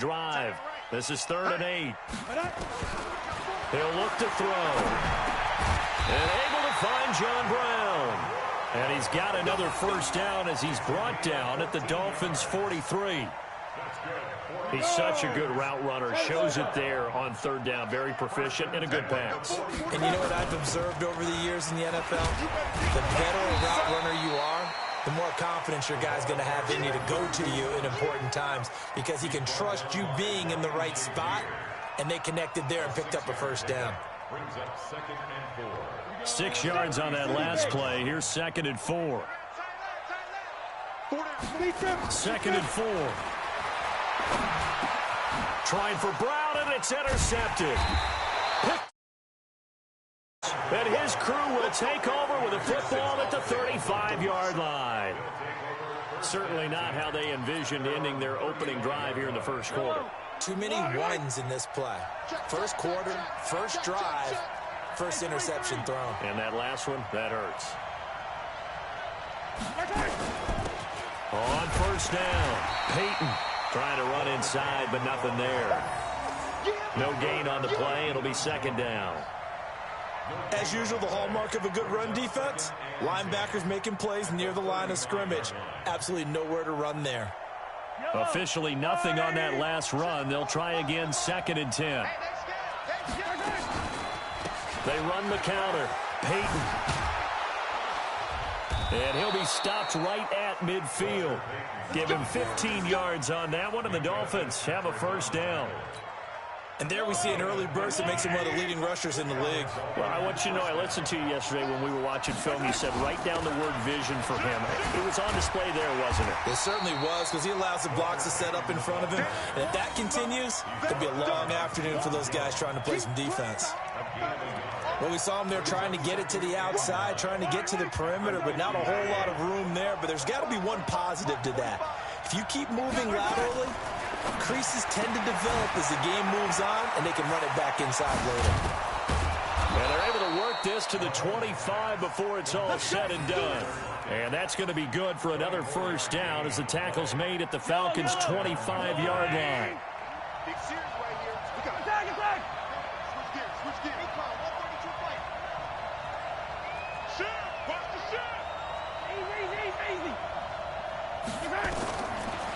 drive. This is 3rd and 8. He'll look to throw. And able to find John Brown. And he's got another first down as he's brought down at the Dolphins' 43. He's such a good route runner. Shows it there on 3rd down. Very proficient and a good pass. And you know what I've observed over the years in the NFL? The better a route runner you are, the more confidence your guy's going to have in you to go to you in important times because he can trust you being in the right spot, and they connected there and picked up a first down. 6 yards on that last play. Here's 2nd and 4. 2nd and 4. Trying for Brown, and it's intercepted. And his crew will take over with a football at the 35-yard line. Certainly not how they envisioned ending their opening drive here in the first quarter. Too many ones in this play. First quarter, first drive, first interception thrown. And that last one, that hurts. On first down, Peyton trying to run inside, but nothing there. No gain on the play. It'll be 2nd down. As usual, the hallmark of a good run defense, linebackers making plays near the line of scrimmage. Absolutely nowhere to run there. Officially nothing on that last run. They'll try again, 2nd and 10. They run the counter. Peyton. And he'll be stopped right at midfield. Give him 15 yards on that one, and the Dolphins have a first down. And there we see an early burst that makes him one of the leading rushers in the league. Well, I want you to know, I listened to you yesterday when we were watching film. You said write down the word vision for him. It was on display there, wasn't it? It certainly was, because he allows the blocks to set up in front of him. And if that continues, it'll be a long afternoon for those guys trying to play some defense. Well, we saw him there trying to get it to the outside, trying to get to the perimeter, but not a whole lot of room there. But there's got to be one positive to that. If you keep moving laterally, creases tend to develop as the game moves on, and they can run it back inside later. And they're able to work this to the 25 before it's all said and done. And that's going to be good for another first down as the tackle's made at the Falcons' 25-yard line.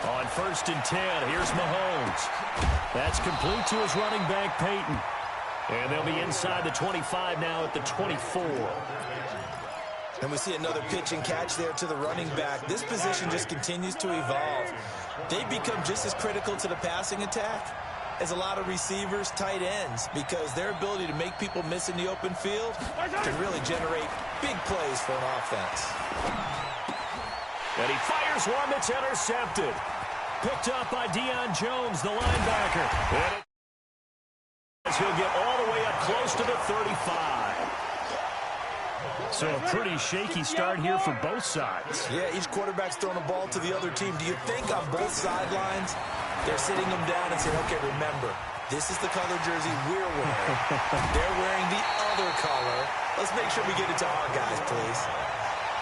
On 1st and 10, here's Mahomes. That's complete to his running back, Peyton. And they'll be inside the 25 now at the 24. And we see another pitch and catch there to the running back. This position just continues to evolve. They become just as critical to the passing attack as a lot of receivers, tight ends, because their ability to make people miss in the open field can really generate big plays for an offense. And he fires one that's intercepted. Picked up by Deion Jones, the linebacker. And he'll get all the way up close to the 35. So a pretty shaky start here for both sides. Yeah, each quarterback's throwing the ball to the other team. Do you think on both sidelines they're sitting them down and saying, okay, remember, this is the color jersey we're wearing. They're wearing the other color. Let's make sure we get it to our guys, please.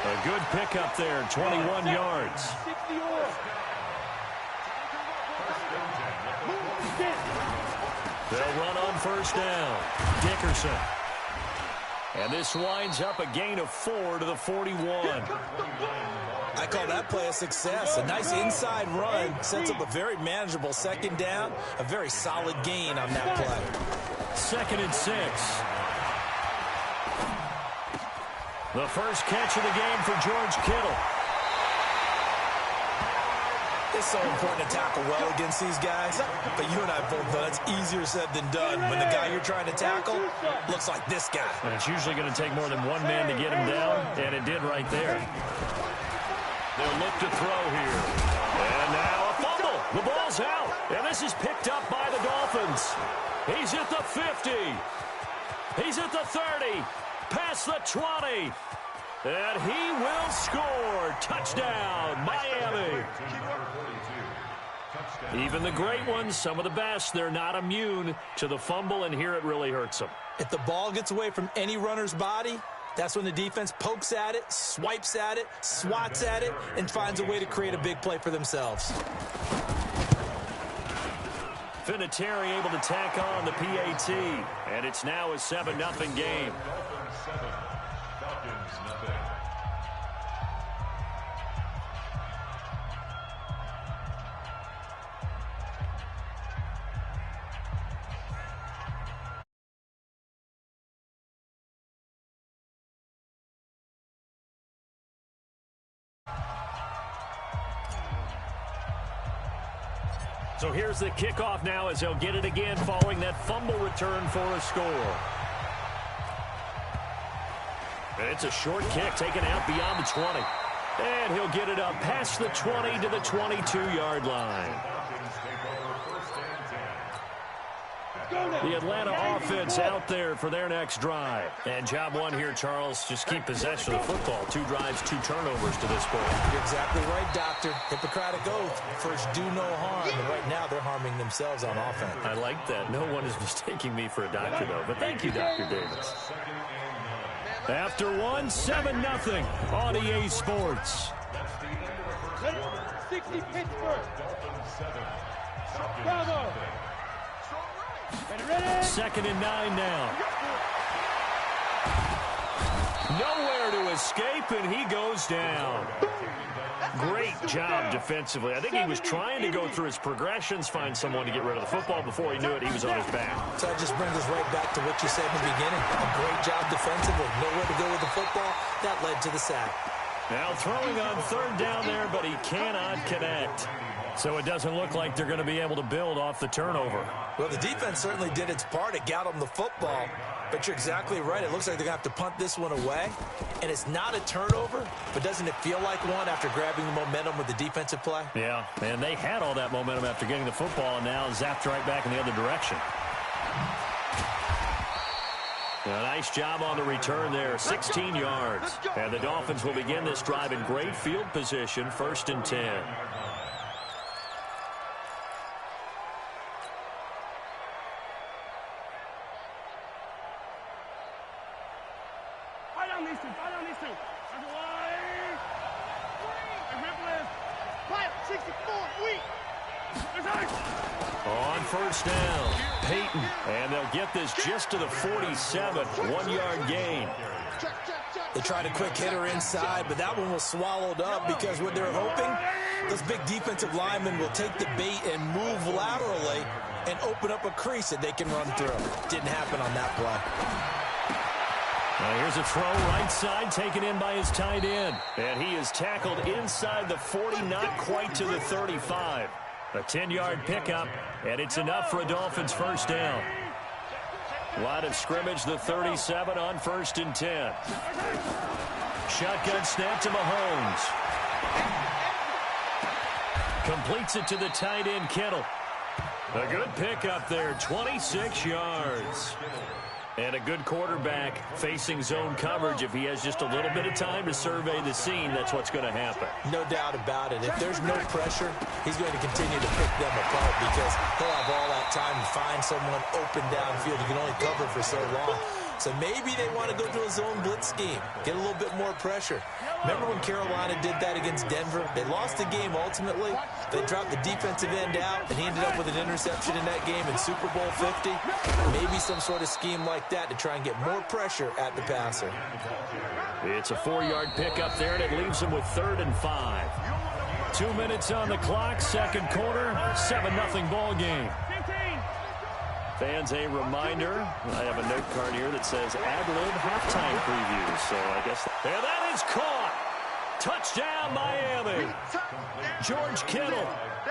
A good pickup there, 21 yards. They'll run on first down. Dickerson. And this winds up a gain of 4 to the 41. I call that play a success. A nice inside run sets up a very manageable 2nd down. A very solid gain on that play. 2nd and 6. The first catch of the game for George Kittle. It's so important to tackle well against these guys, but you and I both know that's easier said than done when the guy you're trying to tackle looks like this guy. And it's usually going to take more than one man to get him down, and it did right there. They'll look to throw here. And now a fumble. The ball's out, and this is picked up by the Dolphins. He's at the 50. He's at the 30. Past the 20. And he will score. Touchdown, Miami. Even the great ones, some of the best, they're not immune to the fumble, and here it really hurts them. If the ball gets away from any runner's body, that's when the defense pokes at it, swipes at it, swats at it, and finds a way to create a big play for themselves. Vinatieri able to tack on the PAT. And it's now a 7-0 game. So here's the kickoff now as they'll get it again following that fumble return for a score. And it's a short kick taken out beyond the 20. And he'll get it up past the 20 to the 22-yard line. The Atlanta offense out there for their next drive. And job one here, Charles, just keep possession of the football. 2 drives, 2 turnovers to this point. You're exactly right, Doctor. Hippocratic oath. First, do no harm. And right now, they're harming themselves on offense. I like that. No one is mistaking me for a doctor, though. But thank you, Dr. Davis. After 1, 7-0 on EA Sports. 60 Pittsburgh. Bravo. Ready? 2nd and 9 now. Nowhere to escape, and he goes down. Great job defensively. I think he was trying to go through his progressions, find someone to get rid of the football. Before he knew it, he was on his back. So that just brings us right back to what you said in the beginning. A great job defensively. Nowhere to go with the football. That led to the sack. Now throwing on 3rd down there, but he cannot connect. So it doesn't look like they're going to be able to build off the turnover. Well, the defense certainly did its part. It got them the football. But you're exactly right. It looks like they're going to have to punt this one away. And it's not a turnover, but doesn't it feel like one after grabbing the momentum with the defensive play? Yeah, and they had all that momentum after getting the football, and now zapped right back in the other direction. A nice job on the return there, 16 yards. And the Dolphins will begin this drive in great field position, 1st and 10. Fight on these two. That's a line. Remember 64, On 1st down, Peyton. And they'll get this just to the 47, 1-yard gain. They tried a quick hitter inside, but that one was swallowed up because what they're hoping, those big defensive linemen will take the bait and move laterally and open up a crease that they can run through. Didn't happen on that play. Now here's a throw right side taken in by his tight end. And he is tackled inside the 40, not quite to the 35. A 10-yard pickup, and it's enough for a Dolphins 1st down. Line of scrimmage, the 37 on 1st and 10. Shotgun snap to Mahomes. Completes it to the tight end, Kittle. A good pickup there, 26 yards. And a good quarterback facing zone coverage. If he has just a little bit of time to survey the scene, that's what's going to happen. No doubt about it. If there's no pressure, he's going to continue to pick them apart because he'll have all that time to find someone open downfield. You can only cover for so long. So maybe they want to go to a zone blitz scheme, get a little bit more pressure. Remember when Carolina did that against Denver? They lost the game ultimately. They dropped the defensive end out, and he ended up with an interception in that game in Super Bowl 50. Maybe some sort of scheme like that to try and get more pressure at the passer. It's a 4-yard pickup there, and it leaves them with 3rd and 5. 2 minutes on the clock, 2nd quarter, 7-0 ball game. Fans, a reminder, I have a note card here that says ad-lib halftime preview, so I guess. And that is caught. Touchdown, Miami. George Kittle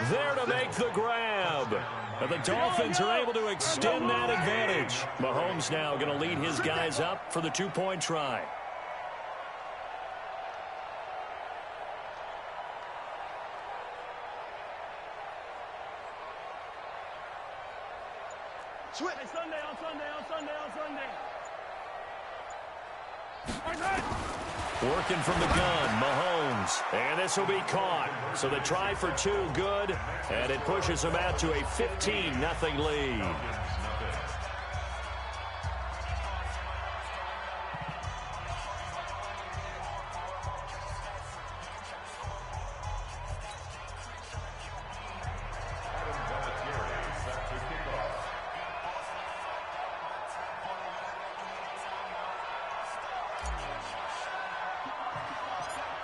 there to make the grab. And the Dolphins are able to extend that advantage. Mahomes now going to lead his guys up for the 2-point try. Working from the gun, Mahomes. And this will be caught. So the try for 2, good. And it pushes them out to a 15-0 lead.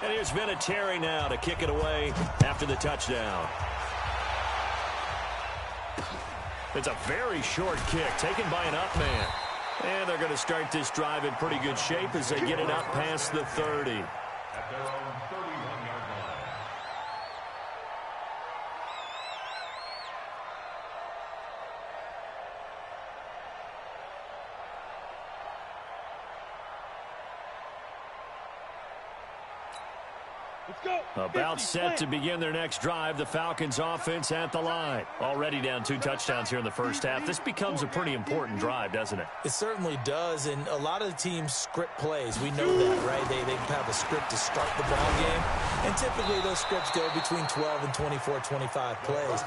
And here's Vinatieri now to kick it away after the touchdown. It's a very short kick taken by an up man. And they're going to start this drive in pretty good shape as they get it up past the 30. At their own 31-yard line. Let's go. About 50, set to begin their next drive. The Falcons offense at the line. Already down 2 touchdowns here in the first half. This becomes a pretty important drive, doesn't it? It certainly does, and a lot of the teams script plays. We know that, right? They have a script to start the ball game, and typically those scripts go between 12 and 24, 25 plays.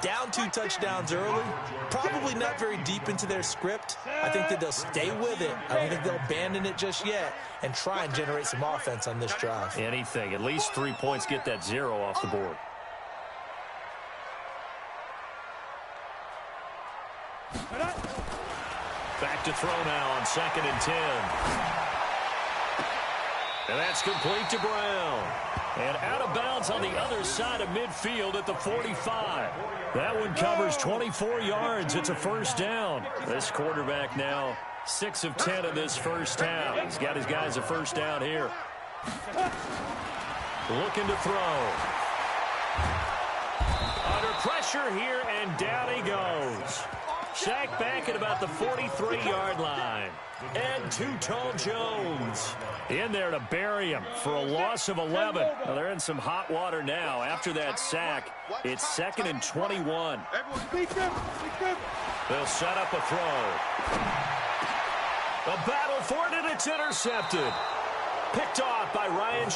Down 2 touchdowns early, probably not very deep into their script. I think that they'll stay with it. I don't think they'll abandon it just yet and try and generate some offense on this drive. Anything. At least 3 points, get that 0 off the board. Back to throw now on 2nd and 10. And that's complete to Brown. And out of bounds on the other side of midfield at the 45. That one covers 24 yards. It's a first down. This quarterback now 6 of 10 in this first half. He's got his guys a first down here. Looking to throw. Under pressure here, and down he goes. Sacked back at about the 43-yard line. And Two-Tone Jones in there to bury him for a loss of 11. Well, they're in some hot water now. After that sack, it's 2nd and 21. They'll set up a throw. A battle for it, and it's intercepted. Picked off by Ryan.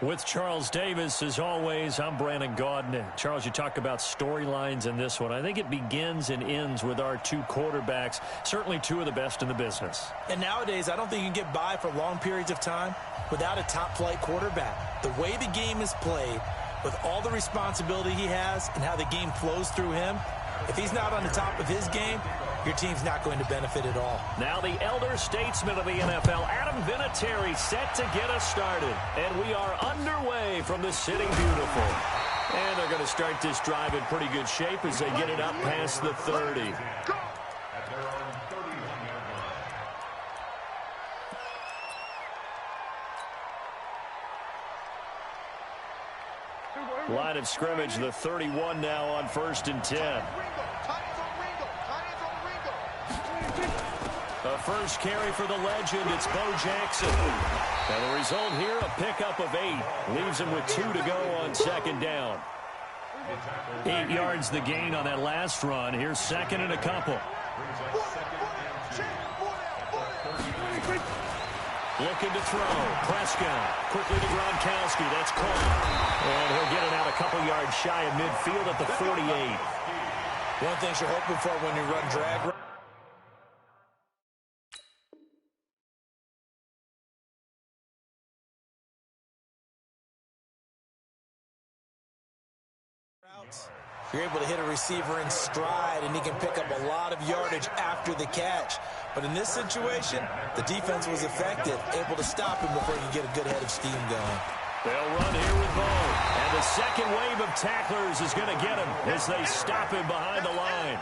With Charles Davis, as always, I'm Brandon Gaudin. Charles, you talk about storylines in this one. I think it begins and ends with our 2 quarterbacks, certainly 2 of the best in the business. And nowadays, I don't think you can get by for long periods of time without a top-flight quarterback. The way the game is played, with all the responsibility he has and how the game flows through him, if he's not on the top of his game, your team's not going to benefit at all. Now the elder statesman of the NFL, Adam Vinatieri, set to get us started. And we are underway from the City Beautiful. And they're going to start this drive in pretty good shape as they get it up past the 30. At their own 31-yard line. Line of scrimmage, the 31 now on 1st and 10. The first carry for the legend, it's Bo Jackson. And the result here, a pickup of 8. Leaves him with 2 to go on 2nd down. 8 yards the gain on that last run. Here's 2nd and a couple. Looking to throw. Prescott. Quickly to Gronkowski. That's caught. And he'll get it out a couple yards shy of midfield at the 48. One thing you're hoping for when you run drag routes, you're able to hit a receiver in stride, and he can pick up a lot of yardage after the catch. But in this situation, the defense was effective, able to stop him before he could get a good head of steam going. They'll run here with Bone. And the second wave of tacklers is going to get him as they stop him behind the line.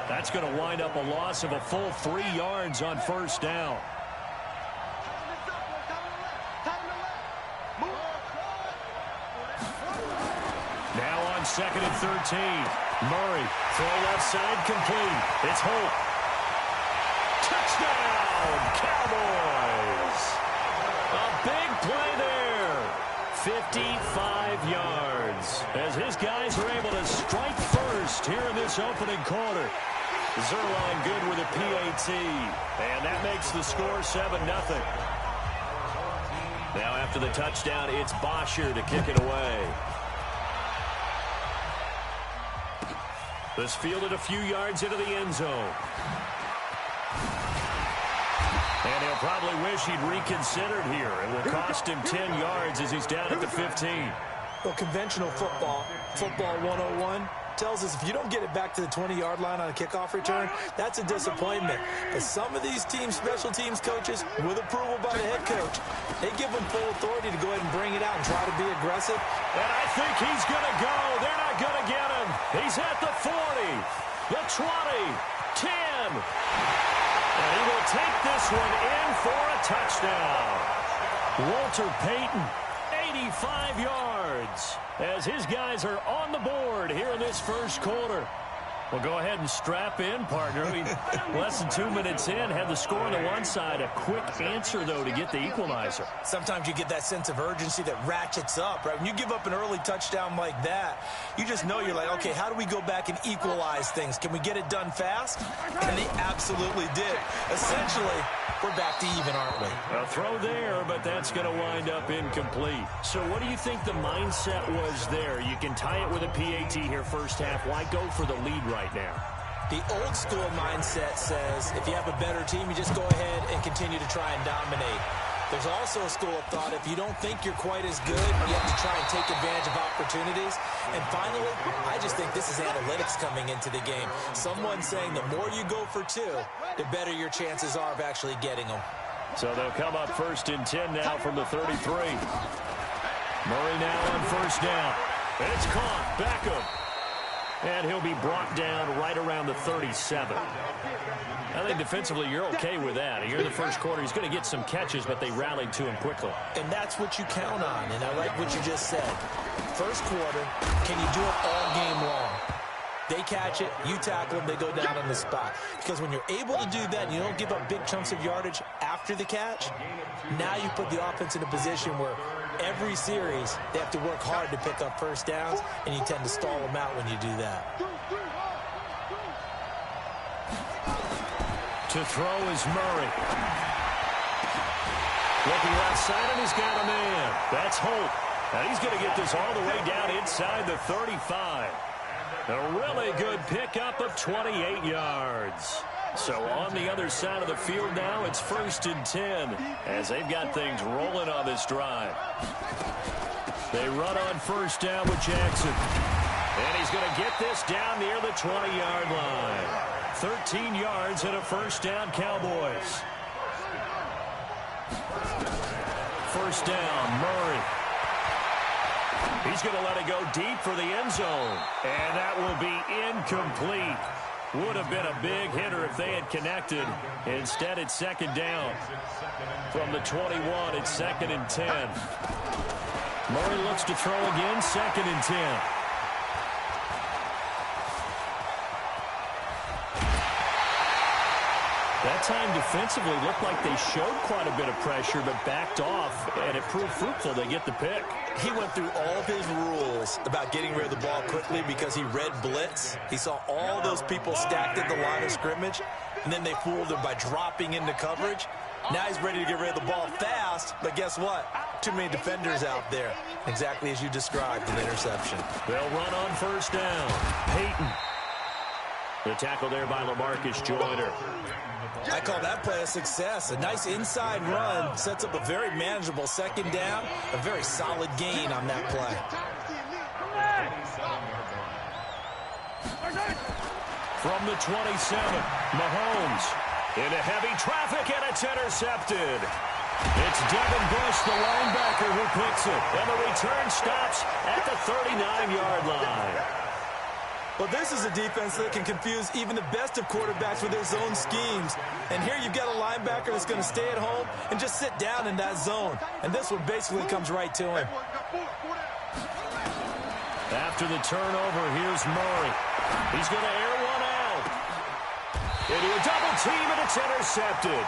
That's going to wind up a loss of a full 3 yards on first down. Now on 2nd and 13. Murray, throw left side, complete. It's Holt. Touchdown, Cowboys. A big play there. 55 yards as his guys are able to strike first here in this opening quarter. Zerline good with a PAT, and that makes the score 7-0. Now after the touchdown, it's Bosher to kick it away. This fielded a few yards into the end zone. And he'll probably wish he'd reconsidered here. It will cost him 10 yards as he's down at the 15. Well, conventional football 101, tells us if you don't get it back to the 20-yard line on a kickoff return, that's a disappointment. But some of these teams, special teams coaches, with approval by the head coach, they give them full authority to go ahead and bring it out and try to be aggressive. And I think he's going to go. They're not going to get him. He's at the 40, the 20, 10. And he will take this one in for a touchdown. Walter Payton, 85 yards, as his guys are on the board here in this first quarter. Well, go ahead and strap in, partner. Less than 2 minutes in, had the score on the one side. A quick answer, though, to get the equalizer. Sometimes you get that sense of urgency that ratchets up, right? When you give up an early touchdown like that, you just know you're like, okay, how do we go back and equalize things? Can we get it done fast? And they absolutely did. Essentially, we're back to even, aren't we? A throw there, but that's going to wind up incomplete. So what do you think the mindset was there? You can tie it with a PAT here first half. Why go for the lead right now? The old school mindset says if you have a better team, you just go ahead and continue to try and dominate. There's also a school of thought, if you don't think you're quite as good, you have to try and take advantage of opportunities. And finally, I just think this is analytics coming into the game. Someone saying the more you go for two, the better your chances are of actually getting them. So they'll come up 1st and 10 now from the 33. Murray now on first down. It's caught. Beckham. And he'll be brought down right around the 37. I think defensively you're okay with that. Here in the first quarter, he's going to get some catches, but they rallied to him quickly. And that's what you count on, and I like what you just said. First quarter, can you do it all game long? They catch it, you tackle them, they go down on the spot. Because when you're able to do that and you don't give up big chunks of yardage after the catch, now you put the offense in a position where every series they have to work hard to pick up first downs, and you tend to stall them out when you do that. To throw is Murray. Looking left side, and he's got a man. That's Holt. And he's going to get this all the way down inside the 35. A really good pickup of 28 yards. So on the other side of the field now, it's 1st and 10 as they've got things rolling on this drive. They run on first down with Jackson. And he's going to get this down near the 20-yard line. 13 yards and a first down, Cowboys. First down, Murray. He's going to let it go deep for the end zone. And that will be incomplete. Would have been a big hitter if they had connected. Instead, it's 2nd down. From the 21, it's 2nd and 10. Murray looks to throw again, 2nd and 10. That time defensively looked like they showed quite a bit of pressure but backed off, and it proved fruitful. They get the pick. He went through all of his rules about getting rid of the ball quickly because he read blitz. He saw all those people stacked at the line of scrimmage, and then they fooled him by dropping into coverage. Now he's ready to get rid of the ball fast, but guess what? Too many defenders out there. Exactly as you described, an interception. They'll run on first down. Peyton. The tackle there by LaMarcus Joyner. I call that play a success. A nice inside run sets up a very manageable second down, a very solid gain on that play. From the 27, Mahomes into heavy traffic, and it's intercepted. It's Devin Bush, the linebacker, who picks it, and the return stops at the 39-yard line. Well, this is a defense that can confuse even the best of quarterbacks with their zone schemes. And here you've got a linebacker that's going to stay at home and just sit down in that zone. And this one basically comes right to him. After the turnover, here's Murray. He's going to air one out. Into a double team, and it's intercepted.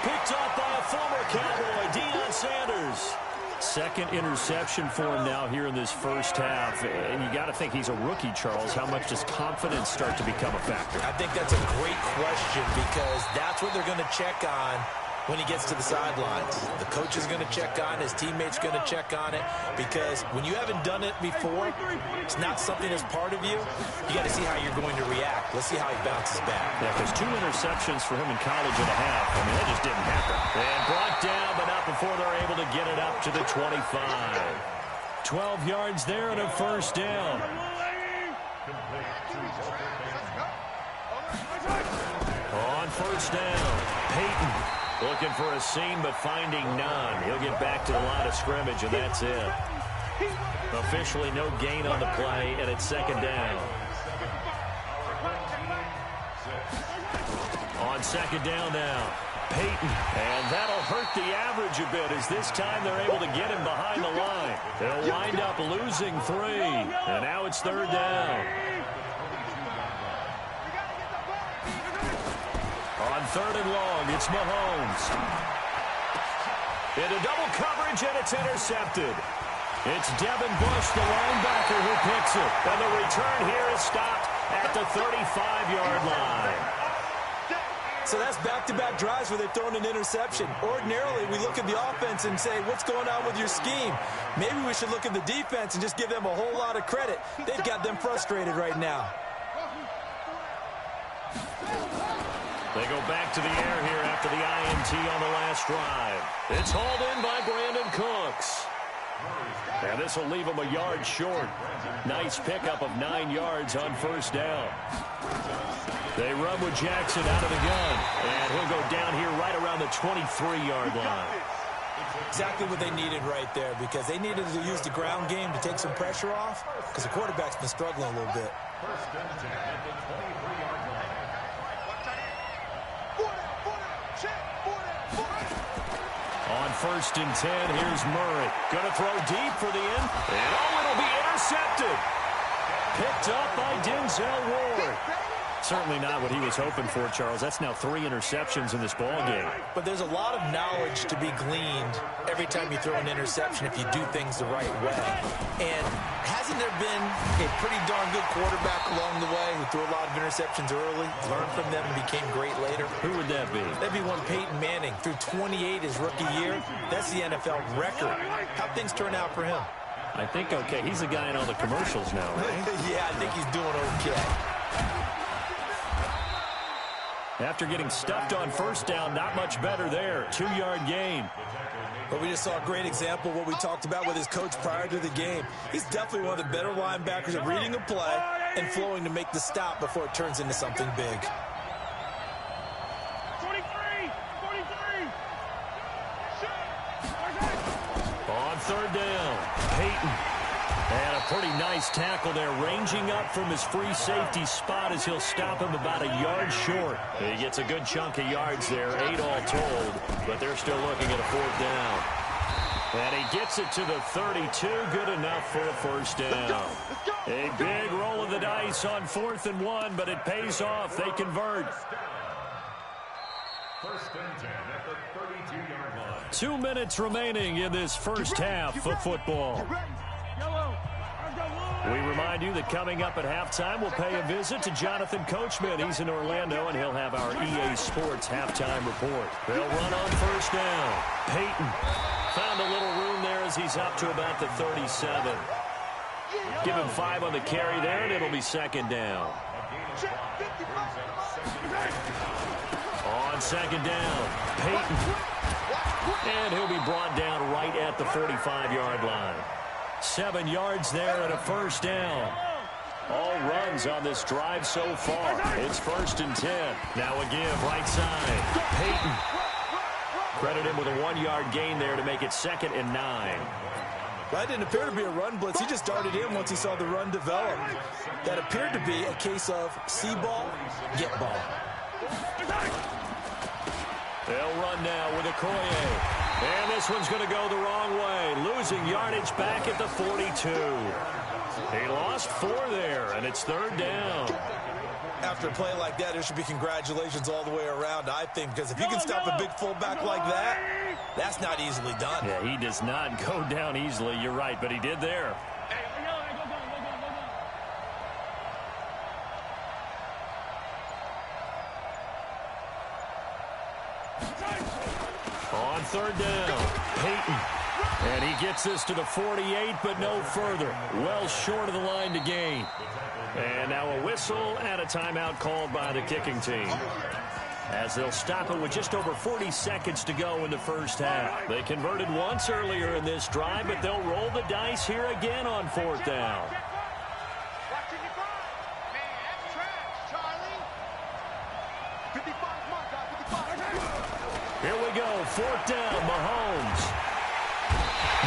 Picked up by a former Cowboy, Deion Sanders. Second interception for him now here in this first half. And you got to think he's a rookie, Charles. How much does confidence start to become a factor? I think that's a great question because that's what they're going to check on when he gets to the sidelines. The coach is going to check on, his teammates going to check on it, because when you haven't done it before, it's not something that's part of you. You got to see how you're going to react. Let's see how he bounces back. Yeah, because 2 interceptions for him in college and a half. I mean, that just didn't happen. And brought down, but not before they're able to get it up to the 25. 12 yards there and a first down. On first down, Peyton. Looking for a seam, but finding none. He'll get back to the line of scrimmage, and that's it. Officially no gain on the play, and it's second down. On second down now, Peyton. And that'll hurt the average a bit, as this time they're able to get him behind the line. They'll wind up losing 3, and now it's third down. On third and long, it's Mahomes. Into double coverage, and it's intercepted. It's Devin Bush, the linebacker, who picks it. And the return here is stopped at the 35-yard line. So that's back-to-back drives where they've thrown an interception. Ordinarily, we look at the offense and say, what's going on with your scheme? Maybe we should look at the defense and just give them a whole lot of credit. They've got them frustrated right now. They go back to the air here after the INT on the last drive. It's hauled in by Brandon Cooks. And this will leave him a yard short. Nice pickup of 9 yards on first down. They run with Jackson out of the gun. And he'll go down here right around the 23-yard line. Exactly what they needed right there, because they needed to use the ground game to take some pressure off, because the quarterback's been struggling a little bit. On first and 10, here's Murray. Going to throw deep for the end. And it'll be intercepted. Picked up by Denzel Ward. Certainly not what he was hoping for, Charles. That's now 3 interceptions in this ball game. But there's a lot of knowledge to be gleaned every time you throw an interception if you do things the right way. And hasn't there been a pretty darn good quarterback along the way who threw a lot of interceptions early, learned from them, and became great later? Who would that be? That'd be one Peyton Manning. Threw 28 his rookie year. That's the NFL record. How'd things turn out for him? I think okay. He's the guy in all the commercials now, right? Yeah, I think he's doing okay. After getting stuffed on first down, not much better there. 2-yard gain. But we just saw a great example of what we talked about with his coach prior to the game. He's definitely one of the better linebackers at reading a play and flowing to make the stop before it turns into something big. 23. On third down, Peyton. And a pretty nice tackle there, ranging up from his free safety spot as he'll stop him about a yard short. He gets a good chunk of yards there, 8 all told, but they're still looking at a fourth down. And he gets it to the 32, good enough for a first down. A big roll of the dice on 4th and 1, but it pays off. They convert. First and 10 at the 32-yard line. 2 minutes remaining in this first half of football. We remind you that coming up at halftime, we'll pay a visit to Jonathan Coachman. He's in Orlando, and he'll have our EA Sports halftime report. They'll run on first down. Peyton found a little room there as he's up to about the 37. Give him 5 on the carry there, and it'll be second down. On second down, Peyton. And he'll be brought down right at the 45-yard line. 7 yards there and a first down. All runs on this drive so far. It's first and 10. Now again, right side. Peyton. Credit him with a 1-yard gain there to make it second and 9. That didn't appear to be a run blitz. He just darted in once he saw the run develop. That appeared to be a case of see ball, get ball. They'll run now with Okoye. And this one's going to go the wrong way. Losing yardage back at the 42. He lost 4 there, and it's third down. After a play like that, there should be congratulations all the way around, I think, because if you can stop a big fullback like that, that's not easily done. Yeah, he does not go down easily. You're right, but he did there. On third down, Peyton. And he gets this to the 48, but no further. Well short of the line to gain. And now a whistle and a timeout called by the kicking team, as they'll stop it with just over 40 seconds to go in the first half. They converted once earlier in this drive, but they'll roll the dice here again on fourth down. Here we go, fourth down, Mahomes.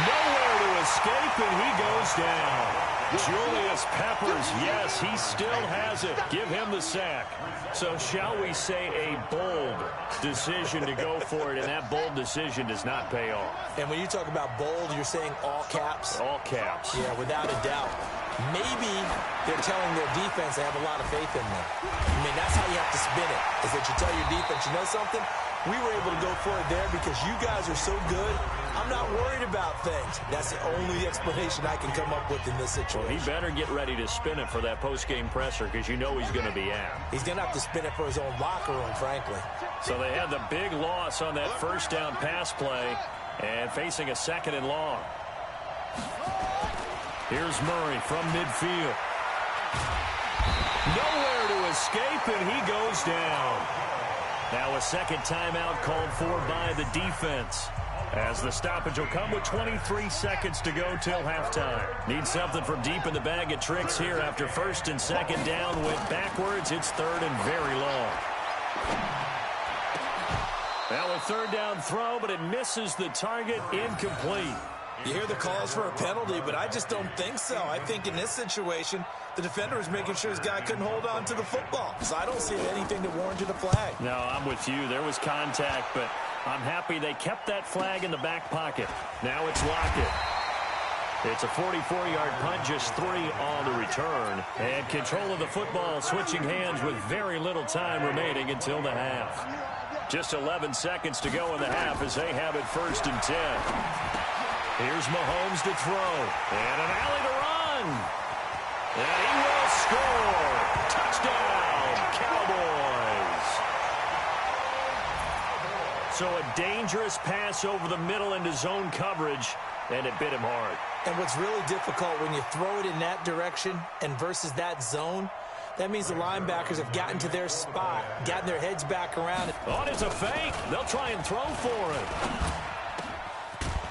Nowhere to escape, and he goes down. Julius Peppers, yes, he still has it. Give him the sack. So shall we say a bold decision to go for it, and that bold decision does not pay off. And when you talk about bold, you're saying all caps? All caps. Yeah, without a doubt. Maybe they're telling their defense they have a lot of faith in them. I mean, that's how you have to spin it, is that you tell your defense, you know something? We were able to go for it there because you guys are so good. I'm not worried about things. That's the only explanation I can come up with in this situation. Well, he better get ready to spin it for that post-game presser because you know he's going to be out. He's going to have to spin it for his own locker room, frankly. So they had the big loss on that first down pass play and facing a second and long. Here's Murray from midfield. Nowhere to escape, and he goes down. Now a second timeout called for by the defense, as the stoppage will come with 23 seconds to go till halftime. Need something from deep in the bag of tricks here after first and second down went backwards. It's third and very long. Now a third down throw, but it misses the target, incomplete. You hear the calls for a penalty, but I just don't think so. I think in this situation, the defender was making sure his guy couldn't hold on to the football. So I don't see anything that warranted a flag. No, I'm with you. There was contact, but I'm happy they kept that flag in the back pocket. Now it's Lockett. It's a 44-yard punt, just 3 on the return. And control of the football switching hands with very little time remaining until the half. Just 11 seconds to go in the half as they have it first and 10. Here's Mahomes to throw. And an alley to run. And he will score. Touchdown, Cowboys. So a dangerous pass over the middle into zone coverage, and it bit him hard. And what's really difficult when you throw it in that direction and versus that zone, that means the linebackers have gotten to their spot, gotten their heads back around. Oh, it's a fake. They'll try and throw for it.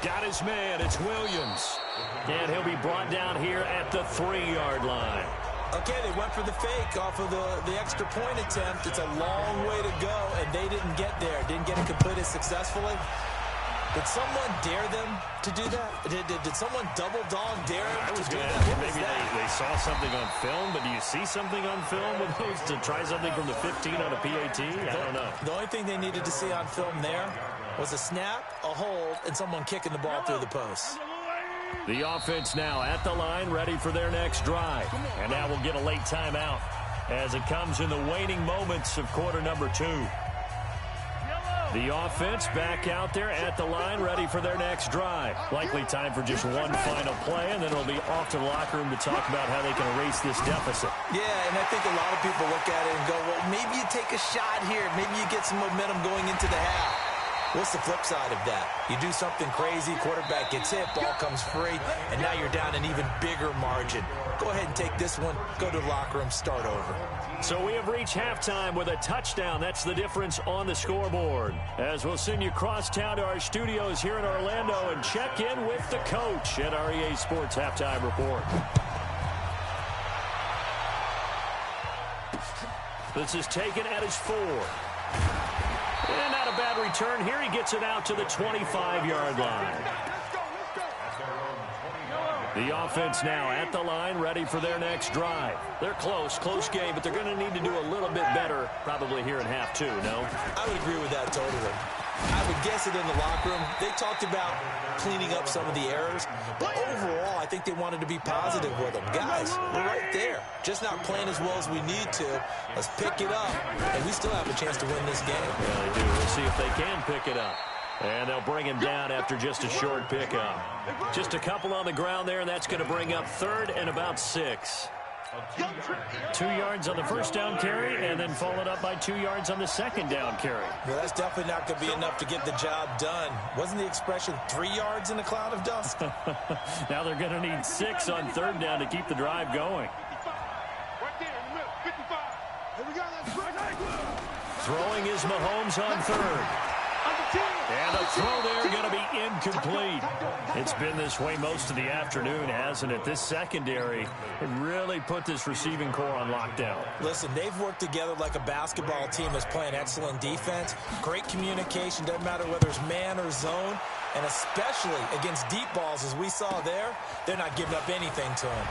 Got his man. It's Williams. And he'll be brought down here at the 3-yard line. Okay, they went for the fake off of the extra point attempt. It's a long way to go, and they didn't get there. Didn't get it completed successfully. Did someone dare them to do that? Did someone double-dog dare them to do that? Maybe they saw something on film, but do you see something on film with those to try something from the 15 on a PAT? I don't know. The only thing they needed to see on film there was a snap, a hold, and someone kicking the ball through the post. The offense now at the line, ready for their next drive. And now we'll get a late timeout as it comes in the waning moments of quarter number 2. The offense back out there at the line, ready for their next drive. Likely time for just one final play, and then it'll be off to the locker room to talk about how they can erase this deficit. Yeah, and I think a lot of people look at it and go, well, maybe you take a shot here. Maybe you get some momentum going into the half. What's the flip side of that? You do something crazy, quarterback gets hit, ball comes free, and now you're down an even bigger margin. Go ahead and take this one, go to the locker room, start over. So we have reached halftime with a touchdown. That's the difference on the scoreboard. As we'll send you cross town to our studios here in Orlando and check in with the coach at our EA Sports Halftime Report. This is taken at his 4. And not a bad return here. He gets it out to the 25-yard line. The offense now at the line, ready for their next drive. They're close game, but they're going to need to do a little bit better probably here in half 2, no? I would agree with that totally. I would guess it in the locker room. They talked about cleaning up some of the errors, but overall, I think they wanted to be positive with them. Guys, we're right there. Just not playing as well as we need to. Let's pick it up, and we still have a chance to win this game. Yeah, they do. We'll see if they can pick it up. And they'll bring him down after just a short pickup. Just a couple on the ground there, and that's going to bring up 3rd and about 6. 2 yards on the first down carry, and then followed up by 2 yards on the second down carry. Well, that's definitely not going to be enough to get the job done. Wasn't the expression 3 yards in a cloud of dust? Now they're going to need 6 on 3rd down to keep the drive going. Throwing is Mahomes on 3rd. And the throw there going to be incomplete. It's been this way most of the afternoon, hasn't it? This secondary really put this receiving core on lockdown. Listen, they've worked together like a basketball team that's playing excellent defense. Great communication, doesn't matter whether it's man or zone. And especially against deep balls, as we saw there, they're not giving up anything to them.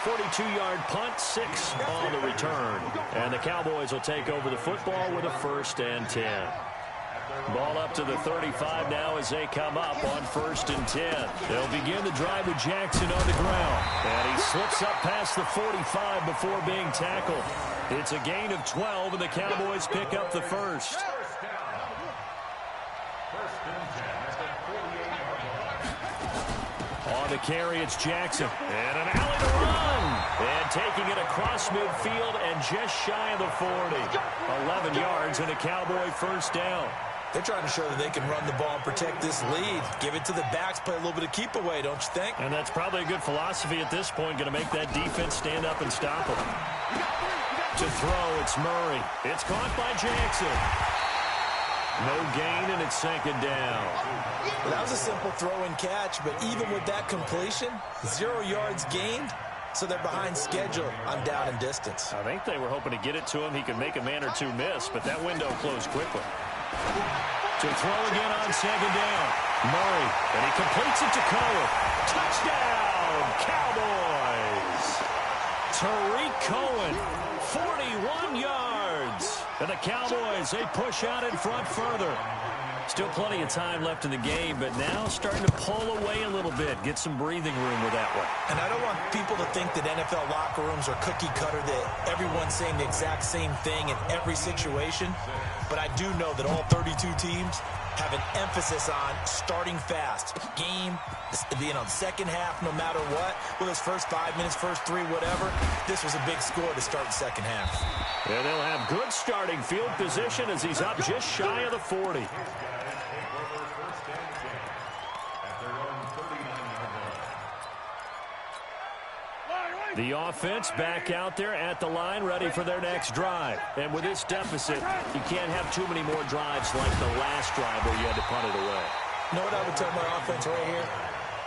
42-yard punt, 6 on the return. And the Cowboys will take over the football with a 1st and 10. Ball up to the 35 now as they come up on 1st and 10. They'll begin the drive with Jackson on the ground. And he slips up past the 45 before being tackled. It's a gain of 12, and the Cowboys pick up the 1st. On the carry, it's Jackson. And an alley to run. And taking it across midfield and just shy of the 40. 11 yards and a Cowboy 1st down. They're trying to show that they can run the ball and protect this lead. Give it to the backs, play a little bit of keep away, don't you think? And that's probably a good philosophy at this point, going to make that defense stand up and stop them. To throw, it's Murray. It's caught by Jackson. No gain, and it's 2nd down. Well, that was a simple throw and catch, but even with that completion, 0 yards gained, so they're behind schedule on down and distance. I think they were hoping to get it to him. He could make a man or two miss, but that window closed quickly. To throw again on 2nd down. Murray, and he completes it to Cohen. Touchdown, Cowboys! Tariq Cohen, 41 yards. And the Cowboys, they push out in front further. Still plenty of time left in the game, but now starting to pull away a little bit, get some breathing room with that one. And I don't want people to think that NFL locker rooms are cookie cutter, that everyone's saying the exact same thing in every situation. But I do know that all 32 teams have an emphasis on starting fast. Game, second half, no matter what. Whether it's first 5 minutes, first 3, whatever. This was a big score to start the second half. And they'll have good starting field position as he's up just shy of the 40. The offense back out there at the line, ready for their next drive. And with this deficit, you can't have too many more drives like the last drive where you had to punt it away. You know what I would tell my offense right here?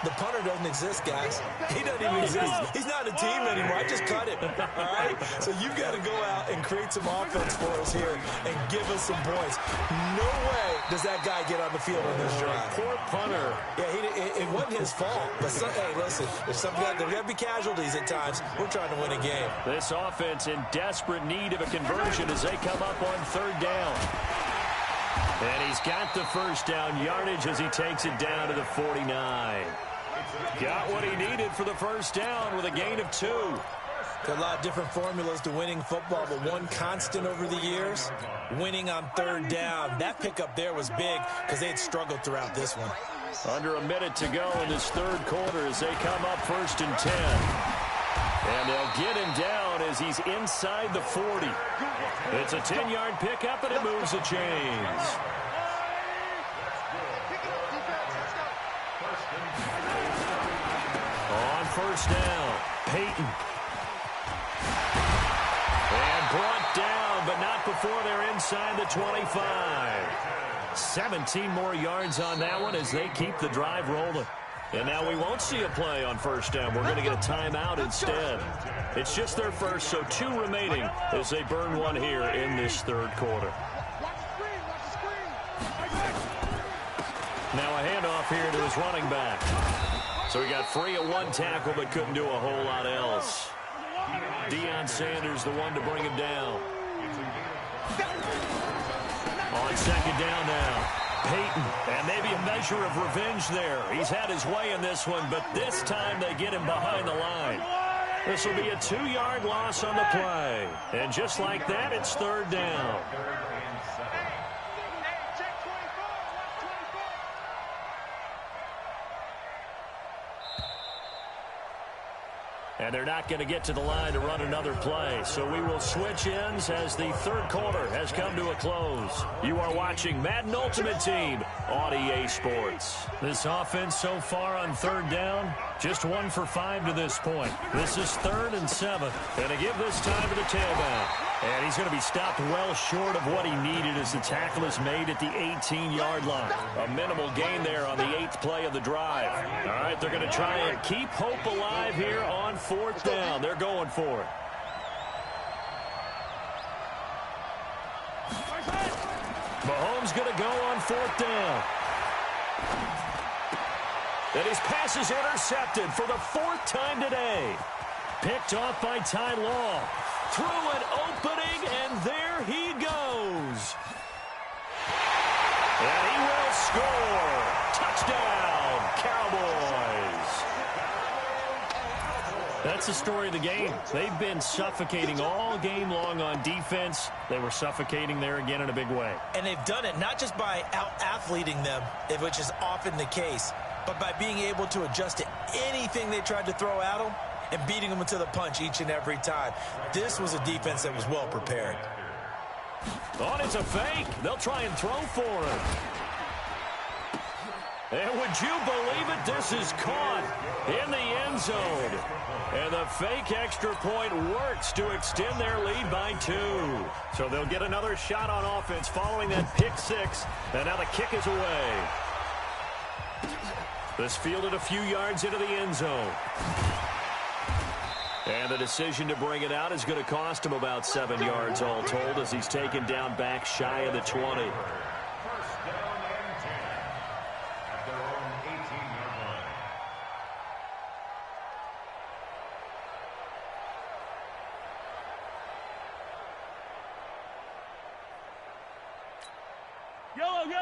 The punter doesn't exist, guys. He doesn't even exist. He's not a team anymore. I just cut him. All right? So you've got to go out and create some offense for us here and give us some points. No way does that guy get on the field on this drive. Poor punter. Yeah, it wasn't his fault. But, hey, listen, there's got to be casualties at times. We're trying to win a game. This offense in desperate need of a conversion as they come up on 3rd down. And he's got the 1st down yardage as he takes it down to the 49. Got what he needed for the 1st down with a gain of 2. There are a lot of different formulas to winning football, but one constant over the years, winning on third down. That pickup there was big because they had struggled throughout this one. Under a minute to go in this third quarter as they come up 1st and 10. And they'll get him down as he's inside the 40. It's a 10-yard pickup, and it moves the chains. On 1st down, Peyton. And brought down, but not before they're inside the 25. 17 more yards on that one as they keep the drive rolling. And now we won't see a play on 1st down. We're going to get a timeout instead. It's just their first, so 2 remaining as they burn one here in this third quarter. Now a handoff here to his running back. So he got free at 1 tackle but couldn't do a whole lot else. Deion Sanders the one to bring him down. On 2nd down now, Peyton, and maybe a measure of revenge there. He's had his way in this one, but this time they get him behind the line. This will be a 2-yard loss on the play. And just like that, it's 3rd down. And they're not going to get to the line to run another play. So we will switch ends as the third quarter has come to a close. You are watching Madden Ultimate Team on EA Sports. This offense so far on 3rd down, just 1 for 5 to this point. This is 3rd and 7. And to give this time to the tailback. And he's going to be stopped well short of what he needed as the tackle is made at the 18-yard line. A minimal gain there on the 8th play of the drive. All right, they're going to try and keep hope alive here on 4th down. They're going for it. Mahomes going to go on 4th down. And his pass is intercepted for the 4th time today. Picked off by Ty Law. Through an opening, and there he goes. And he will score. Touchdown, Cowboys. That's the story of the game. They've been suffocating all game long on defense. They were suffocating there again in a big way. And they've done it not just by out-athleting them, which is often the case, but by being able to adjust to anything they tried to throw at them and beating them to the punch each and every time. This was a defense that was well prepared. Oh, it's a fake. They'll try and throw for him. And would you believe it? This is caught in the end zone. And the fake extra point works to extend their lead by 2. So they'll get another shot on offense following that pick 6. And now the kick is away. This fielded a few yards into the end zone. And the decision to bring it out is going to cost him about 7 yards all told as he's taken down back shy of the 20. 1st down and 10 at their own 18-yard line.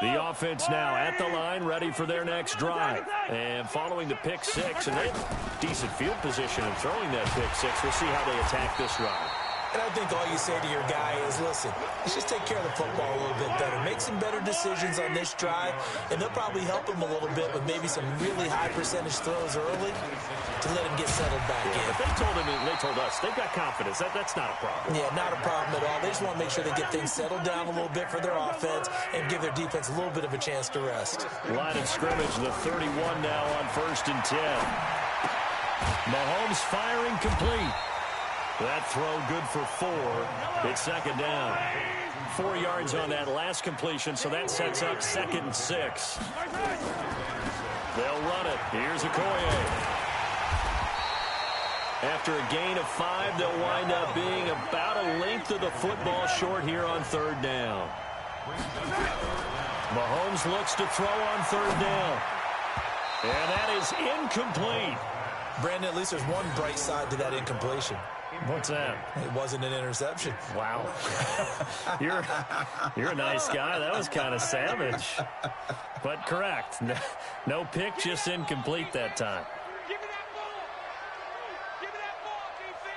The offense now at the line, ready for their next drive. And following the pick 6, and they have decent field position in throwing that pick 6. We'll see how they attack this drive. And I think all you say to your guy is, listen, let's just take care of the football a little bit better. Make some better decisions on this drive, and they'll probably help him a little bit with maybe some really high percentage throws early to let him get settled back in. If they told him, they told us, they've got confidence. That's not a problem. Yeah, not a problem at all. They just want to make sure they get things settled down a little bit for their offense and give their defense a little bit of a chance to rest. Line of scrimmage, the 31 now on 1st and 10. Mahomes firing complete. That throw good for 4. It's 2nd down. 4 yards on that last completion, so that sets up 2nd and 6. They'll run it. Here's Okoye. After a gain of 5, they'll wind up being about a length of the football short here on 3rd down. Mahomes looks to throw on 3rd down. And that is incomplete. Brandon, at least there's one bright side to that incompletion. What's that? It wasn't an interception. Wow. You're a nice guy. That was kind of savage. But correct. No pick, just incomplete that time. Give me that ball. Give me that ball, defense.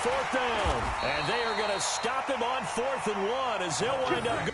fourth down. And they are going to stop him on 4th and 1 as he'll wind up.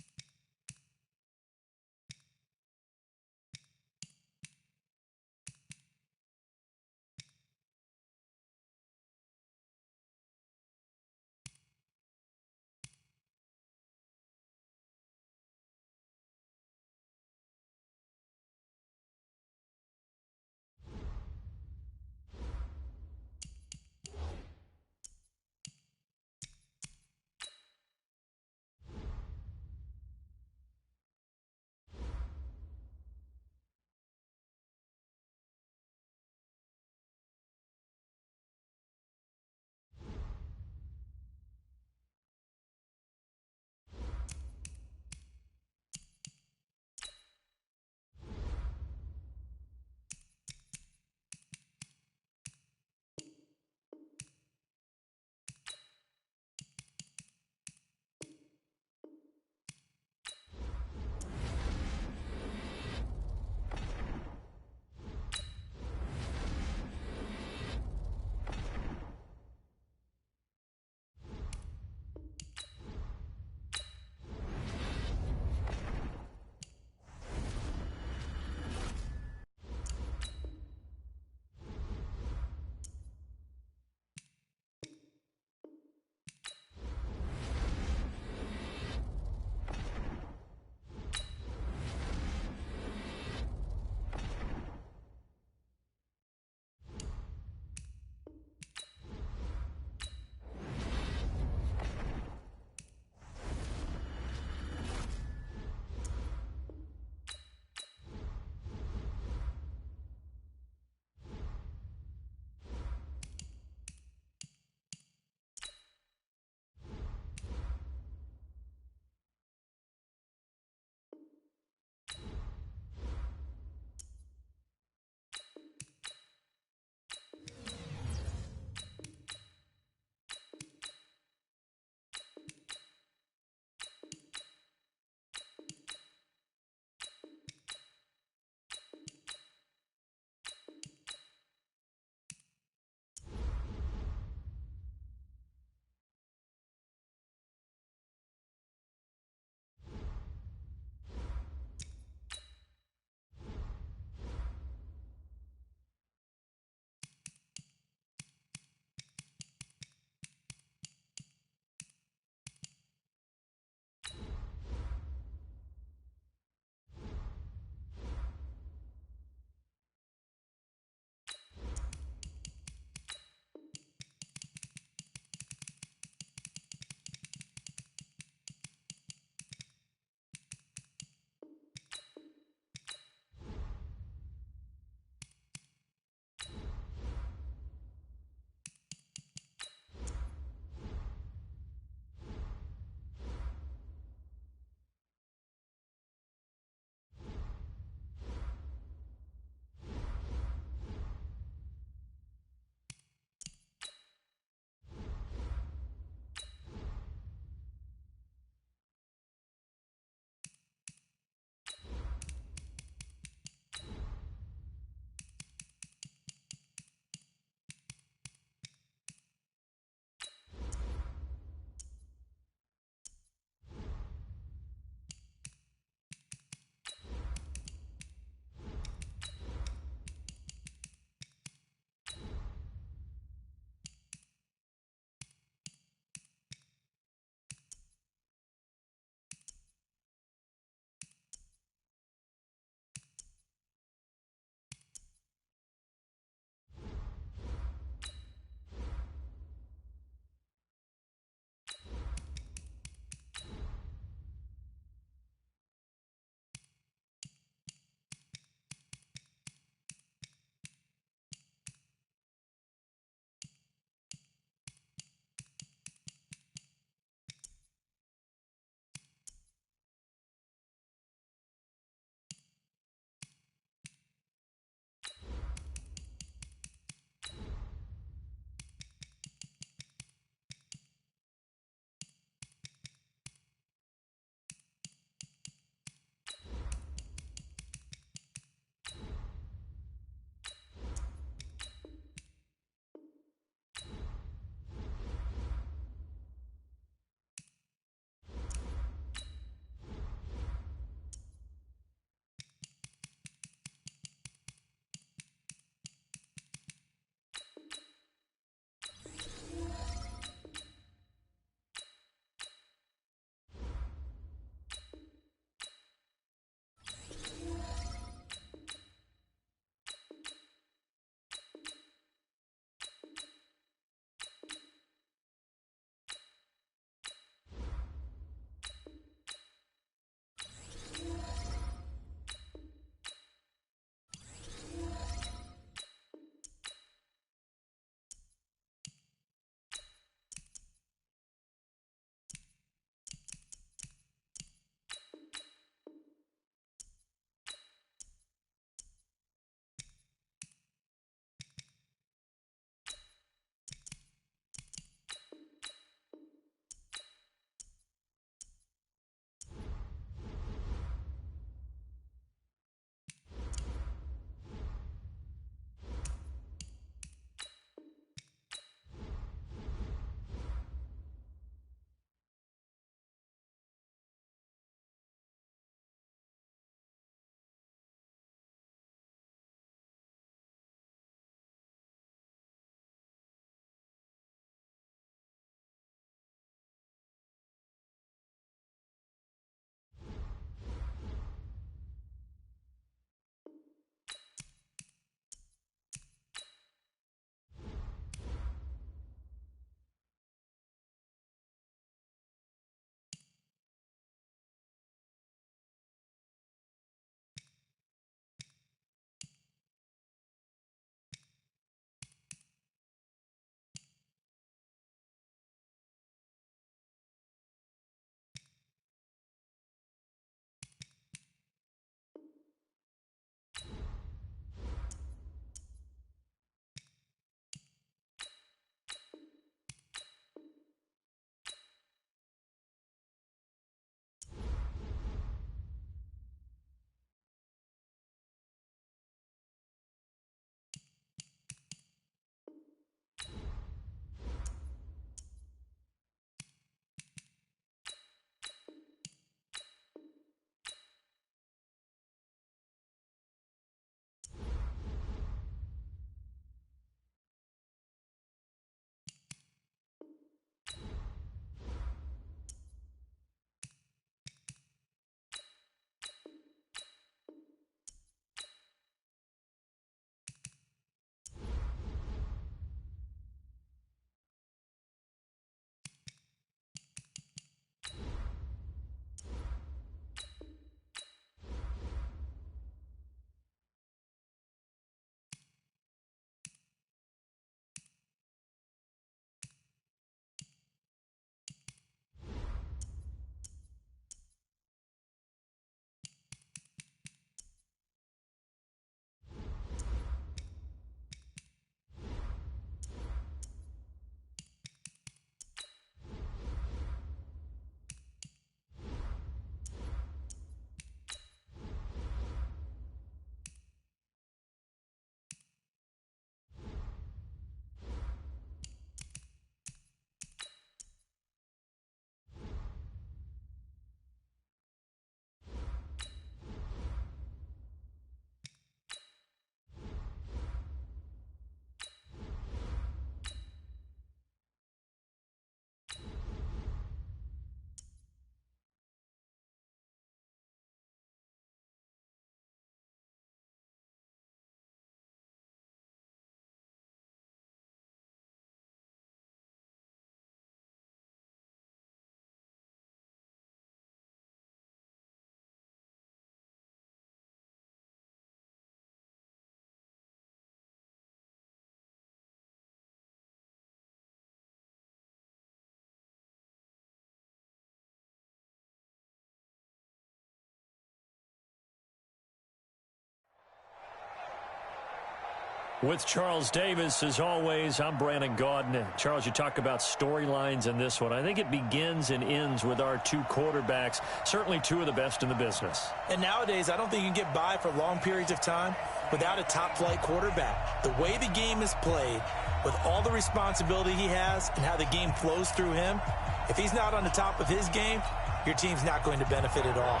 With Charles Davis, as always, I'm Brandon Gaudin. Charles, you talk about storylines in this one. I think it begins and ends with our two quarterbacks, certainly two of the best in the business. And nowadays, I don't think you can get by for long periods of time without a top-flight quarterback. The way the game is played, with all the responsibility he has and how the game flows through him, if he's not on the top of his game, your team's not going to benefit at all.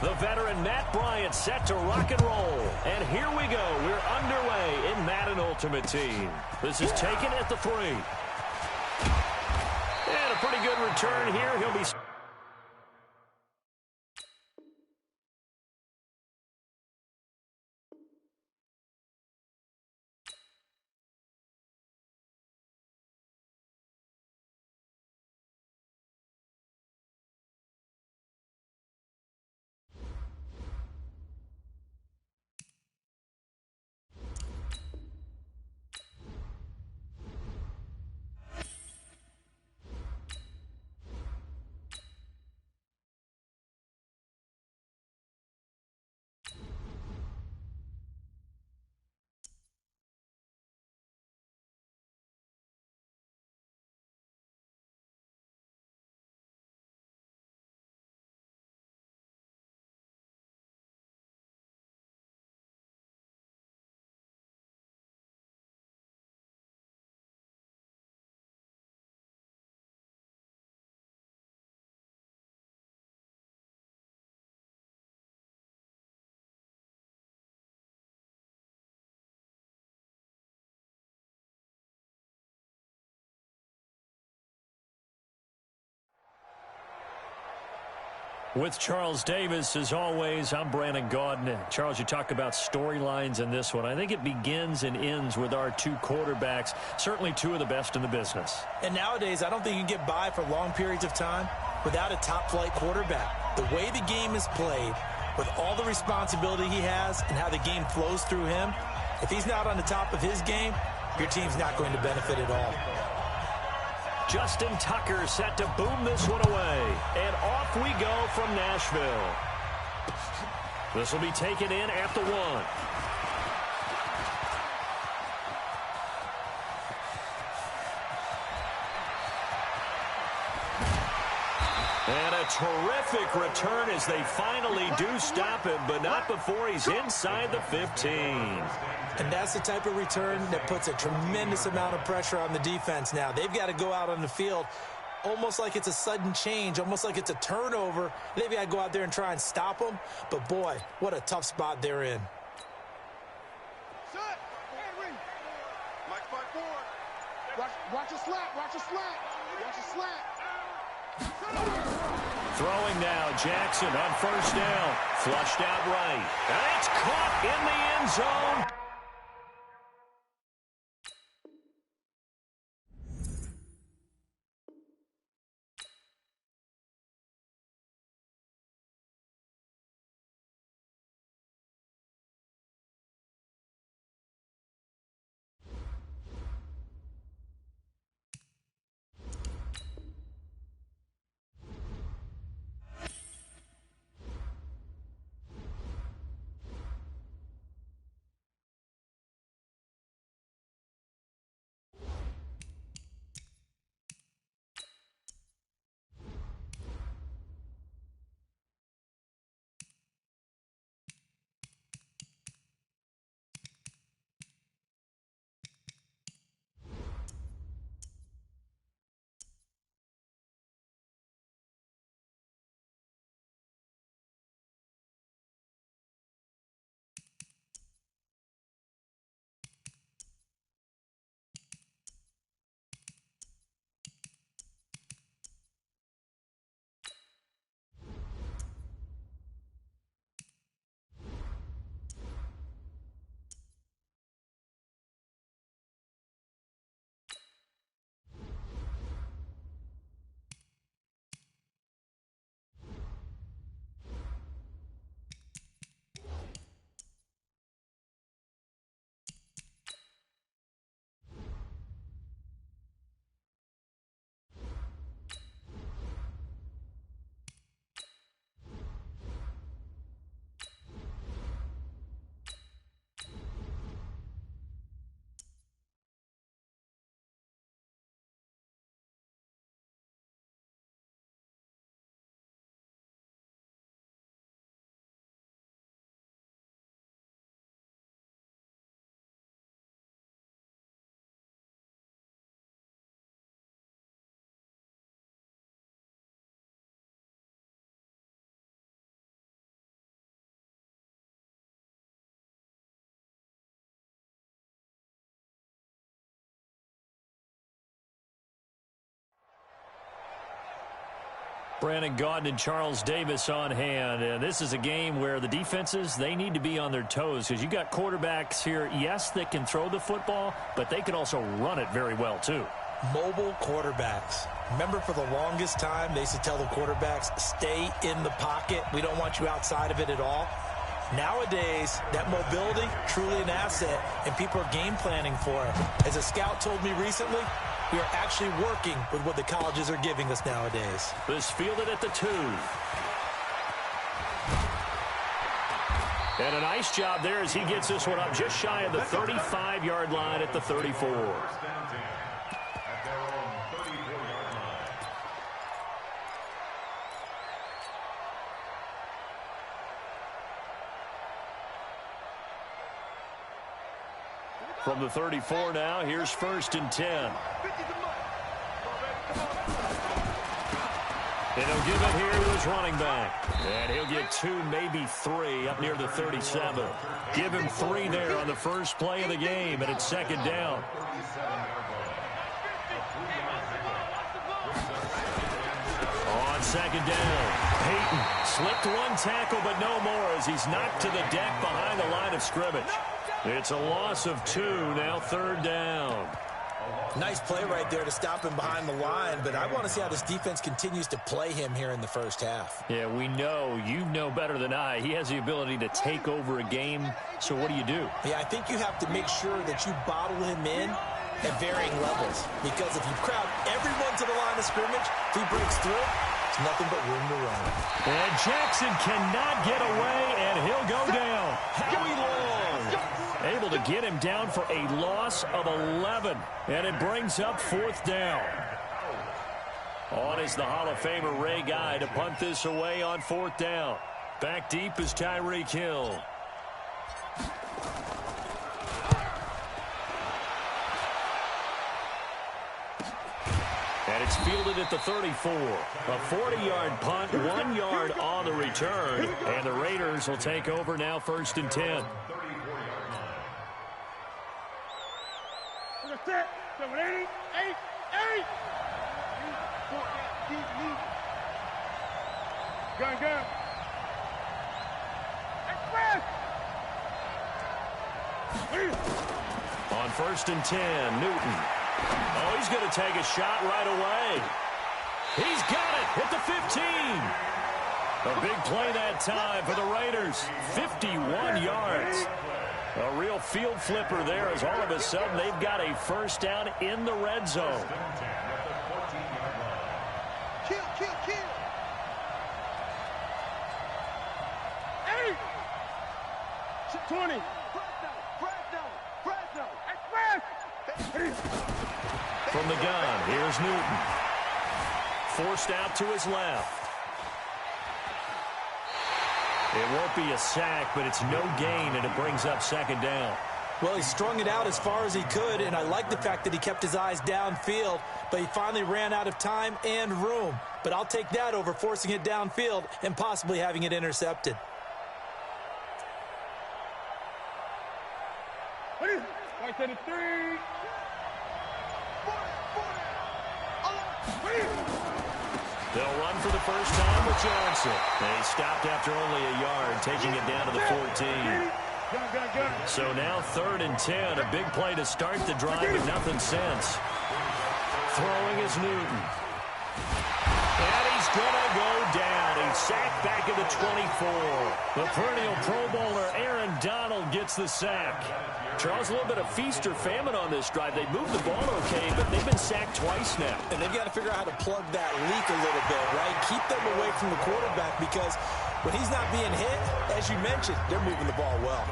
The veteran Matt Bryant set to rock and roll. And here we go. We're underway in Madden Ultimate Team. This is taken at the 3. And a pretty good return here. He'll be... With Charles Davis, as always, I'm Brandon Gaudin. Charles, you talk about storylines in this one. I think it begins and ends with our two quarterbacks, certainly two of the best in the business. And nowadays, I don't think you can get by for long periods of time without a top-flight quarterback. The way the game is played, with all the responsibility he has and how the game flows through him, if he's not on the top of his game, your team's not going to benefit at all. Justin Tucker set to boom this one away. And off we go from Nashville. This will be taken in at the 1. And a terrific return as they finally do stop him, but not before he's inside the 15. And that's the type of return that puts a tremendous amount of pressure on the defense now. They've got to go out on the field almost like it's a sudden change, almost like it's a turnover. They've got to go out there and try and stop them. But, boy, what a tough spot they're in. Set. Henry. Mike spot forward. Watch a slap. Watch a slap. Watch a slap. Throwing now, Jackson on first down. Flushed out right. And it's caught in the end zone. Brandon Gaudin and Charles Davis on hand. And this is a game where the defenses, they need to be on their toes because you got quarterbacks here, yes, that can throw the football, but they can also run it very well too. Mobile quarterbacks. Remember, for the longest time, they used to tell the quarterbacks, stay in the pocket. We don't want you outside of it at all. Nowadays, that mobility, truly an asset, and people are game planning for it. As a scout told me recently, we are actually working with what the colleges are giving us nowadays. This fielded at the 2. And a nice job there as he gets this one up just shy of the 35-yard line at the 34. From the 34 now, here's 1st and 10. And he'll give it here to his running back. And he'll get 2, maybe 3 up near the 37. Give him 3 there on the first play of the game, and it's 2nd down. On 2nd down, Peyton slipped 1 tackle, but no more as he's knocked to the deck behind the line of scrimmage. It's a loss of 2, now 3rd down. Nice play right there to stop him behind the line, but I want to see how this defense continues to play him here in the first half. Yeah, we know, you know better than I, he has the ability to take over a game, so what do you do? Yeah, I think you have to make sure that you bottle him in at varying levels, because if you crowd everyone to the line of scrimmage, if he breaks through, it's nothing but room to run. And Jackson cannot get away, and he'll go down. Howie Long able to get him down for a loss of 11, and it brings up 4th down. On is the Hall of Famer Ray Guy to punt this away on 4th down. Back deep is Tyreek Hill. And it's fielded at the 34. A 40-yard punt, 1 yard on the return. And the Raiders will take over now 1st and 10. Gun. On 1st and 10, Newton. Oh, he's going to take a shot right away. He's got it at the 15. A big play that time for the Raiders. 51 yards. A real field flipper there as all of a sudden they've got a 1st down in the red zone. Kill. 20. Fresno. Express. From the gun, here's Newton. Forced out to his left. It won't be a sack, but it's no gain, and it brings up 2nd down. Well, he strung it out as far as he could, and I like the fact that he kept his eyes downfield, but he finally ran out of time and room. But I'll take that over forcing it downfield and possibly having it intercepted. Right to the 3. They'll run for the first time with Johnson. They stopped after only a yard, taking it down to the 14. So now 3rd and 10. A big play to start the drive, but nothing since. Throwing is Newton. And he's going to go down. He's sacked back at the 24. The perennial Pro Bowler Aaron Donald gets the sack. Charles, a little bit of feast or famine on this drive. They moved the ball okay, but they've been sacked twice now. And they've got to figure out how to plug that leak a little bit, right? Keep them away from the quarterback, because when he's not being hit, as you mentioned, they're moving the ball well.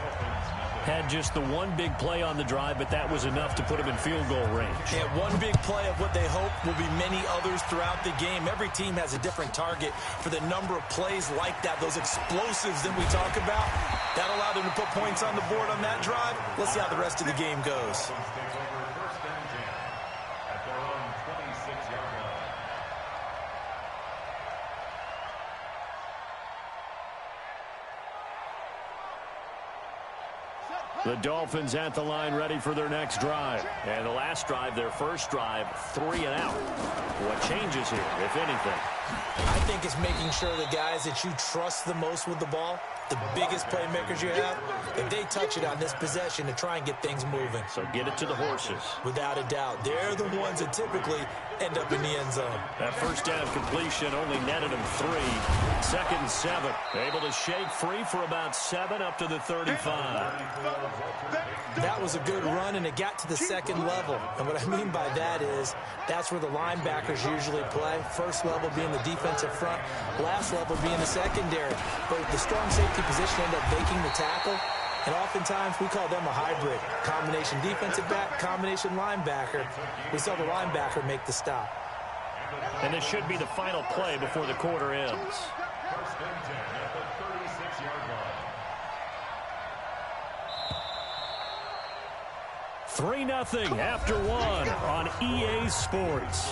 Had just the one big play on the drive, but that was enough to put him in field goal range. Yeah, one big play of what they hope will be many others throughout the game. Every team has a different target for the number of plays like that, those explosives that we talk about. That allowed them to put points on the board on that drive. Let's see how the rest of the game goes. The Dolphins at the line ready for their next drive. And the last drive, their first drive, 3 and out. What changes here, if anything? I think it's making sure the guys that you trust the most with the ball, the biggest playmakers you have, if they touch it on this possession to try and get things moving. So get it to the horses. Without a doubt. They're the ones that typically end up in the end zone. That first down completion only netted him 3. 2nd and 7. Able to shake free for about 7 up to the 35. That was a good run, and it got to the second level. And what I mean by that is that's where the linebackers usually play. First level being the defensive front, last level being the secondary. But the strong safety position ended up making the tackle. And oftentimes we call them a hybrid. Combination defensive back, combination linebacker. We saw the linebacker make the stop. And this should be the final play before the quarter ends. 1st and 10 at the 36-yard line. 3-0 after 1 on EA Sports.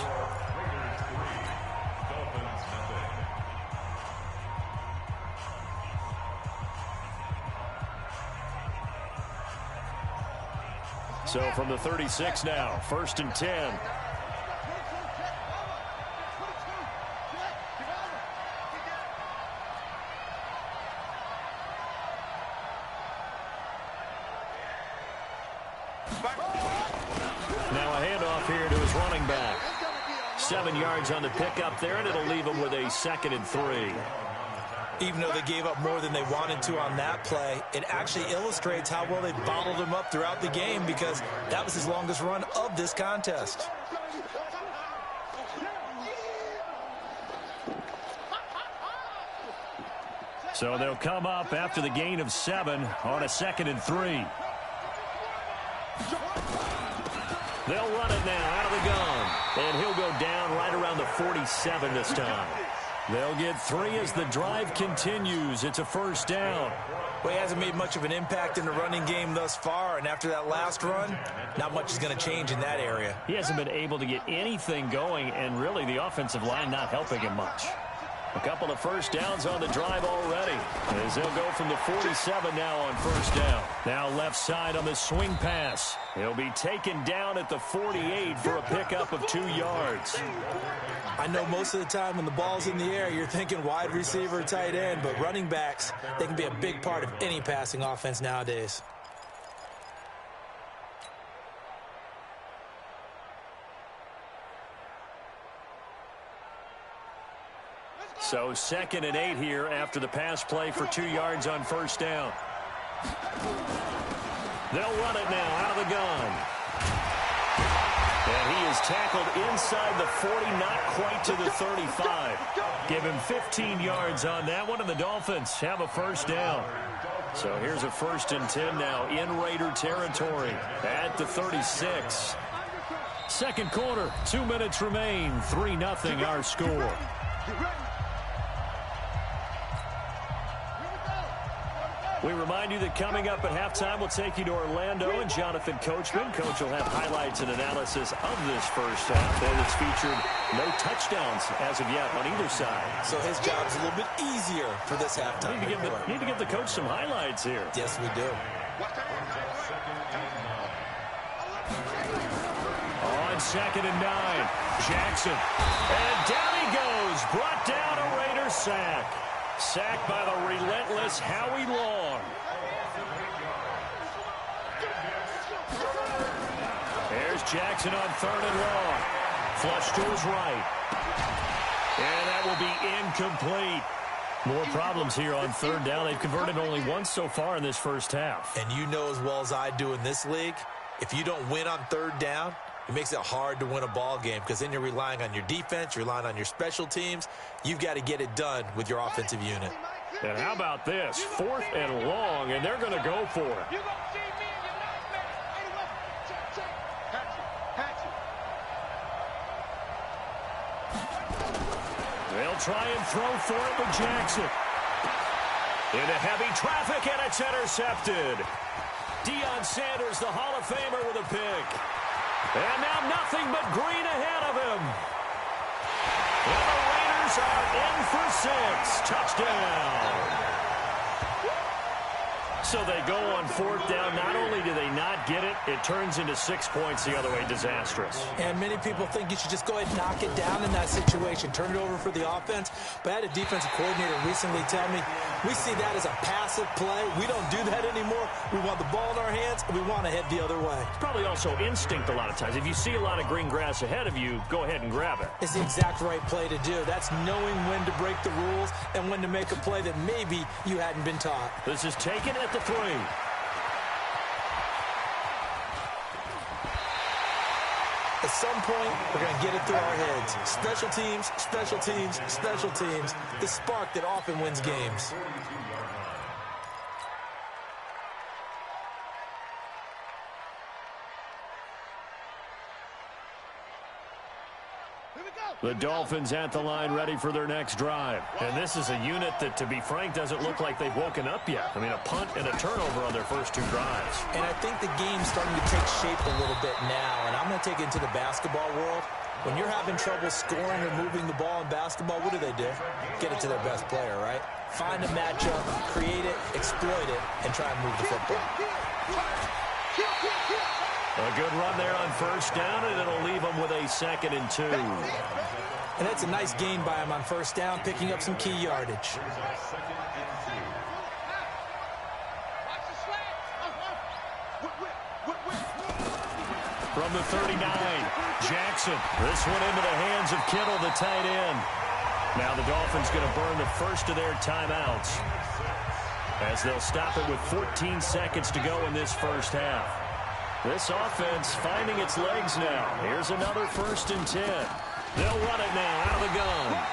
So from the 36 now, 1st and 10. Now a handoff here to his running back. 7 yards on the pickup there, and it'll leave him with a 2nd and 3. Even though they gave up more than they wanted to on that play, it actually illustrates how well they bottled him up throughout the game, because that was his longest run of this contest. So they'll come up after the gain of 7 on a 2nd and 3. They'll run it now out of the gun, and he'll go down right around the 47 this time. They'll get 3 as the drive continues. It's a 1st down. Well, he hasn't made much of an impact in the running game thus far, and after that last run, not much is going to change in that area. He hasn't been able to get anything going, and really the offensive line not helping him much. A couple of 1st downs on the drive already, as they'll go from the 47 now on 1st down. Now left side on the swing pass. He'll be taken down at the 48 for a pickup of 2 yards. I know most of the time when the ball's in the air, you're thinking wide receiver, tight end, but running backs, they can be a big part of any passing offense nowadays. So 2nd and 8 here after the pass play for 2 yards on 1st down. They'll run it now out of the gun. And he is tackled inside the 40, not quite to the 35. Give him 15 yards on that one, and the Dolphins have a 1st down. So here's a 1st and 10 now in Raider territory at the 36. 2nd quarter, 2 minutes remain, 3-0 our score. We remind you that coming up at halftime, we'll take you to Orlando and Jonathan Coachman. Coach will have highlights and analysis of this first half, and it's featured no touchdowns as of yet on either side. So his job's a little bit easier for this halftime. Need to give the coach some highlights here. Yes, we do. On 2nd and 9, Jackson. And down he goes, brought down a Raider sack. Sacked by the relentless Howie Long. There's Jackson on 3rd and long. Flush to his right. And that will be incomplete. More problems here on 3rd down. They've converted only once so far in this first half. And you know as well as I do in this league, if you don't win on 3rd down, it makes it hard to win a ball game, because then you're relying on your defense, you're relying on your special teams. You've got to get it done with your offensive unit. And how about this? 4th and long, and they're going to go for it. They'll try and throw for it with Jackson. Into heavy traffic, and it's intercepted. Deion Sanders, the Hall of Famer, with a pick. And now nothing but green ahead of him. And the Raiders are in for 6. Touchdown. So they go on fourth down. Not only do they not get it, it turns into 6 points the other way. Disastrous. And many people think you should just go ahead and knock it down in that situation. Turn it over for the offense. But I had a defensive coordinator recently tell me, we see that as a passive play. We don't do that anymore. We want the ball in our hands, and we want to head the other way. It's probably also instinct a lot of times. If you see a lot of green grass ahead of you, go ahead and grab it. It's the exact right play to do. That's knowing when to break the rules and when to make a play that maybe you hadn't been taught. This is taken at the 3. At some point, we're going to get it through our heads. Special teams, special teams, special teams. The spark that often wins games. The Dolphins at the line, ready for their next drive. And this is a unit that, to be frank, doesn't look like they've woken up yet. I mean, a punt and a turnover on their first 2 drives. And I think the game's starting to take shape a little bit now. And I'm going to take it into the basketball world. When you're having trouble scoring or moving the ball in basketball, what do? Get it to their best player, right? Find a matchup, create it, exploit it, and try and move the football. A good run there on first down, and it'll leave them with a 2nd and 2. And that's a nice gain by him on first down, picking up some key yardage. From the 39, Jackson. This one into the hands of Kittle, the tight end. Now the Dolphins going to burn the first of their timeouts as they'll stop it with 14 seconds to go in this first half. This offense finding its legs now. Here's another 1st and 10. They'll run it now out of the gun.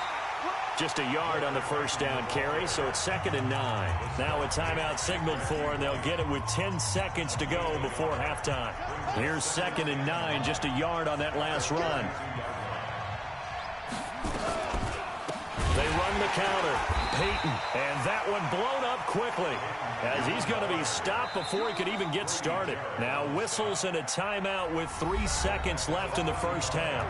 Just a yard on the first down carry, so it's 2nd and 9. Now a timeout signaled for, and they'll get it with 10 seconds to go before halftime. Here's 2nd and 9, just a yard on that last run. They run the counter. Peyton, and that one blown up quickly as he's going to be stopped before he could even get started. Now whistles and a timeout with 3 seconds left in the first half.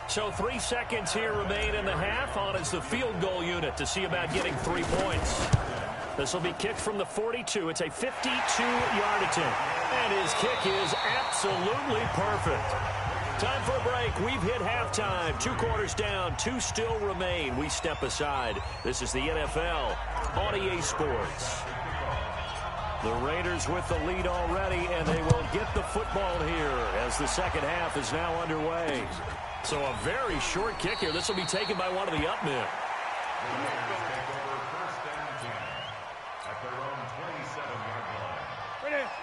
So 3 seconds here remain in the half. On is the field goal unit to see about getting 3 points. This will be kicked from the 42. It's a 52-yard attempt. And his kick is absolutely perfect. Time for a break. We've hit halftime. 2 quarters down. 2 still remain. We step aside. This is the NFL on EA Sports. The Raiders with the lead already, and they will get the football here as the second half is now underway. So a very short kick here. This will be taken by one of the up men.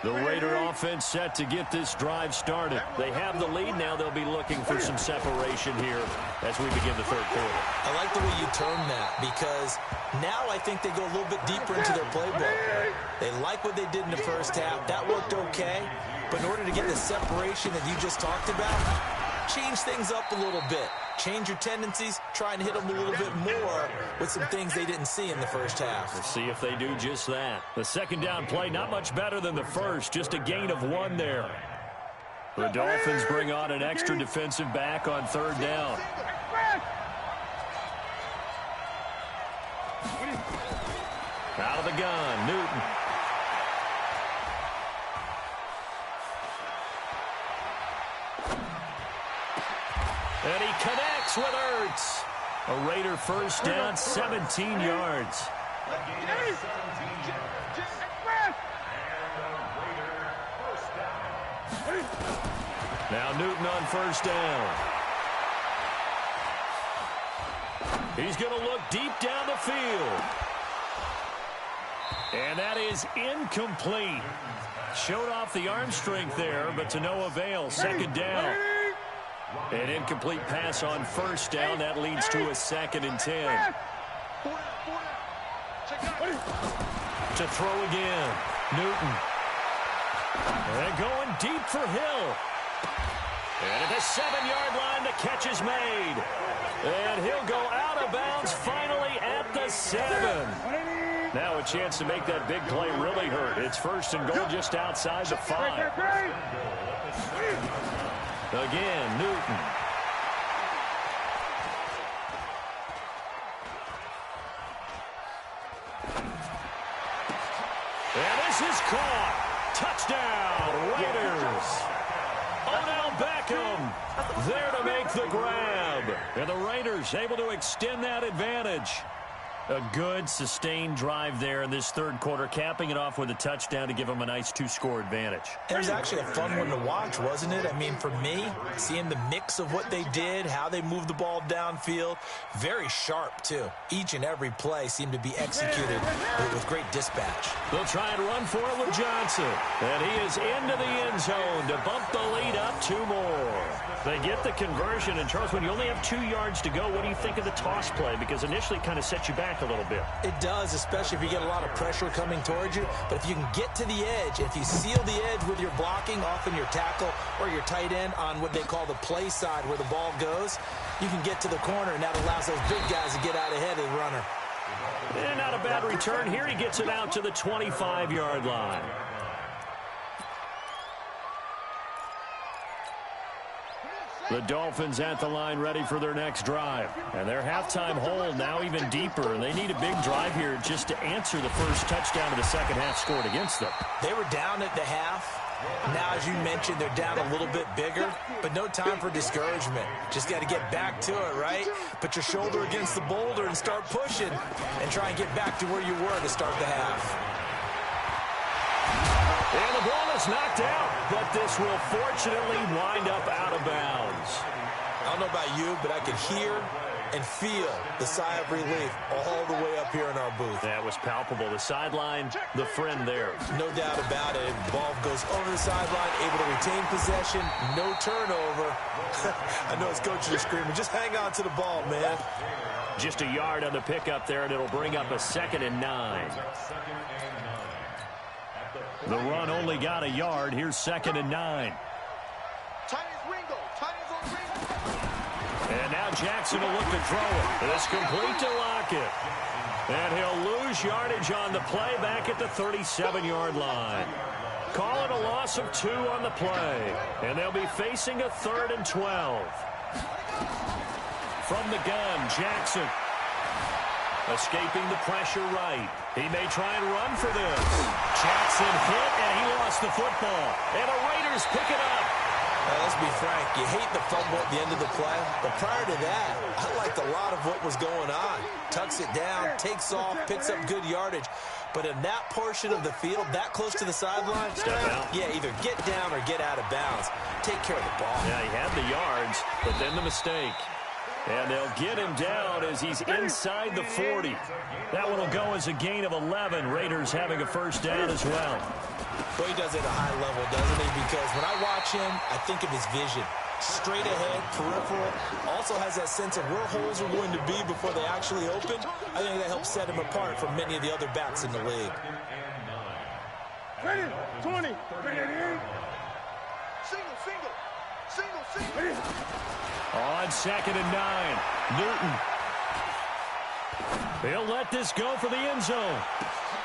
The Raider offense set to get this drive started. They have the lead. Now they'll be looking for some separation here as we begin the third quarter. I like the way you term that because now I think they go a little bit deeper into their playbook. They like what they did in the first half. That worked okay. But in order to get the separation that you just talked about, change things up a little bit. Change your tendencies. Try and hit them a little bit more with some things they didn't see in the first half. Let's see if they do just that. The second down play, not much better than the first. Just a gain of 1 there. The Dolphins bring on an extra defensive back on third down. Out of the gun, Newton. And he connects with Ertz. A Raider first down, 17 yards. Now Newton on first down. He's going to look deep down the field. And that is incomplete. Showed off the arm strength there, but to no avail. Second down. An incomplete pass on first down. That leads to a 2nd and 10. To throw again. Newton. And going deep for Hill. And at the 7-yard line, the catch is made. And he'll go out of bounds finally at the 7. Now a chance to make that big play really hurt. It's 1st and goal just outside the 5. Again, Newton. is caught. Touchdown, Raiders. Odell Beckham there to make the grab. And the Raiders able to extend that advantage. A good, sustained drive there in this third quarter, capping it off with a touchdown to give them a nice 2-score advantage. It was actually a fun one to watch, wasn't it? I mean, for me, seeing the mix of what they did, how they moved the ball downfield, very sharp, too. Each and every play seemed to be executed with great dispatch. They'll try and run for it with Johnson. And he is into the end zone to bump the lead up 2 more. They get the conversion. And, Charles, when you only have 2 yards to go, what do you think of the toss play? Because initially it kind of sets you back a little bit. It does, especially if you get a lot of pressure coming towards you. But if you can get to the edge, if you seal the edge with your blocking, often your tackle or your tight end on what they call the play side where the ball goes, you can get to the corner, and that allows those big guys to get out ahead of the runner. And not a bad return here. He gets it out to the 25-yard line. The Dolphins at the line ready for their next drive. And their halftime hole now even deeper. And they need a big drive here just to answer the first touchdown of the second half scored against them. They were down at the half. Now, as you mentioned, they're down a little bit bigger, but no time for discouragement. Just got to get back to it, right? Put your shoulder against the boulder and start pushing and try and get back to where you were to start the half. And the ball is knocked out, but this will fortunately wind up out of bounds. I don't know about you, but I can hear and feel the sigh of relief all the way up here in our booth. That was palpable. The sideline, the friend there. No doubt about it. The ball goes over the sideline, able to retain possession, no turnover. I know his coaches are screaming, just hang on to the ball, man. Just a yard on the pickup there, and it'll bring up a 2nd and 9. The run only got a yard. Here's 2nd and 9. And now Jackson will look to throw it. It's complete to Lockett. And he'll lose yardage on the play back at the 37-yard line. Call it a loss of 2 on the play. And they'll be facing a 3rd and 12. From the gun, Jackson. Escaping the pressure right. He may try and run for this. Jackson hit, and he lost the football. And the Raiders pick it up. Let's be frank, you hate the fumble at the end of the play, but prior to that, I liked a lot of what was going on. Tucks it down, takes off, picks up good yardage. But in that portion of the field, that close to the sideline, step out. Yeah, either get down or get out of bounds. Take care of the ball. Yeah, he had the yards, but then the mistake. And they'll get him down as he's inside the 40. That one will go as a gain of 11. Raiders having a first down as well. Well, he does it at a high level, doesn't he? Because when I watch him, I think of his vision. Straight ahead, peripheral. Also has that sense of where holes are going to be before they actually open. I think that helps set him apart from many of the other backs in the league. 20. Single. On 2nd and 9, Newton. He'll let this go for the end zone.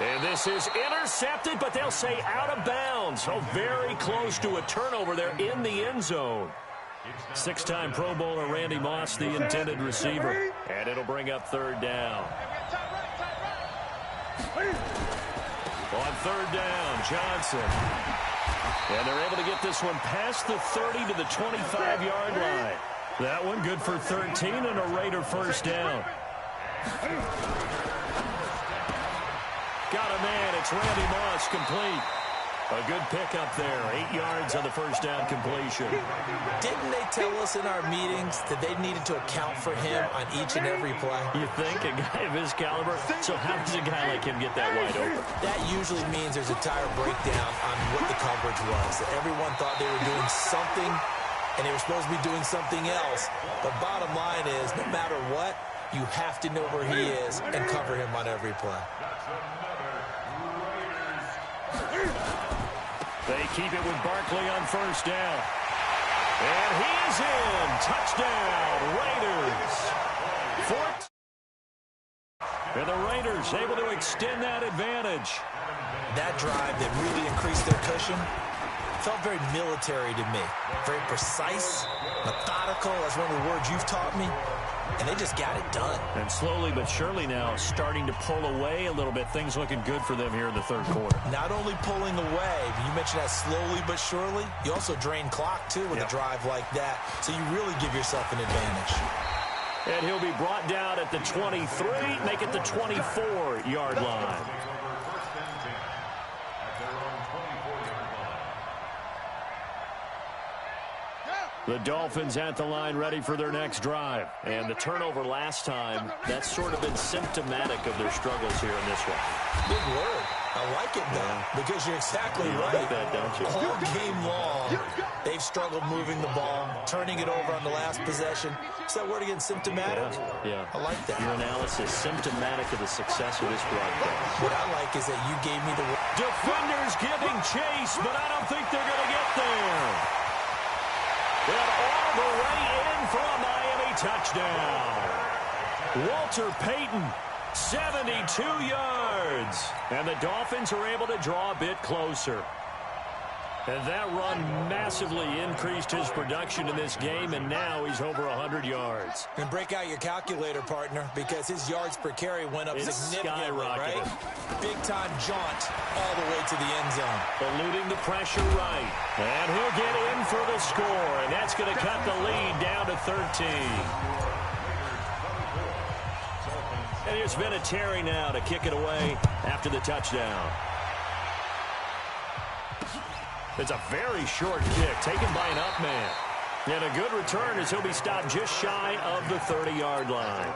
And this is intercepted, but they'll say out of bounds. So very close to a turnover there in the end zone. 6-time Pro Bowler Randy Moss, the intended receiver. And it'll bring up 3rd down. On 3rd down, Johnson. And they're able to get this one past the 30 to the 25-yard line. That one good for 13 and a Raider first down. Got a man. It's Randy Moss, complete. A good pickup there. 8 yards on the first down completion. Didn't they tell us in our meetings that they needed to account for him on each and every play? You think? A guy of his caliber? So how does a guy like him get that wide open? That usually means there's a tire breakdown on what the coverage was. That everyone thought they were doing something, and they were supposed to be doing something else. But bottom line is, no matter what, you have to know where he is and cover him on every play. They keep it with Barkley on first down. And he is in. Touchdown, Raiders. And the Raiders able to extend that advantage. That drive that really increased their cushion felt very military to me. Very precise, methodical. That's one of the words you've taught me. and they just got it done. And slowly but surely now starting to pull away a little bit. Things looking good for them here in the third quarter. Not only pulling away, but you mentioned that slowly but surely, you also drain clock, too, with a drive like that. So you really give yourself an advantage. And he'll be brought down at the 23, make it the 24-yard line. The Dolphins at the line ready for their next drive. And the turnover last time, that's sort of been symptomatic of their struggles here in this one. Big word. I like it, though, because you're exactly right. Like that, don't you? All game long, they've struggled moving the ball, turning it over on the last possession. Is that word again, symptomatic? Yeah. I like that. Your analysis, symptomatic of the success of this broadcast. What I like is that you gave me the... Defenders giving chase, but I don't think they're going to get there. And all the way in for a Miami touchdown. Walter Payton, 72 yards. And the Dolphins are able to draw a bit closer. And that run massively increased his production in this game, and now he's over 100 yards. And break out your calculator, partner, because his yards per carry went up significantly, right? Big-time jaunt all the way to the end zone. Eluding the pressure right. And he'll get in for the score, and that's going to cut the lead down to 13. And here's Vinatieri now to kick it away after the touchdown. It's a very short kick taken by an up man. And a good return as he'll be stopped just shy of the 30-yard line.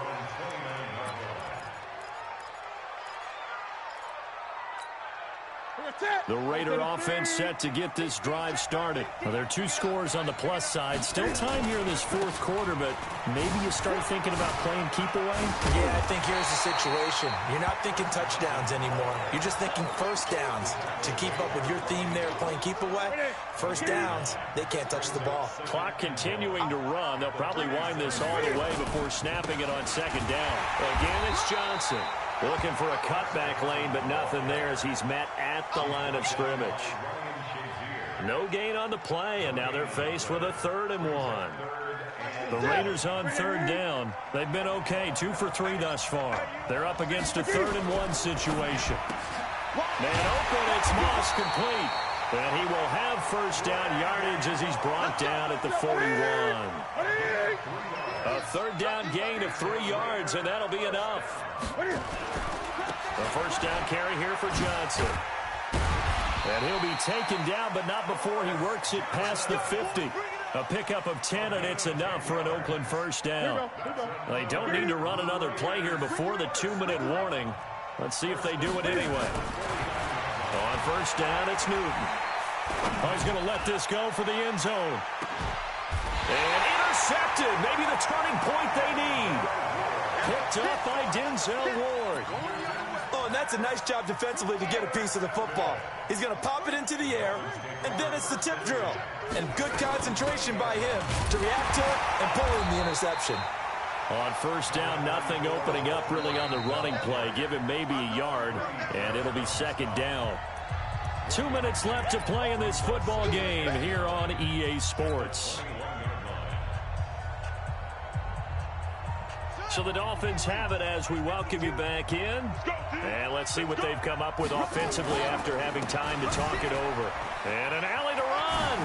The Raider offense set to get this drive started. Well, there are two scores on the plus side. Still time here in this fourth quarter, but maybe you start thinking about playing keep away? Yeah, I think here's the situation. You're not thinking touchdowns anymore. You're just thinking first downs. To keep up with your theme there, playing keep away, first downs, they can't touch the ball. Clock continuing to run. They'll probably wind this all the way before snapping it on second down. Again, it's Johnson. Looking for a cutback lane, but nothing there as he's met at the line of scrimmage. No gain on the play, and now they're faced with a 3rd and 1. The Raiders on 3rd down. They've been okay, 2 for 3 thus far. They're up against a 3rd and 1 situation. Man open, it's Moss complete. And he will have first down yardage as he's brought down at the 41. A 3rd down gain of 3 yards, and that'll be enough. The first down carry here for Johnson. And he'll be taken down, but not before he works it past the 50. A pickup of 10, and it's enough for an Oakland first down. They don't need to run another play here before the 2-minute warning. Let's see if they do it anyway. On first down, it's Newton. Oh, he's going to let this go for the end zone. And intercepted. Maybe the turning point they need. Picked up by Denzel Ward. Oh, and that's a nice job defensively to get a piece of the football. He's going to pop it into the air, and then it's the tip drill. And good concentration by him to react to it and pull in the interception. On first down, nothing opening up really on the running play. Give him maybe a yard, and it'll be second down. 2 minutes left to play in this football game here on EA Sports. So the Dolphins have it as we welcome you back in. And let's see what they've come up with offensively after having time to talk it over. And an alley to run.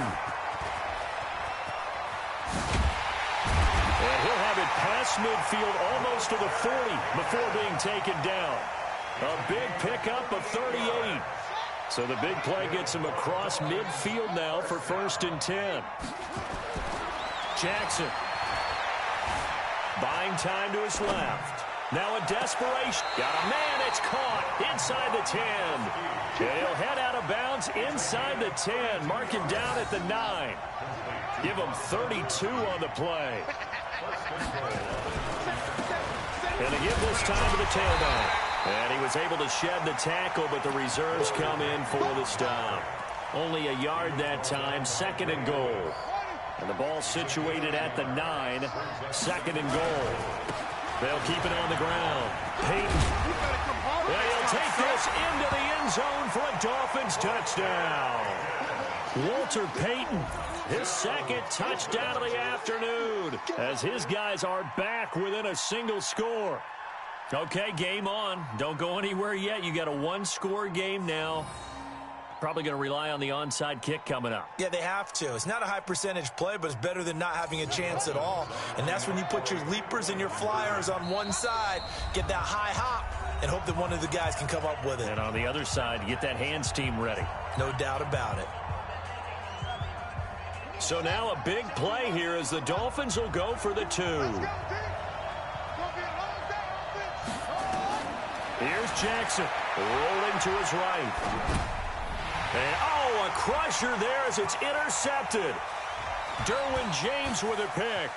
And he'll have it past midfield almost to the 40 before being taken down. A big pickup of 38. So the big play gets him across midfield now for 1st and 10. Jackson. Buying time to his left. Now a desperation. Got a man. It's caught inside the 10. And he'll head out of bounds inside the 10. Mark him down at the 9. Give him 32 on the play. And they give this time to the tailback. And he was able to shed the tackle, but the reserves come in for the stop. Only a yard that time. 2nd and goal. And the ball situated at the 9. 2nd and goal. They'll keep it on the ground. Payton. He'll take this into the end zone for a Dolphins touchdown. Walter Payton His second touchdown of the afternoon as his guys are back within a single score. Okay, game on. Don't go anywhere yet. You got a one-score game now. Probably going to rely on the onside kick coming up. Yeah, they have to. It's not a high percentage play, but it's better than not having a chance at all. And that's when you put your leapers and your flyers on one side, get that high hop, and hope that one of the guys can come up with it. And on the other side, get that hands team ready. No doubt about it. So now a big play here as the Dolphins will go for the 2. Here's Jackson rolling to his right. And, oh, a crusher there as it's intercepted. Derwin James with a pick.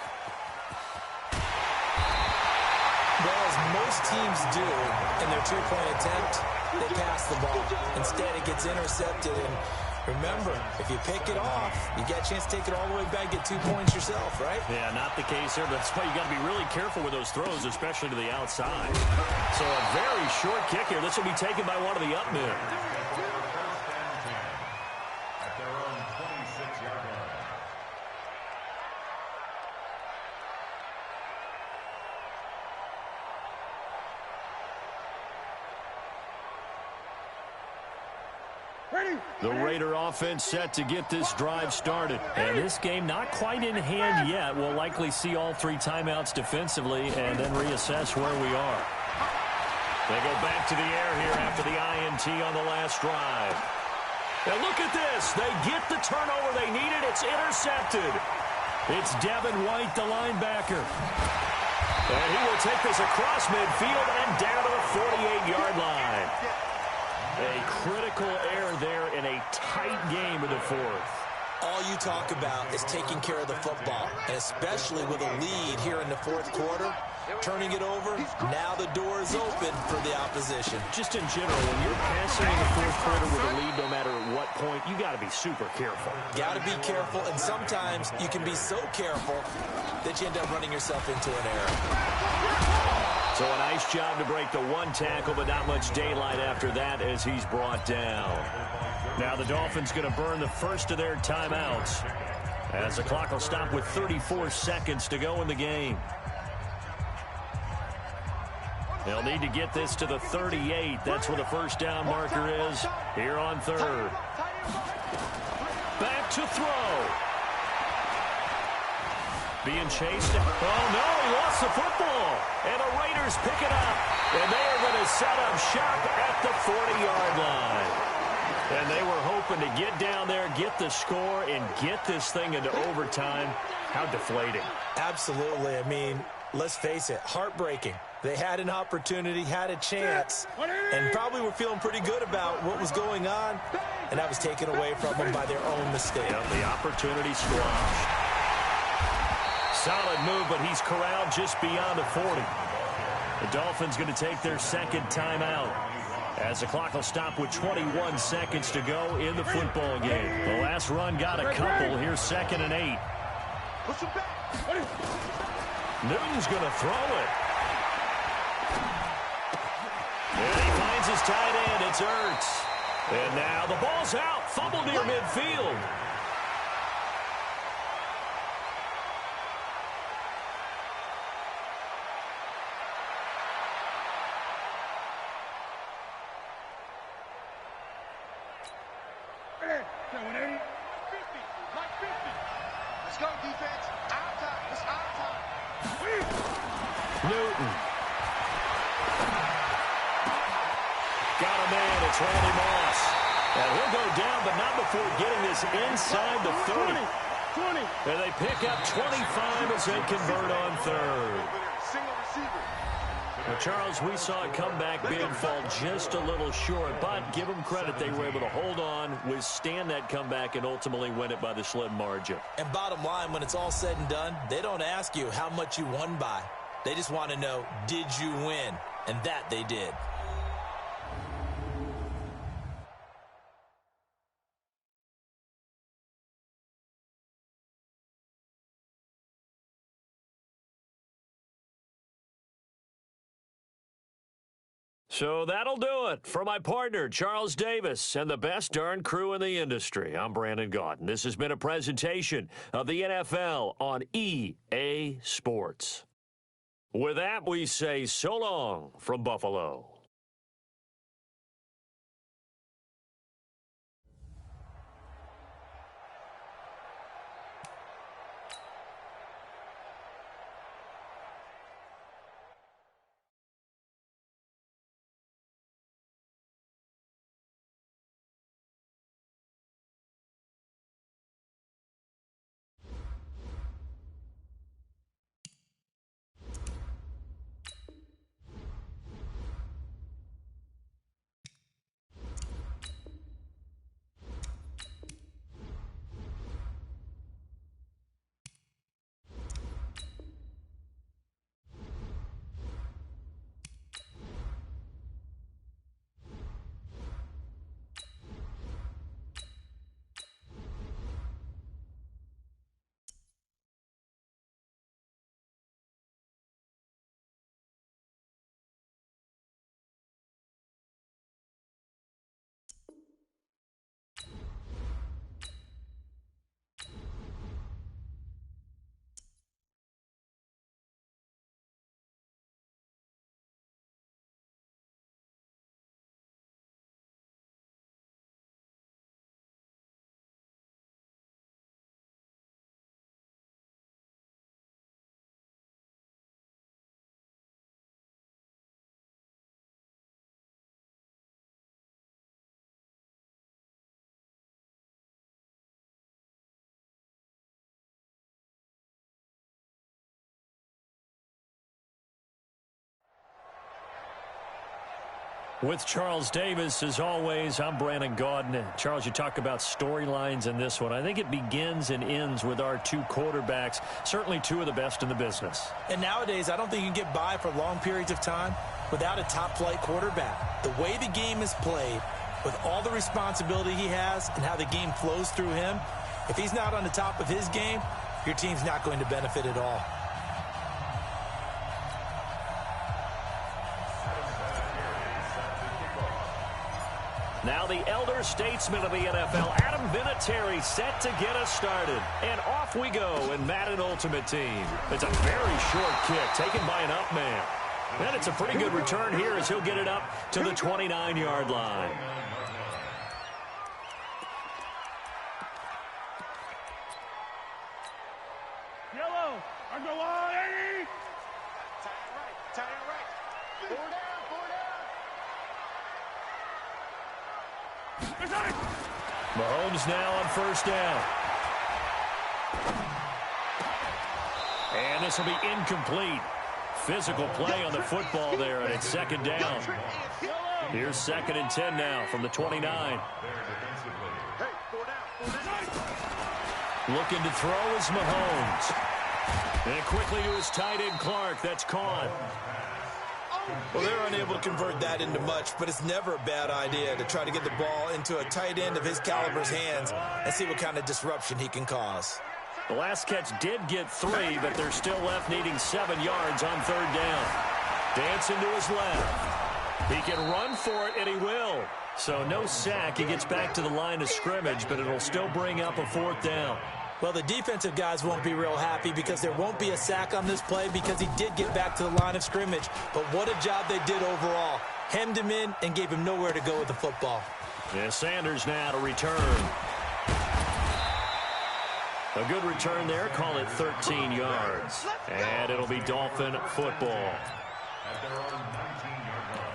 Well, as most teams do in their two-point attempt, they pass the ball. Instead, it gets intercepted. And remember, if you pick it off, you get a chance to take it all the way back, get 2 points yourself, right? Yeah, not the case here. That's why you got to be really careful with those throws, especially to the outside. So a very short kick here. This will be taken by one of the up men. The Raider offense set to get this drive started. And this game not quite in hand yet. We'll likely see all 3 timeouts defensively and then reassess where we are. They go back to the air here after the INT on the last drive. And look at this. They get the turnover they needed. It's intercepted. It's Devin White, the linebacker. And he will take this across midfield and down to the 48-yard line. A critical error there in a tight game in the 4th. All you talk about is taking care of the football, and especially with a lead here in the 4th quarter, turning it over, now the door is open for the opposition. Just in general, when you're passing in the 4th quarter with a lead, no matter at what point, you got to be super careful. Got to be careful, and sometimes you can be so careful that you end up running yourself into an error. So a nice job to break the 1 tackle, but not much daylight after that as he's brought down. Now the Dolphins going to burn the first of their timeouts as the clock will stop with 34 seconds to go in the game. They'll need to get this to the 38. That's where the first down marker is here on 3rd. Back to throw. Being chased. Oh, no, he lost the football. And the Raiders pick it up. And they are going to set up shop at the 40-yard line. And they were hoping to get down there, get the score, and get this thing into overtime. How deflating. Absolutely. I mean, let's face it, heartbreaking. They had an opportunity, had a chance, and probably were feeling pretty good about what was going on, and that was taken away from them by their own mistake. Yep, the opportunity squashed. Solid move, but he's corralled just beyond the 40. The Dolphins going to take their second timeout as the clock will stop with 21 seconds to go in the football game. The last run got a couple. Here's 2nd and 8. Newton's going to throw it. And he finds his tight end. It's Ertz. And now the ball's out. Fumble near midfield. Let's go, defense. Out time. It's out time. Newton. Got a man. It's Randy Moss. And he'll go down, but not before getting this inside the 30. 20. And they pick up 25 as they convert on 3rd. Single receiver. Now, Charles, we saw a comeback bid fall just a little short, but give them credit. They were able to hold on, withstand that comeback, and ultimately win it by the slim margin. And bottom line, when it's all said and done, they don't ask you how much you won by. They just want to know, did you win? And that they did. So that'll do it for my partner, Charles Davis, and the best darn crew in the industry. I'm Brandon Gaudin. This has been a presentation of the NFL on EA Sports. With that, we say so long from Buffalo. With Charles Davis, as always, I'm Brandon Gaudin. Charles, you talk about storylines in this one. I think it begins and ends with our two quarterbacks, certainly two of the best in the business. And nowadays, I don't think you can get by for long periods of time without a top-flight quarterback. The way the game is played, with all the responsibility he has and how the game flows through him, if he's not on the top of his game, your team's not going to benefit at all. Now the elder statesman of the NFL, Adam Vinatieri, set to get us started. And off we go in Madden Ultimate Team. It's a very short kick taken by an up man. And it's a pretty good return here as he'll get it up to the 29-yard line. Yellow, I go on, Eddie! Tie it right. 4 down, 4 down. Mahomes now on first down. And this will be incomplete. Physical play on the football there, and it's second down. Here's 2nd and 10 now from the 29. Hey, 4 down. Looking to throw is Mahomes. And quickly to his tight end, Clark. That's caught. Well, they're unable to convert that into much, but it's never a bad idea to try to get the ball into a tight end of his caliber's hands and see what kind of disruption he can cause. The last catch did get 3, but they're still left needing 7 yards on 3rd down. Dancing to his left. He can run for it, and he will. So no sack. He gets back to the line of scrimmage, but it'll still bring up a 4th down. Well, the defensive guys won't be real happy because there won't be a sack on this play because he did get back to the line of scrimmage. But what a job they did overall. Hemmed him in and gave him nowhere to go with the football. Yeah, Sanders now to return. A good return there. Call it 13 yards. And it'll be Dolphin football. At their own 19-yard line.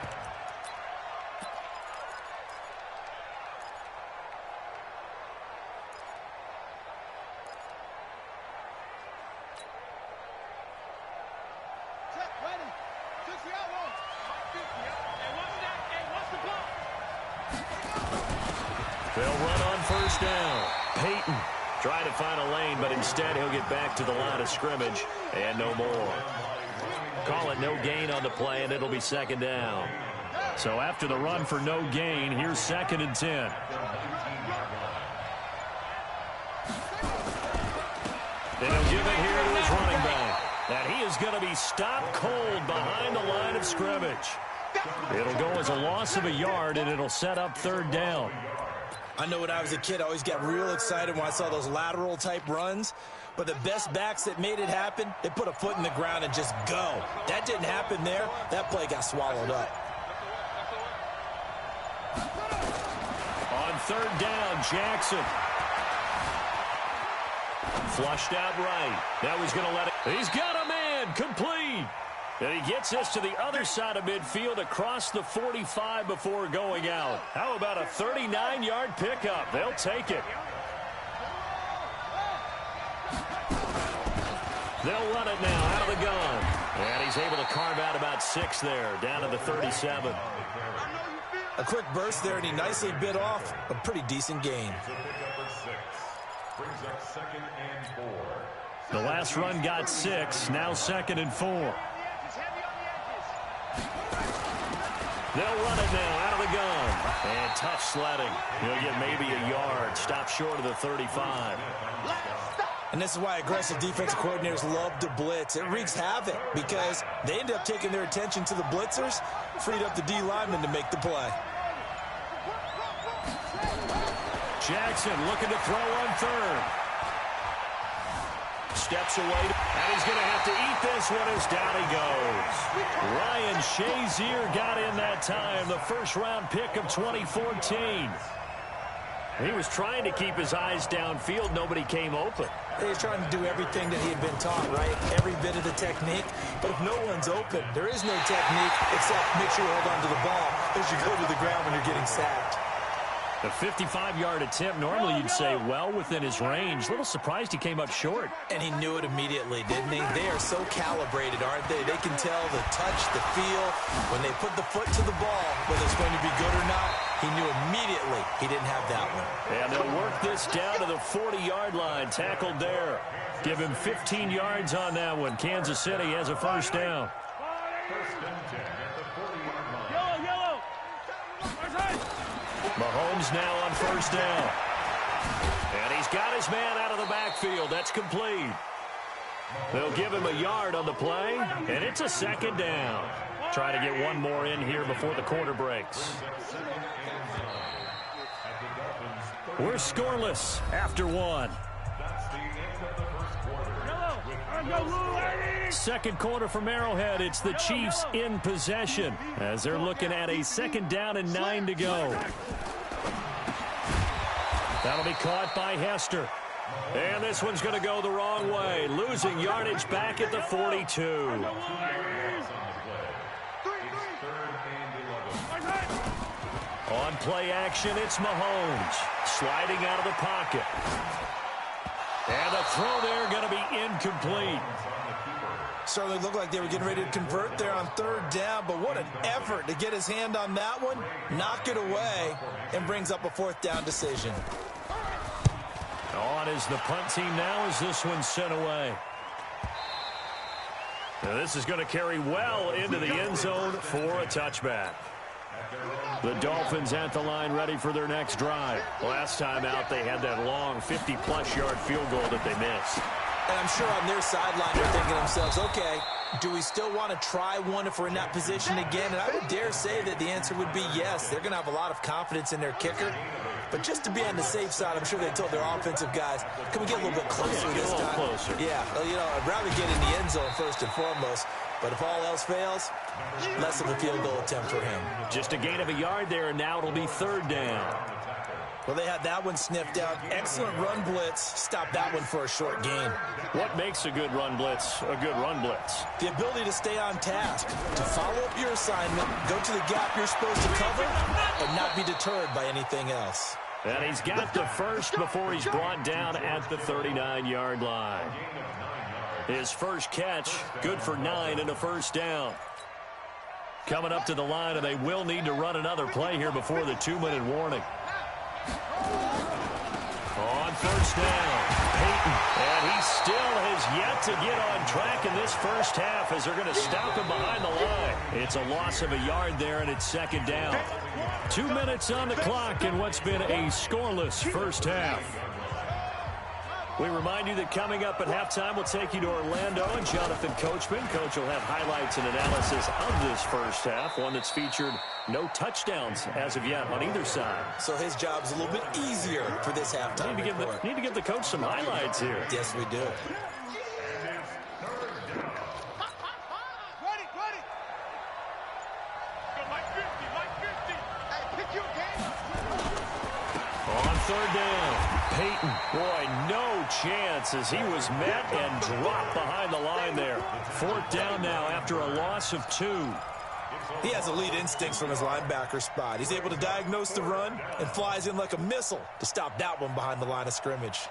They'll run on first down. Peyton trying to find a lane, but instead he'll get back to the line of scrimmage and no more. Call it no gain on the play, and it'll be 2nd down. So after the run for no gain, here's 2nd and 10. And he'll give it here to his running back. And he is going to be stopped cold behind the line of scrimmage. It'll go as a loss of a yard, and it'll set up third down. I know when I was a kid, I always got real excited when I saw those lateral-type runs. But the best backs that made it happen, they put a foot in the ground and just go. That didn't happen there. That play got swallowed up. On third down, Jackson. Flushed out right. Now he's going to let it. He's got a man. Complete. And he gets this to the other side of midfield across the 45 before going out. How about a 39-yard pickup? They'll take it. They'll run it now out of the gun. And he's able to carve out about 6 there, down to the 37. A quick burst there, and he nicely bit off a pretty decent gain. The last run got 6, now 2nd and 4. They'll run it now out of the gun. And tough sledding. He'll get maybe a yard. Stop short of the 35. And this is why aggressive defensive coordinators love to blitz. It wreaks havoc because they end up taking their attention to the blitzers, freed up the D lineman to make the play. Jackson looking to throw on third. Steps away, and he's going to have to eat this one as down he goes. Ryan Shazier got in that time, the first-round pick of 2014. He was trying to keep his eyes downfield. Nobody came open. He was trying to do everything that he had been taught, right? Every bit of the technique. But if no one's open, there is no technique except make sure you hold on to the ball as you go to the ground when you're getting sacked. A 55-yard attempt, normally you'd say well within his range. A little surprised he came up short. And he knew it immediately, didn't he? They are so calibrated, aren't they? They can tell the touch, the feel. When they put the foot to the ball, whether it's going to be good or not, he knew immediately he didn't have that one. And they'll work this down to the 40-yard line, tackled there. Give him 15 yards on that one. Kansas City has a first down. Mahomes now on first down. And he's got his man out of the backfield. That's complete. They'll give him a yard on the play, and it's a second down. Try to get one more in here before the quarter breaks. We're scoreless after one. Second quarter from Arrowhead. It's the Chiefs in possession as they're looking at a second down and 9 to go. That'll be caught by Hester. And this one's going to go the wrong way. Losing yardage back at the 42. On play action, it's Mahomes. Sliding out of the pocket. And the throw there going to be incomplete. Certainly looked like they were getting ready to convert there on third down, but what an effort to get his hand on that one, knock it away, and brings up a fourth down decision. On is the punt team now as this one's sent away. Now this is going to carry well into the end zone for a touchback. The Dolphins at the line ready for their next drive. Last time out they had that long 50-plus yard field goal that they missed. And I'm sure on their sideline they're thinking to themselves, okay, do we still want to try one if we're in that position again? And I would dare say that the answer would be yes. They're going to have a lot of confidence in their kicker. But just to be on the safe side, I'm sure they told their offensive guys, can we get a little bit closer this time? Closer. Yeah, well, you know, I'd rather get in the end zone first and foremost. But if all else fails, less of a field goal attempt for him. Just a gain of a yard there, and now it'll be third down. Well, they had that one sniffed out. Excellent run blitz. Stop that one for a short gain. What makes a good run blitz a good run blitz? The ability to stay on task, to follow up your assignment, go to the gap you're supposed to cover, and not be deterred by anything else. And he's got the first before he's brought down at the 39-yard line. His first catch, good for 9 and a first down. Coming up to the line, and they will need to run another play here before the 2-minute warning. On first down, Peyton, and he still has yet to get on track in this first half as they're going to stop him behind the line. It's a loss of a yard there, and it's second down. 2 minutes on the clock in what's been a scoreless first half. We remind you that coming up at halftime, we'll take you to Orlando and Jonathan Coachman. Coach will have highlights and analysis of this first half, one that's featured no touchdowns as of yet on either side. So his job's a little bit easier for this halftime report. Need to give the coach some highlights here. Yes, we do. On third down, Peyton, boy, no chance as he was met and dropped behind the line there. Fourth down now after a loss of 2. He has elite instincts from his linebacker spot. He's able to diagnose the run and flies in like a missile to stop that one behind the line of scrimmage.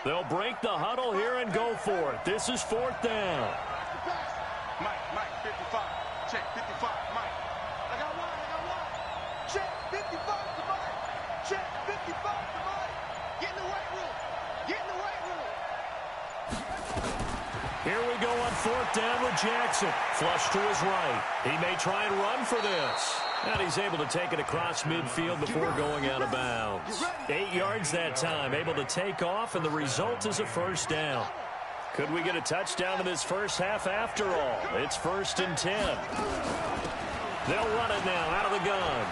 They'll break the huddle here and go for it. This is fourth down. Mike, 55. Check, 55, Mike. I got one. Check, 55 to Mike. Check, 55 to Mike. Get in the weight room. Here we go on fourth down with Jackson. Flush to his right. He may try and run for this. And he's able to take it across midfield before going out of bounds. 8 yards that time, able to take off, and the result is a first down. Could we get a touchdown in this first half after all? It's 1st and 10. They'll run it now out of the gun.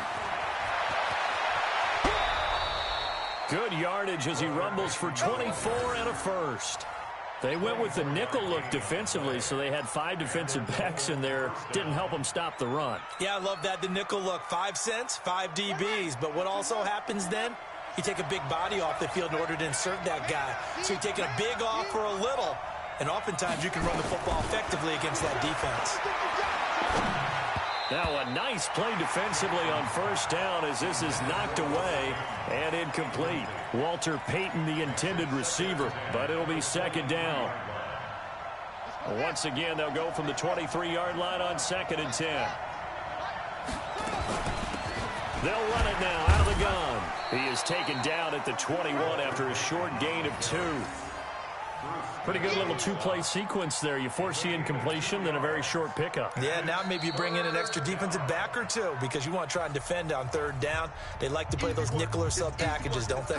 Good yardage as he rumbles for 24 and a first. They went with the nickel look defensively, so they had 5 defensive backs in there. Didn't help them stop the run. Yeah, I love that, the nickel look. 5 cents, 5 DBs. But what also happens then, you take a big body off the field in order to insert that guy. So you're taking a big off for a little. And oftentimes you can run the football effectively against that defense. Now a nice play defensively on first down as this is knocked away and incomplete. Walter Payton, the intended receiver, but it'll be second down. Once again, they'll go from the 23-yard line on 2nd and 10. They'll run it now out of the gun. He is taken down at the 21 after a short gain of 2. Pretty good little 2-play sequence there. You force the incompletion, then a very short pickup. Yeah, now maybe you bring in an extra defensive back or two because you want to try and defend on third down. They like to play those nickel or sub packages, don't they?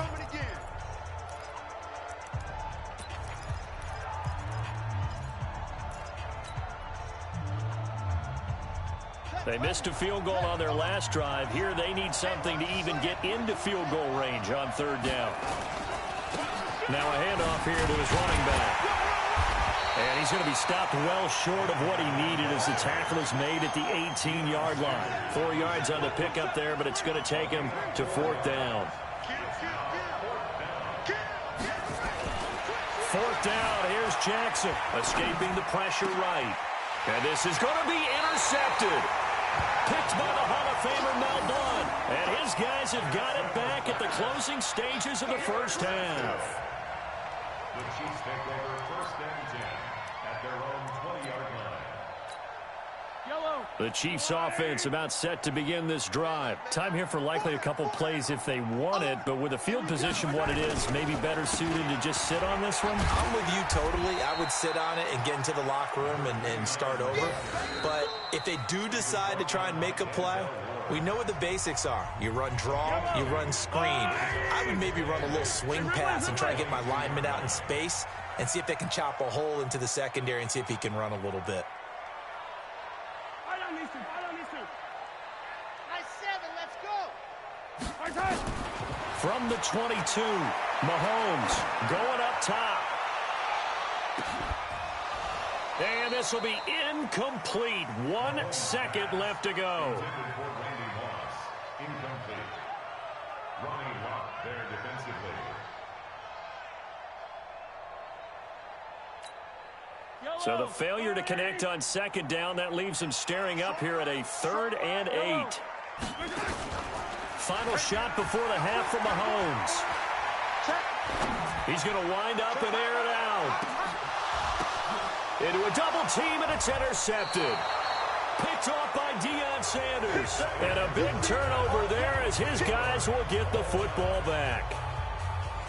They missed a field goal on their last drive. Here they need something to even get into field goal range on third down. Now a handoff here to his running back. And he's going to be stopped well short of what he needed as the tackle is made at the 18-yard line. 4 yards on the pickup there, but it's going to take him to fourth down. Fourth down, here's Jackson, escaping the pressure right. And this is going to be intercepted. Picked by the Hall of Famer Mel Blount. And his guys have got it back at the closing stages of the first half. The Chiefs take over 1st and 10 at their own 20-yard line. The Chiefs offense about set to begin this drive. Time here for likely a couple plays if they want it, but with the field position what it is, maybe better suited to just sit on this one? I'm with you totally. I would sit on it and get into the locker room and start over. But if they do decide to try and make a play, we know what the basics are. You run draw, you run screen. I would maybe run a little swing pass and try to get my lineman out in space and see if they can chop a hole into the secondary and see if he can run a little bit. From the 22, Mahomes going up top. And this will be incomplete. 1 second left to go. Incomplete. Ronnie Lott there defensively. So the failure to connect on second down, that leaves him staring up here at a 3rd and 8. Final shot before the half from Mahomes. He's going to wind up and air it out. Into a double team, and it's intercepted. Picked off by Deion Sanders. And a big turnover there as his guys will get the football back.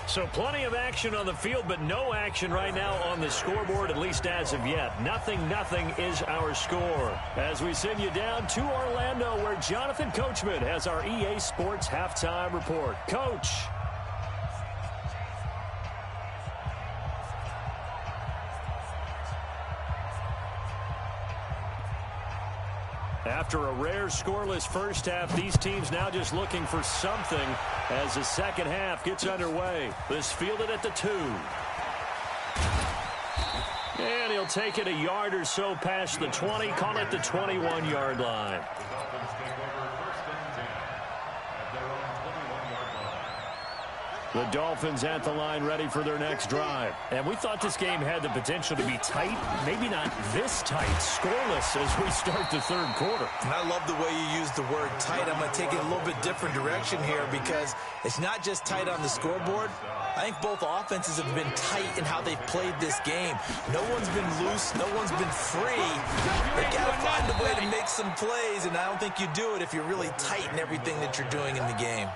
So plenty of action on the field, but no action right now on the scoreboard, at least as of yet. 0-0 is our score. As we send you down to Orlando, where Jonathan Coachman has our EA Sports halftime report. Coach. After a rare scoreless first half, these teams now just looking for something as the second half gets underway. This fielded at the 2. And he'll take it a yard or so past the 20, call it the 21-yard line. The Dolphins at the line ready for their next drive. And we thought this game had the potential to be tight, maybe not this tight, scoreless as we start the third quarter. And I love the way you use the word tight. I'm going to take it a little bit different direction here because it's not just tight on the scoreboard. I think both offenses have been tight in how they've played this game. No one's been loose. No one's been free. They've got to find a way to make some plays, and I don't think you do it if you're really tight in everything that you're doing in the game.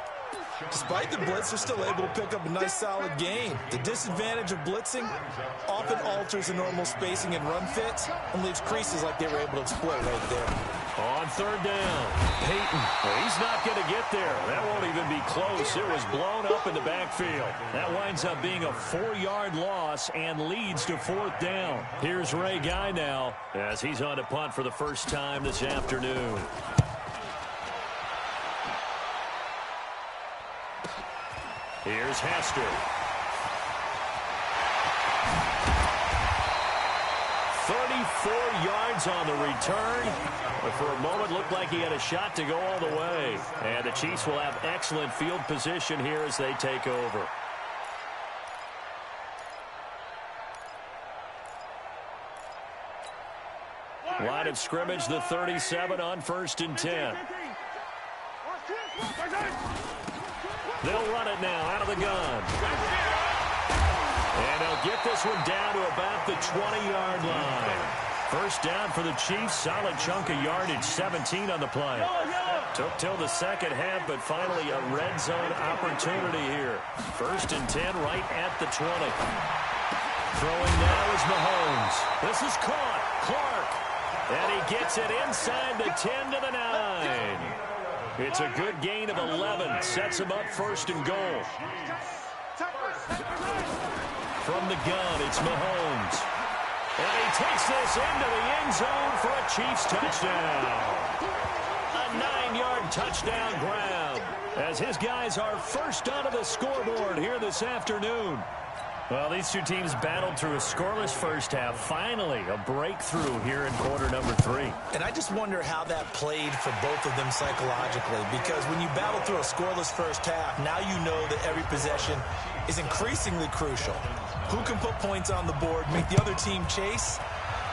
Despite the blitz, they're still able to pick up a nice, solid gain. The disadvantage of blitzing often alters the normal spacing and run fits and leaves creases like they were able to exploit right there. On third down, Peyton. Well, he's not going to get there. That won't even be close. It was blown up in the backfield. That winds up being a 4-yard loss and leads to fourth down. Here's Ray Guy now as he's on to punt for the first time this afternoon. Here's Hester. 34 yards on the return. But for a moment, looked like he had a shot to go all the way. And the Chiefs will have excellent field position here as they take over. Line of scrimmage, the 37 on 1st and 10. They'll run it now out of the gun. And they'll get this one down to about the 20-yard line. First down for the Chiefs. Solid chunk of yardage, 17 on the play. Took till the second half, but finally a red zone opportunity here. 1st and 10 right at the 20. Throwing now is Mahomes. This is caught. Clark. And he gets it inside the 10 to the 9. It's a good gain of 11. Sets him up 1st and goal. From the gun, it's Mahomes. And he takes this into the end zone for a Chiefs touchdown. A 9-yard touchdown grab as his guys are first onto the scoreboard here this afternoon. Well, these two teams battled through a scoreless first half. Finally, a breakthrough here in quarter number 3. And I just wonder how that played for both of them psychologically, because when you battle through a scoreless first half, now you know that every possession is increasingly crucial. Who can put points on the board, make the other team chase?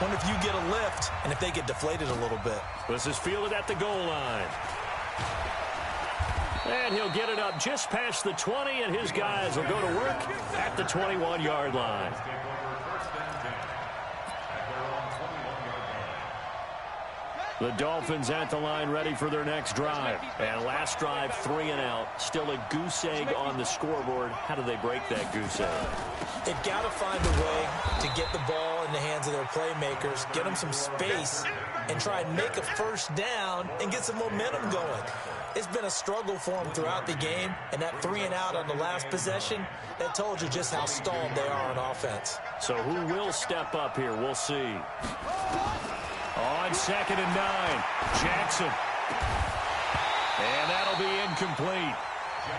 Wonder if you get a lift and if they get deflated a little bit. This is fielded at the goal line. And he'll get it up just past the 20, and his guys will go to work at the 21-yard line. The Dolphins at the line ready for their next drive. And last drive, 3 and out. Still a goose egg on the scoreboard. How do they break that goose egg? They've got to find a way to get the ball in the hands of their playmakers, get them some space, and try and make a first down and get some momentum going. It's been a struggle for them throughout the game, and that 3 and out on the last possession, that told you just how stalled they are on offense. So who will step up here? We'll see. On 2nd and 9, Jackson. And that'll be incomplete.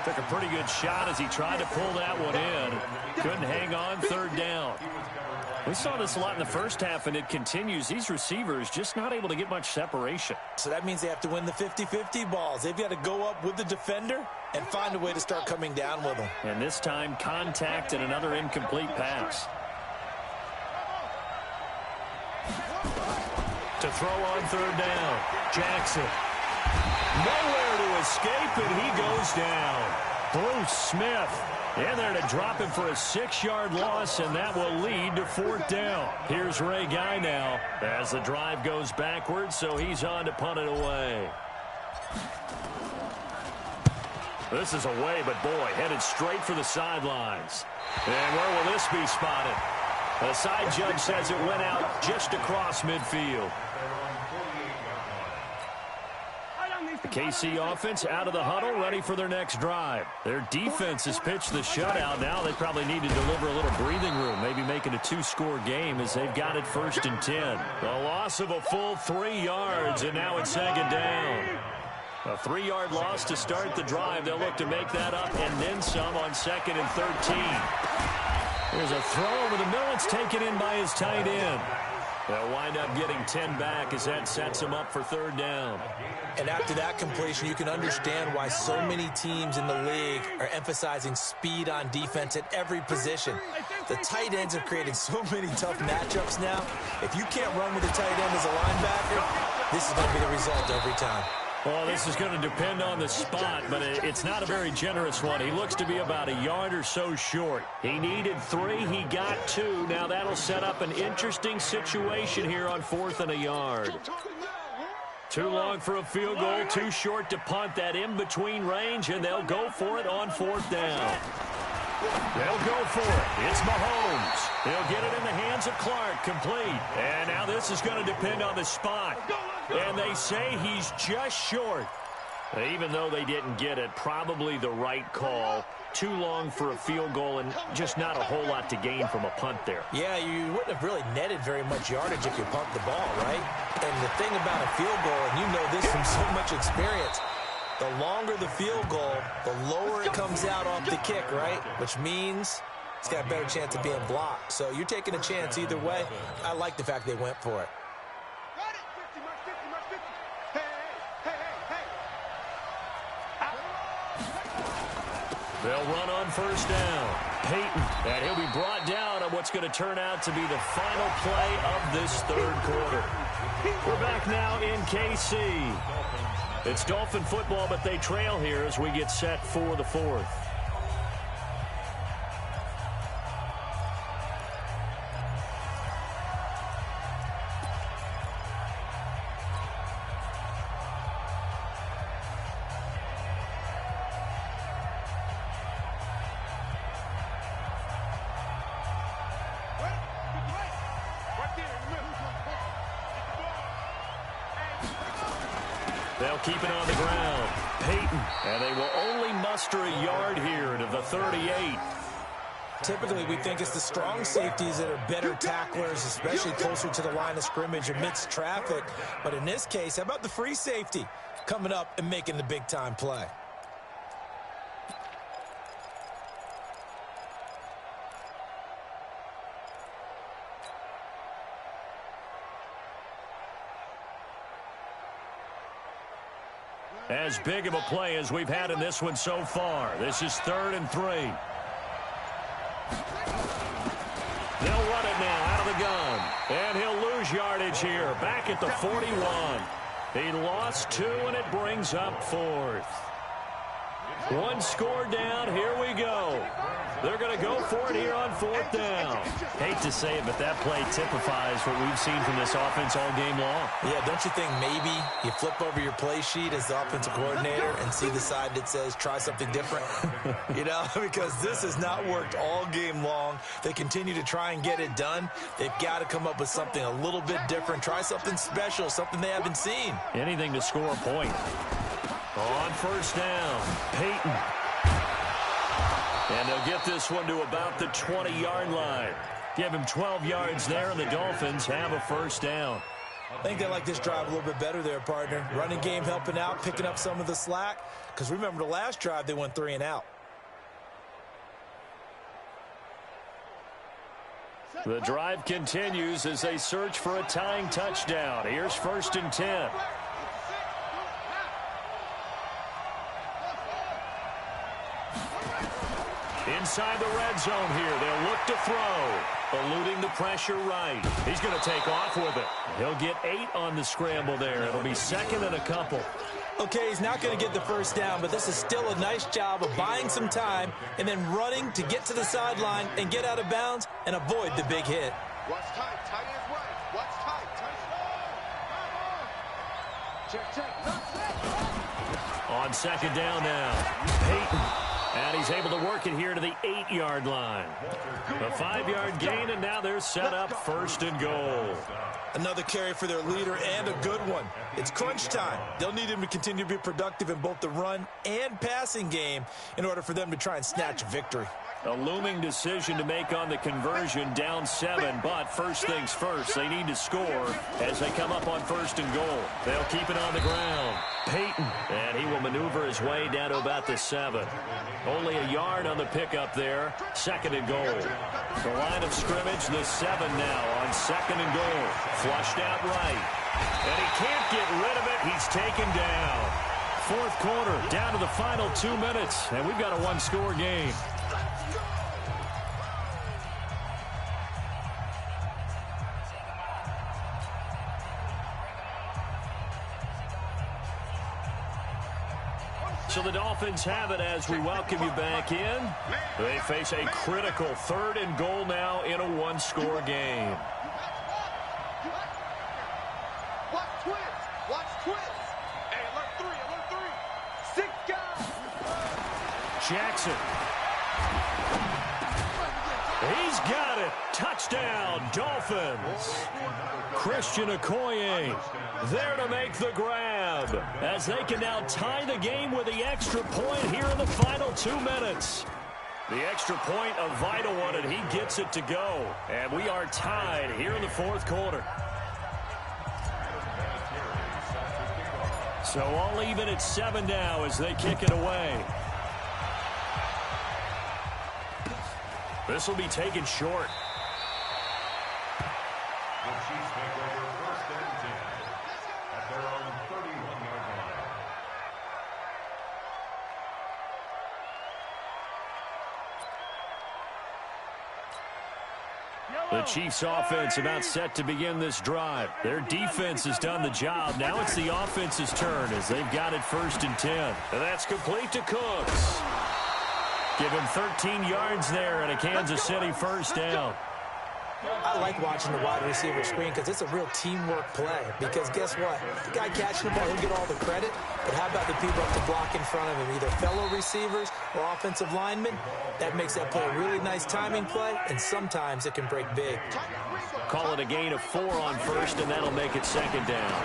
Took a pretty good shot as he tried to pull that one in. Couldn't hang on, 3rd down. We saw this a lot in the first half, and it continues. These receivers just not able to get much separation. So that means they have to win the 50-50 balls. They've got to go up with the defender and find a way to start coming down with them. And this time, contact and another incomplete pass. To throw on 3rd down, Jackson. Nowhere to escape, and he goes down. Bruce Smith in there to drop him for a 6-yard loss, and that will lead to 4th down. Here's Ray Guy now as the drive goes backwards, so he's on to punt it away. This is away, but boy, headed straight for the sidelines. And where will this be spotted? The side judge says it went out just across midfield. The KC offense out of the huddle, ready for their next drive. Their defense has pitched the shutout. Now they probably need to deliver a little breathing room, maybe make it a 2-score game as they've got it 1st and 10. A loss of a full 3 yards, and now it's 2nd down. A 3-yard loss to start the drive. They'll look to make that up and then some on 2nd and 13. There's a throw over the middle. It's taken in by his tight end. They'll wind up getting 10 back as that sets them up for 3rd down. And after that completion, you can understand why so many teams in the league are emphasizing speed on defense at every position. The tight ends have created so many tough matchups now. If you can't run with a tight end as a linebacker, this is going to be the result every time. Well, this is going to depend on the spot, but it's not a very generous one. He looks to be about a yard or so short. He needed 3. He got 2. Now that'll set up an interesting situation here on 4th and a yard. Too long for a field goal, too short to punt. That in-between range, and they'll go for it on 4th down. They'll go for it. It's Mahomes. He'll get it in the hands of Clark, complete. And now this is going to depend on the spot. And they say he's just short. Even though they didn't get it, probably the right call. Too long for a field goal and just not a whole lot to gain from a punt there. Yeah, you wouldn't have really netted very much yardage if you pumped the ball, right? And the thing about a field goal, and you know this from so much experience, the longer the field goal, the lower it comes out off the kick, right? Which means it's got a better chance of being blocked. So you're taking a chance either way. I like the fact they went for it. They'll run on 1st down. Peyton, and he'll be brought down on what's going to turn out to be the final play of this 3rd quarter. We're back now in KC. It's Dolphin football, but they trail here as we get set for the 4th. They'll keep it on the ground. Peyton, and they will only muster a yard here to the 38. Typically, we think it's the strong safeties that are better tacklers, especially closer to the line of scrimmage amidst traffic. But in this case, how about the free safety coming up and making the big-time play? As big of a play as we've had in this one so far. This is 3rd and 3. They'll run it now out of the gun. And he'll lose yardage here. Back at the 41. He lost 2, and it brings up 4th. 1 score down. Here we go. They're going to go for it here on 4th down. Hate to say it, but that play typifies what we've seen from this offense all game long. Yeah, don't you think maybe you flip over your play sheet as the offensive coordinator and see the side that says try something different? You know, because this has not worked all game long. They continue to try and get it done. They've got to come up with something a little bit different. Try something special, something they haven't seen. Anything to score a point. On 1st down, Peyton. And they'll get this one to about the 20-yard line. Give him 12 yards there, and the Dolphins have a 1st down. I think they like this drive a little bit better there, partner. Running game helping out, picking up some of the slack. Because remember the last drive, they went 3 and out. The drive continues as they search for a tying touchdown. Here's 1st and 10. Inside the red zone here. They'll look to throw. Eluding the pressure right. He's going to take off with it. He'll get 8 on the scramble there. It'll be 2nd and a couple. Okay, he's not going to get the 1st down, but this is still a nice job of buying some time and then running to get to the sideline and get out of bounds and avoid the big hit. Watch tight. Tight ends right. Watch tight. Tight. Check. On 2nd down now. Peyton. And he's able to work it here to the 8-yard line. A 5-yard gain, and now they're set up 1st and goal. Another carry for their leader, and a good one. It's crunch time. They'll need him to continue to be productive in both the run and passing game in order for them to try and snatch a victory. A looming decision to make on the conversion, down 7, but first things first, they need to score as they come up on 1st and goal. They'll keep it on the ground. Peyton, and he will maneuver his way down to about the 7. Only a yard on the pickup there, 2nd and goal. The line of scrimmage, the 7 now on 2nd and goal. Flushed out right, and he can't get rid of it. He's taken down. 4th quarter, down to the final 2 minutes, and we've got a 1-score game. So the Dolphins have it as we welcome you back in. They face a critical 3rd and goal now in a 1-score game. Watch twins. Watch twins. Hey, alert 3. 6 guys. Jackson. He's got it. Touchdown, Dolphins. Christian Okoye there to make the grab as they can now tie the game with the extra point here in the final 2 minutes. The extra point, a vital one, and he gets it to go. And we are tied here in the 4th quarter. So all even at 7 now as they kick it away. This will be taken short. The Chiefs take over 1st and 10 at their own 31-yard line. The Chiefs offense about set to begin this drive. Their defense has done the job. Now it's the offense's turn as they've got it 1st and 10. And that's complete to Cooks. Give him 13 yards there and a Kansas City 1st down. I like watching the wide receiver screen because it's a real teamwork play. Because guess what? The guy catching the ball, he'll get all the credit. But how about the people up to block in front of him, either fellow receivers or offensive linemen? That makes that play a really nice timing play, and sometimes it can break big. Call it a gain of 4 on 1st, and that'll make it 2nd down.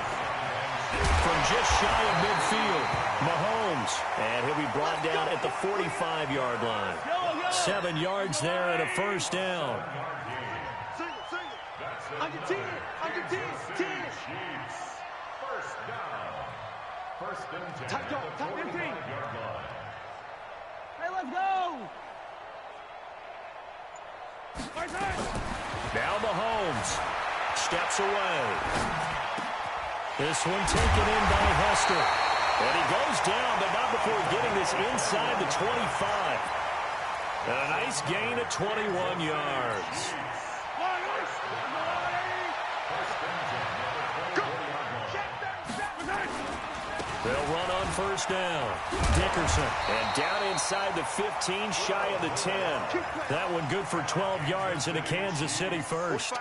From just shy of midfield, Mahomes. And he'll be brought down at the 45-yard line. 7 yards there and a 1st down. Under 10. Under 10. 10. Chiefs, 1st down. 1st and 10 Tight dog, at the tight 45-yard line. Hey, let's go. Now Mahomes steps away. This one taken in by Hester. And he goes down, but not before getting this inside the 25. And a nice gain of 21 yards. They'll run on 1st down. Dickerson. And down inside the 15, shy of the 10. That one good for 12 yards and a Kansas City 1st.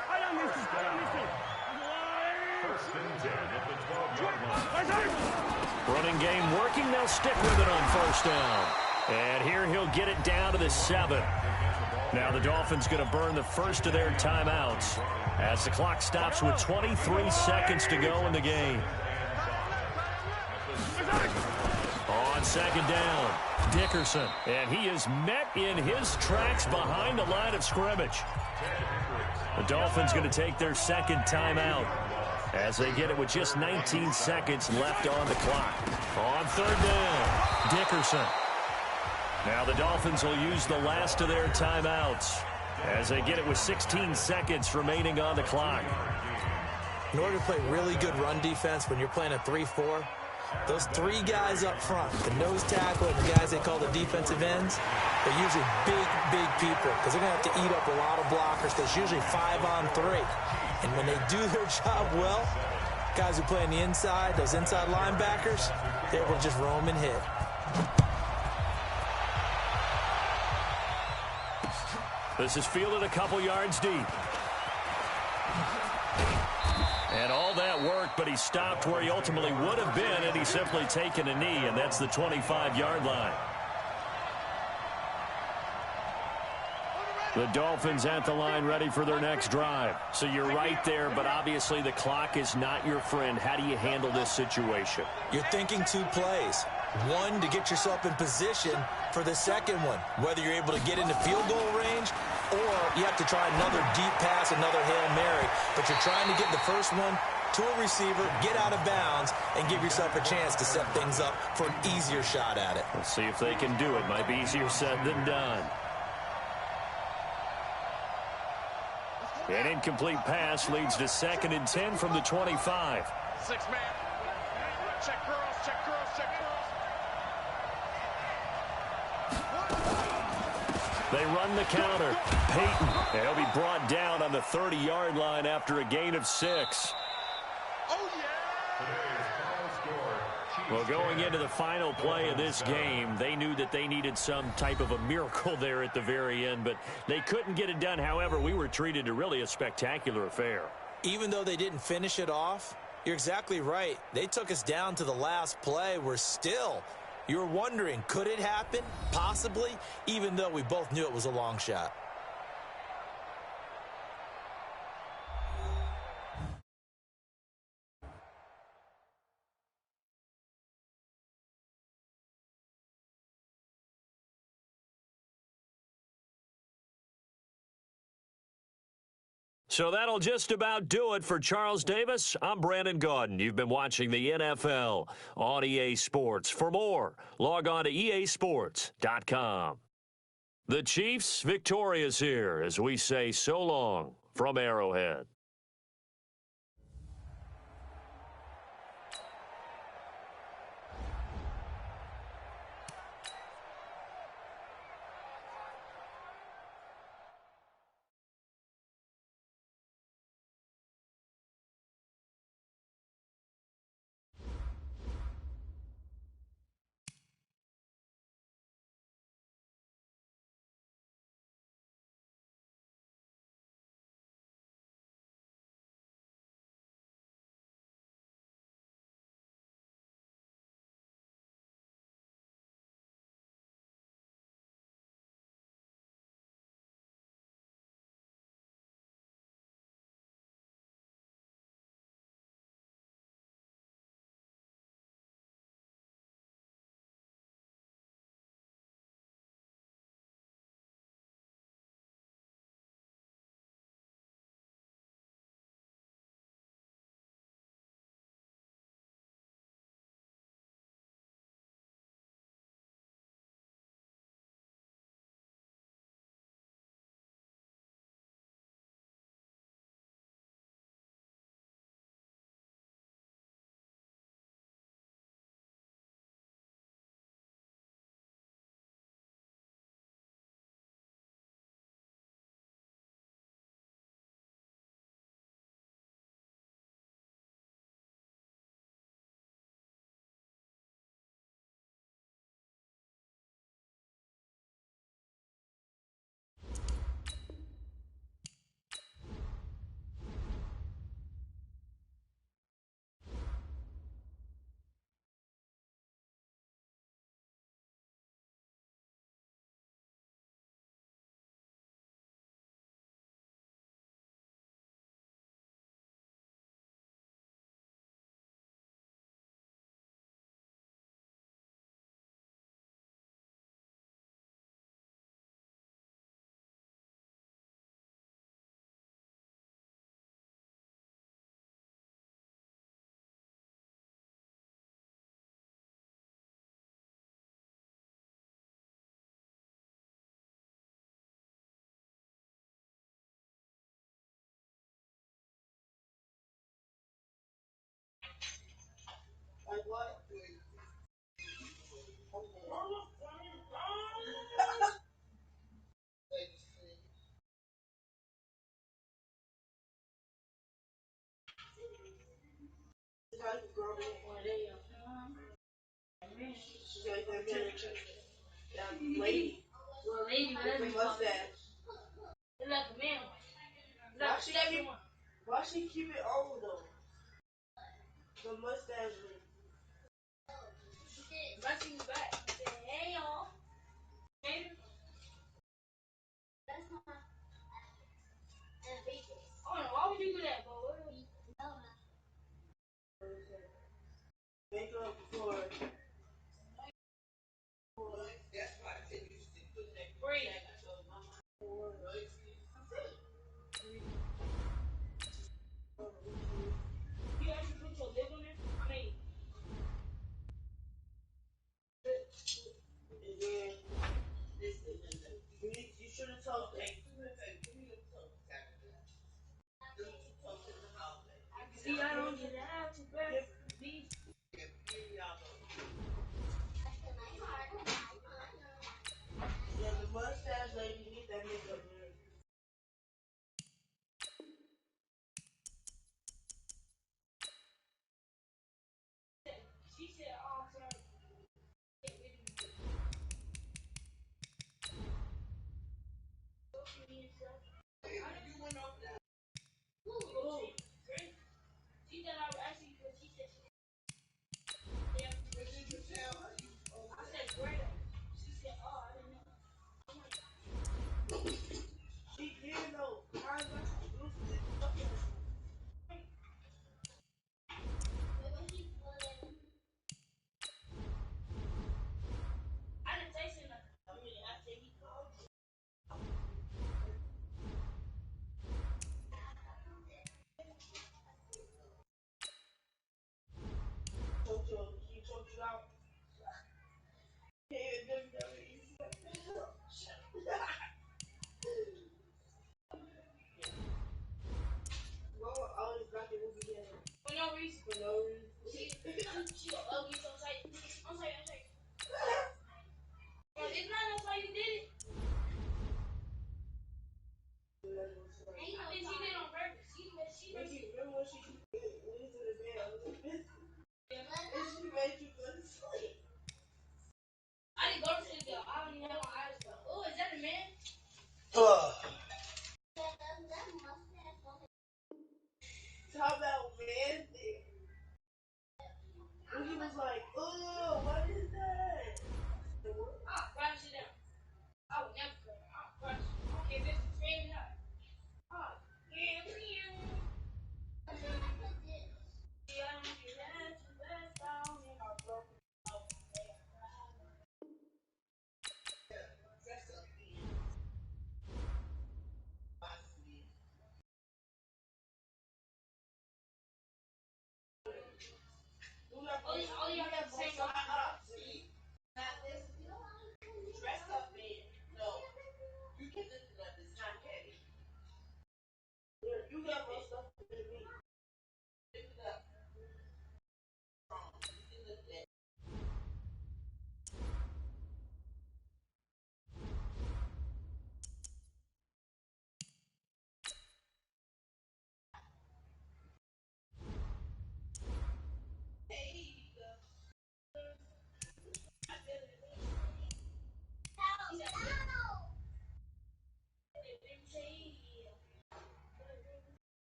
Running game working. They'll stick with it on 1st down. And here he'll get it down to the 7. Now the Dolphins going to burn the first of their timeouts as the clock stops with 23 seconds to go in the game. On 2nd down, Dickerson. And he is met in his tracks behind the line of scrimmage. The Dolphins going to take their 2nd timeout as they get it with just 19 seconds left on the clock. On 3rd down, Dickerson. Now the Dolphins will use the last of their timeouts as they get it with 16 seconds remaining on the clock. In order to play really good run defense when you're playing a 3-4, those 3 guys up front, the nose tackle and the guys they call the defensive ends, they're usually big people because they're going to have to eat up a lot of blockers. There's usually 5 on 3. And when they do their job well, guys who play on the inside, those inside linebackers, they're able to just roam and hit. This is fielded a couple yards deep. And all that work, but he stopped where he ultimately would have been, and he's simply taken a knee, and that's the 25-yard line. The Dolphins at the line ready for their next drive. So you're right there, but obviously the clock is not your friend. How do you handle this situation? You're thinking 2 plays. One, to get yourself in position for the second one, whether you're able to get into field goal range or you have to try another deep pass, another Hail Mary. But you're trying to get the first one to a receiver, get out of bounds, and give yourself a chance to set things up for an easier shot at it. Let's see if they can do it. Might be easier said than done. An incomplete pass leads to 2nd and 10 from the 25. 6-man. Check girls, check girls, check girls. They run the counter. Peyton, and he'll be brought down on the 30-yard line after a gain of 6. Oh, yeah. Well, going into the final play of this game, they knew that they needed some type of a miracle there at the very end, but they couldn't get it done. However, we were treated to really a spectacular affair. Even though they didn't finish it off, you're exactly right. They took us down to the last play. We're still, you're wondering, could it happen? Possibly, even though we both knew it was a long shot. So that'll just about do it for Charles Davis. I'm Brandon Gaudin. You've been watching the NFL on EA Sports. For more, log on to easports.com. The Chiefs victorious here as we say so long from Arrowhead. Like what? Lady. Well, lady, whatever you call it. It's like a man. Why she keep it on though? The mustache. Rushing back. Hey y'all. That's not. All y'all got the same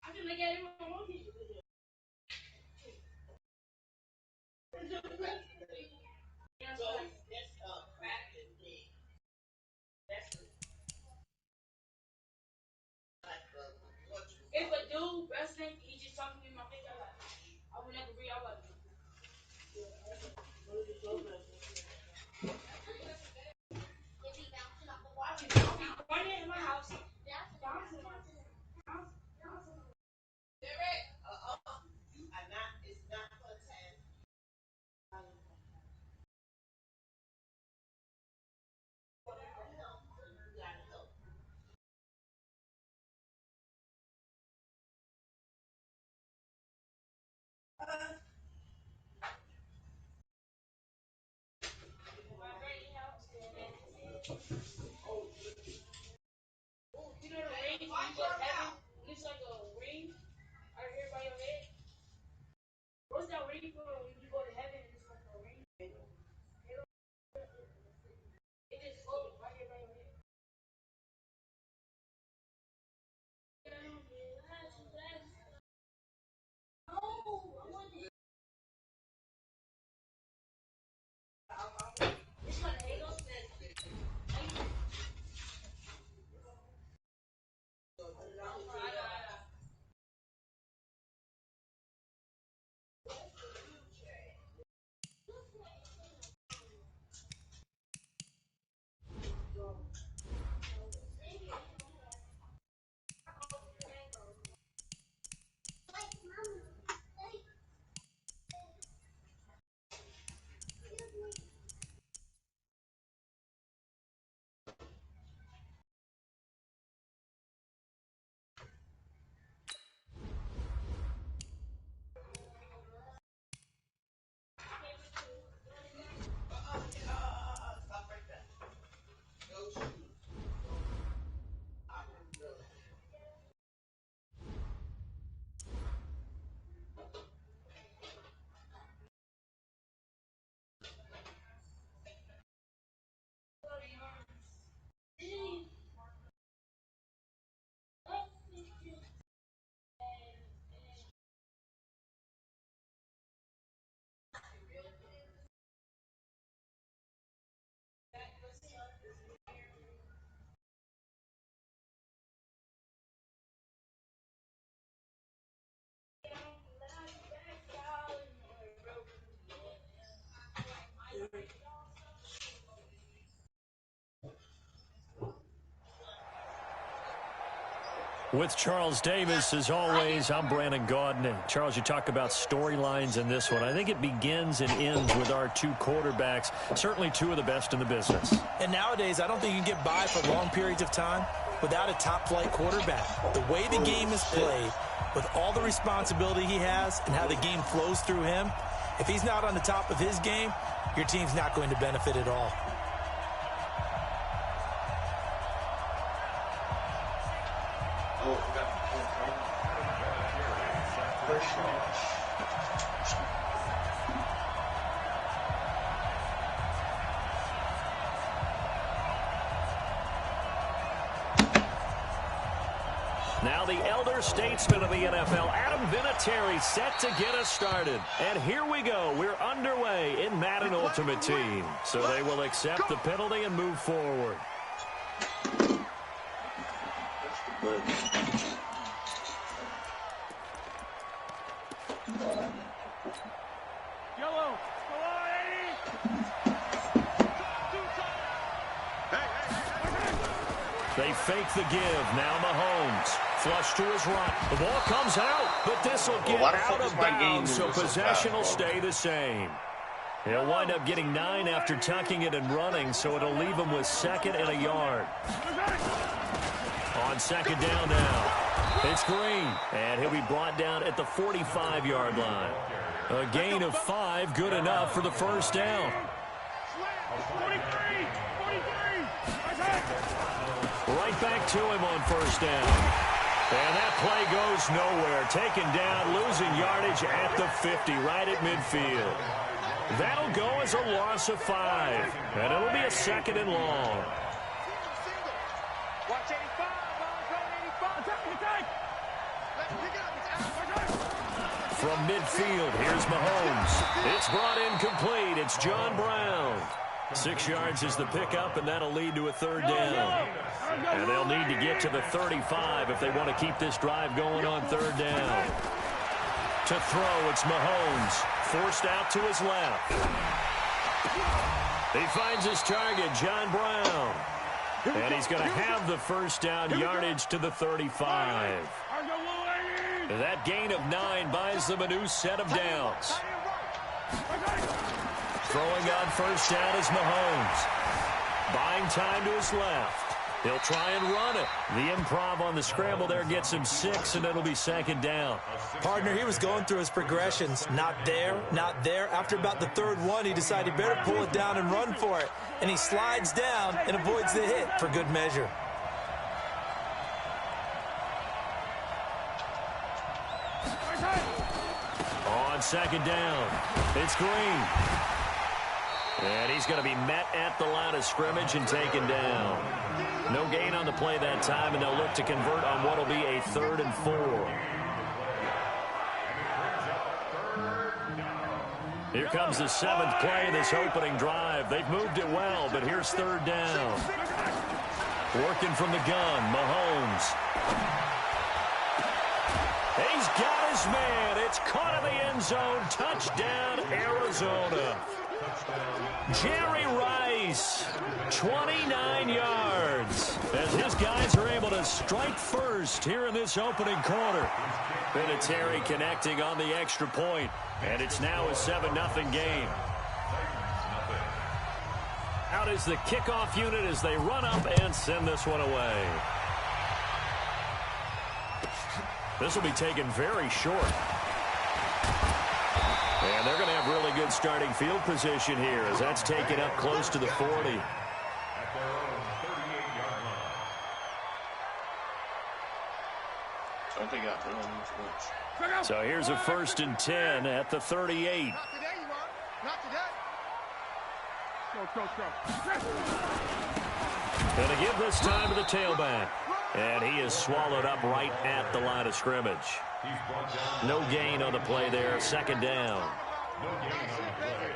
I can look at it when I want to. If a dude wrestling, he just talking to me in my face, I would never read. I would. Running in my house. You know the ring? You go to heaven. Looks like a ring right here by your head. What's that ring for when you go to heaven? It looks like a ring. It just floats right here by your head. With Charles Davis, as always, I'm Brandon Gaudin. Charles, you talk about storylines in this one. I think it begins and ends with our two quarterbacks, certainly two of the best in the business. And nowadays, I don't think you can get by for long periods of time without a top-flight quarterback. The way the game is played, with all the responsibility he has and how the game flows through him, if he's not on the top of his game, your team's not going to benefit at all. Now the elder statesman of the NFL, Adam Vinatieri, set to get us started. And here we go. We're underway in Madden Ultimate Team. So they will accept the penalty and move forward. Yellow. Go on, Eddie. They fake the give. Now Mahomes. Flush to his right. The ball comes out, but this will get out of bounds, so possession will stay the same. He'll wind up getting 9 after tucking it and running, so it'll leave him with 2nd and a yard. On 2nd down now, it's Green, and he'll be brought down at the 45-yard line. A gain of 5, good enough for the first down. Right back to him on first down. And that play goes nowhere. Taken down, losing yardage at the 50, right at midfield. That'll go as a loss of 5. And it'll be a 2nd and long. Watch 85, ball, 85. From midfield, here's Mahomes. It's brought in complete. It's John Brown. 6 yards is the pickup, and that'll lead to a 3rd down. And they'll need to get to the 35 if they want to keep this drive going on 3rd down. To throw, it's Mahomes. Forced out to his left. He finds his target, John Brown. And he's going to have the first down, yardage to the 35. That gain of 9 buys them a new set of downs. Throwing on first down is Mahomes. Buying time to his left. He'll try and run it. The improv on the scramble there gets him 6, and it'll be 2nd down. Partner, he was going through his progressions. Not there, not there. After about the 3rd one, he decided he better pull it down and run for it. And he slides down and avoids the hit for good measure. On 2nd down, it's Green. And he's going to be met at the line of scrimmage and taken down. No gain on the play that time, and they'll look to convert on what will be a 3rd and 4. Here comes the 7th play of this opening drive. They've moved it well, but here's 3rd down. Working from the gun, Mahomes. He's got his man. It's caught in the end zone. Touchdown, Arizona. Jerry Rice, 29 yards, as his guys are able to strike first here in this opening quarter. Vinatieri connecting on the extra point, and it's now a 7-0 game. Out is the kickoff unit as they run up and send this one away. This will be taken very short. And they're going to have really good starting field position here as that's taken up close to the 40. So here's a 1st and 10 at the 38. Not today, you are. Not today. Going to give this time to the tailback. And he is swallowed up right at the line of scrimmage. No gain on the play there. 2nd down.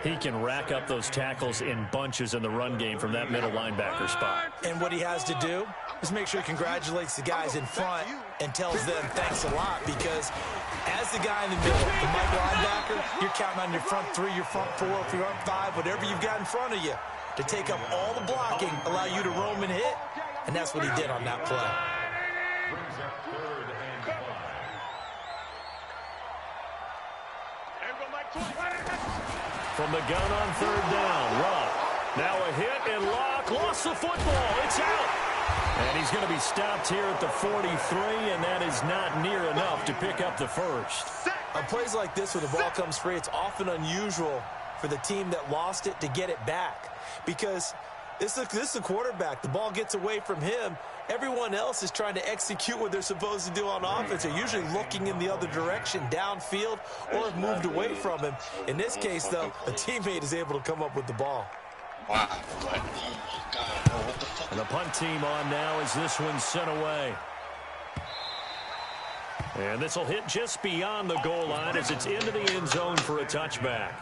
He can rack up those tackles in bunches in the run game from that middle linebacker spot. And what he has to do is make sure he congratulates the guys in front and tells them thanks a lot, because as the guy in the middle, the Mike linebacker, you're counting on your front 3, your front 4, if you're up 5, whatever you've got in front of you to take up all the blocking, allow you to roam and hit. And that's what he did on that play. From the gun on 3rd down, Rupp. Now a hit and Locke lost the football. It's out. And he's going to be stopped here at the 43, and that is not near enough to pick up the first. On plays like this where the ball comes free, it's often unusual for the team that lost it to get it back, because this is a quarterback. The ball gets away from him. Everyone else is trying to execute what they're supposed to do on offense. They're usually looking in the other direction, downfield, or have moved away from him. In this case, though, a teammate is able to come up with the ball. Wow. Oh, my God. What the fuck? And the punt team on now as this one's sent away. And this will hit just beyond the goal line as it's into the end zone for a touchback.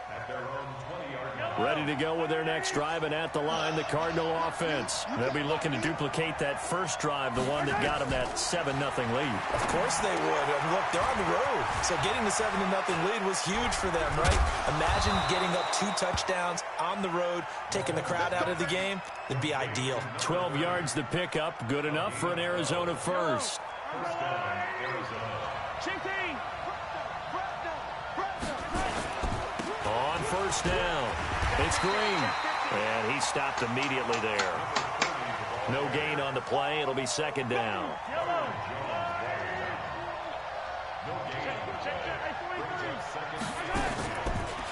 At their own 20-yard line. Ready to go with their next drive, and at the line, the Cardinal offense. They'll be looking to duplicate that first drive, the one that got them that 7-0 lead. Of course they would. I mean, look, they're on the road, so getting the 7-0 lead was huge for them, right? Imagine getting up 2 touchdowns on the road, taking the crowd out of the game. It'd be ideal. 12 yards to pick up, good enough for an Arizona first. On first down, it's Green, and he stopped immediately there. No gain on the play. It'll be second down.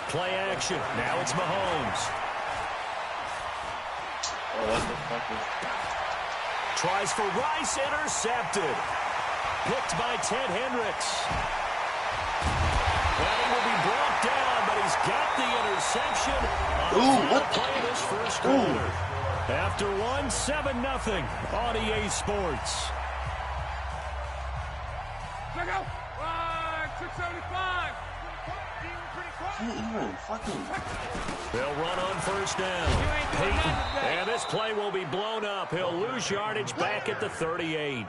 Play action. Now it's Mahomes. Oh, what the fuck is... Tries for Rice, intercepted. Picked by Ted Hendricks. And he will be brought down, but he's got the interception on the play of this first quarter. After 7-0 on EA Sports. Check out. 675. They'll run on first down. Peyton, and this play will be blown up. He'll lose yardage back at the 38.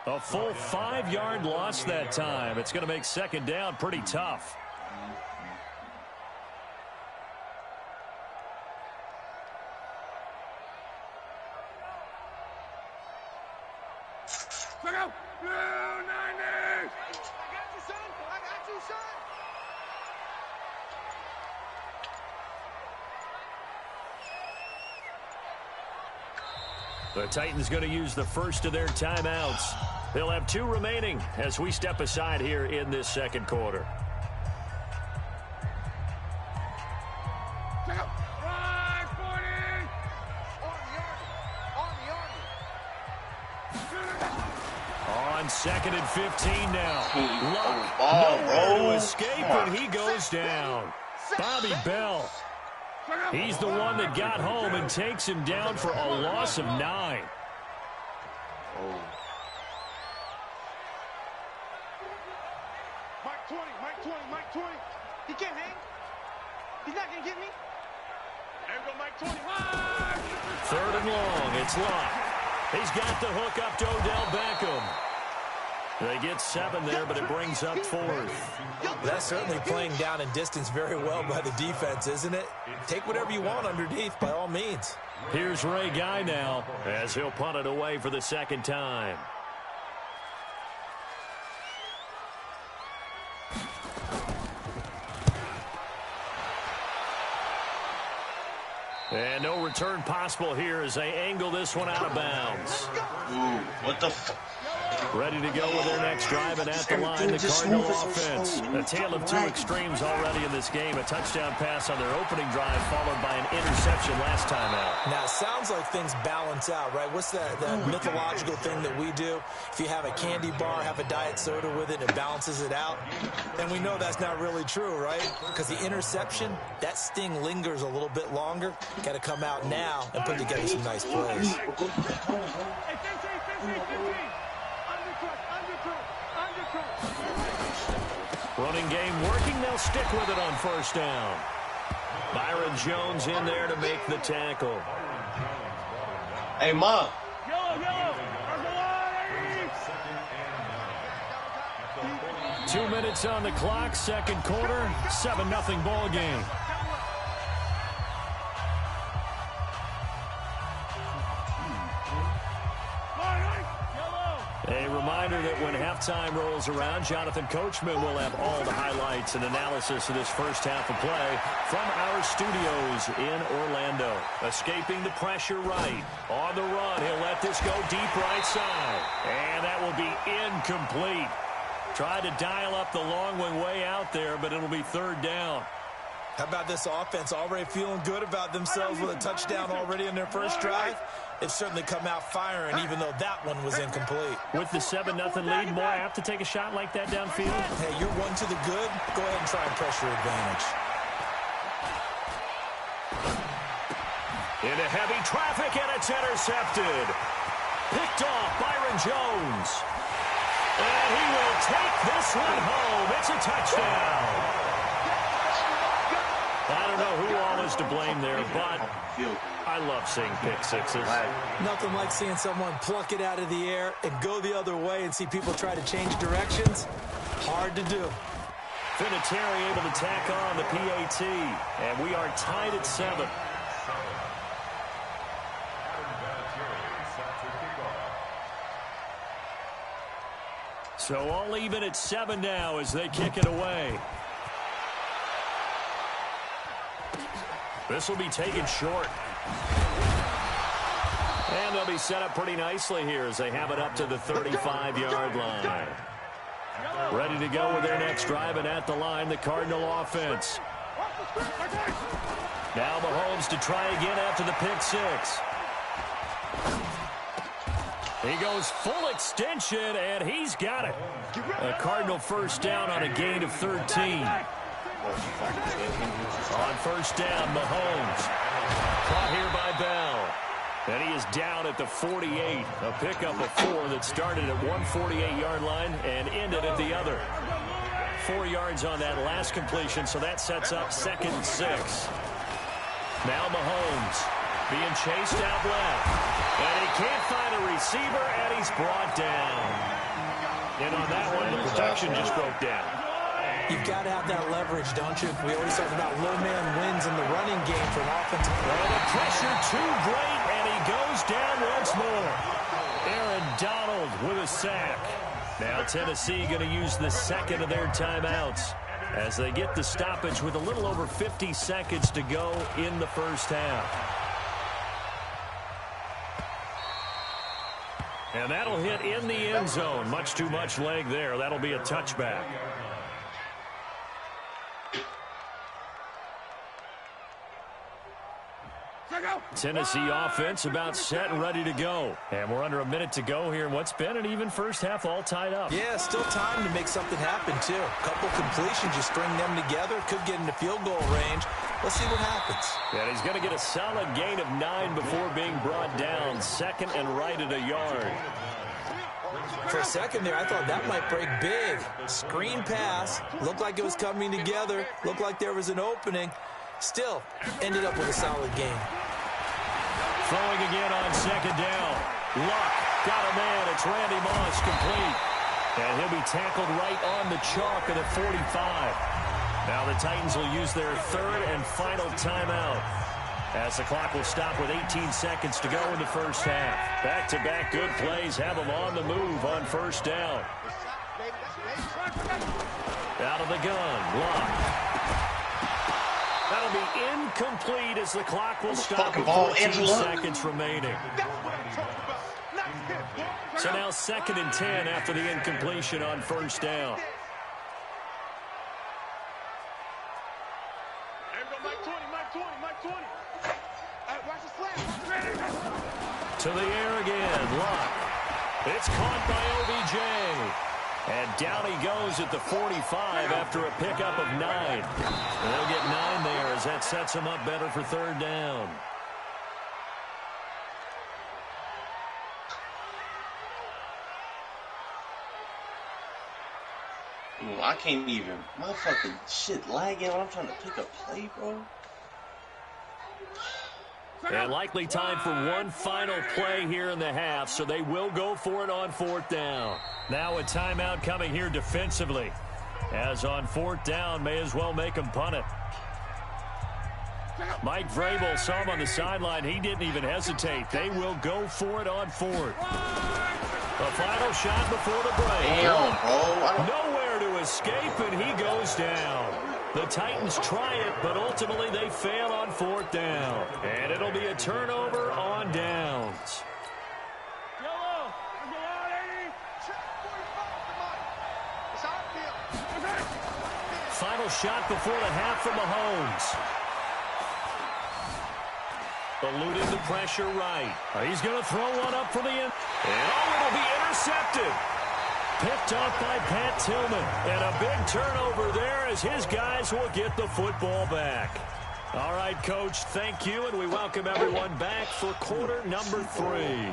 A full 5-yard loss that time. It's going to make second down pretty tough. Check out. Blue 90. I got you, son. I got you, son. The Titans going to use the first of their timeouts. They'll have 2 remaining as we step aside here in this second quarter. Check out. Right, 40. On On second and 15 now. Luck, nowhere to escape, and he goes down. Bobby Bell. He's the one that got home and takes him down for a loss of 9. Mike 20. He can't hang. He's not going to get me. There we go, Mike 20. Third and long. It's Luck. He's got the hook up to Odell Beckham. They get 7 there, but it brings up 4th. That's certainly playing down in distance very well by the defense, isn't it? Take whatever you want underneath, by all means. Here's Ray Guy now, as he'll punt it away for the second time. And no return possible here as they angle this one out of bounds. Ooh, what the fuck? Ready to go with their next drive, and at the line, the Cardinal offense. A tale of 2 extremes already in this game. A touchdown pass on their opening drive, followed by an interception last time out. Now, it sounds like things balance out, right? What's that mythological thing that we do? If you have a candy bar, have a diet soda with it, it balances it out. And we know that's not really true, right? Because the interception, that sting lingers a little bit longer. Got to come out now and put together some nice plays. Running game working. They'll stick with it on first down. Byron Jones in there to make the tackle. Hey, Ma. Yellow. 2 minutes on the clock, second quarter, 7-0 ball game. A reminder that when halftime rolls around, Jonathan Coachman will have all the highlights and analysis of this first half of play from our studios in Orlando. Escaping the pressure right. On the run, he'll let this go deep right side. And that will be incomplete. Tried to dial up the long one way out there, but it'll be third down. How about this offense already feeling good about themselves with a touchdown already in their first drive? They've certainly come out firing, even though that one was incomplete. With the 7-0 lead, more apt to take a shot like that downfield? Hey, you're 1 to the good. Go ahead and try and pressure advantage. Into heavy traffic, and it's intercepted. Picked off Byron Jones. And he will take this one home. It's a touchdown. I don't know who all is to blame there, but I love seeing pick sixes. Nothing like seeing someone pluck it out of the air and go the other way and see people try to change directions. Hard to do. Vinatieri able to tack on the PAT, and we are tied at 7. So all even at 7 now as they kick it away. This will be taken short. And they'll be set up pretty nicely here as they have it up to the 35-yard line. Ready to go with their next drive, and at the line, the Cardinal offense. Now Mahomes to try again after the pick six. He goes full extension, and he's got it. A Cardinal first down on a gain of 13. On first down, Mahomes. Caught here by Bell. And he is down at the 48. A pickup of 4 that started at one 48-yard line and ended at the other. 4 yards on that last completion, so that sets up 2nd and 6. Now Mahomes being chased out left. And he can't find a receiver, and he's brought down. And on that one, the protection just broke down. You've got to have that leverage, don't you? We always talk about low man wins in the running game for an offensive player. And the pressure too great, and he goes down once more. Aaron Donald with a sack. Now Tennessee going to use the second of their timeouts as they get the stoppage with a little over 50 seconds to go in the first half. And that'll hit in the end zone. Much too much leg there. That'll be a touchback. Tennessee offense about set and ready to go. And we're under a minute to go here in what's been an even first half, all tied up. Yeah, still time to make something happen, too. A couple completions, you string them together, could get into field goal range. Let's see what happens. And he's going to get a solid gain of 9 before being brought down. Second and right at a yard. For a second there, I thought that might break big. Screen pass. Looked like it was coming together. Looked like there was an opening. Still, ended up with a solid gain. Throwing again on second down. Luck got a man. It's Randy Moss complete. And he'll be tackled right on the chalk at the 45. Now the Titans will use their third and final timeout as the clock will stop with 18 seconds to go in the first half. Back-to-back good plays have them on the move on first down. Out of the gun, Luck. That'll be incomplete as the clock will stop with 14 seconds remaining. So now 2nd and 10 after the incompletion on first down. To the air again, Luck. It's caught by OBJ. And down he goes at the 45 after a pickup of 9. They'll get 9 there as that sets him up better for third down. I can't even. My fucking shit lagging when I'm trying to pick a play, bro. And likely time for one final play here in the half, so they will go for it on 4th down. Now a timeout coming here defensively. As on 4th down, may as well make him punt it. Mike Vrabel saw him on the sideline. He didn't even hesitate. They will go for it on 4th. The final shot before the break. Damn, bro. Nowhere to escape, and he goes down. The Titans try it, but ultimately they fail on 4th down. And it'll be a turnover on downs. Final shot before the half from Mahomes. Eluded the pressure right. He's going to throw one up for the end. And it'll be intercepted. Picked off by Pat Tillman. And a big turnover there as his guys will get the football back. All right, Coach, thank you, and we welcome everyone back for quarter number 3.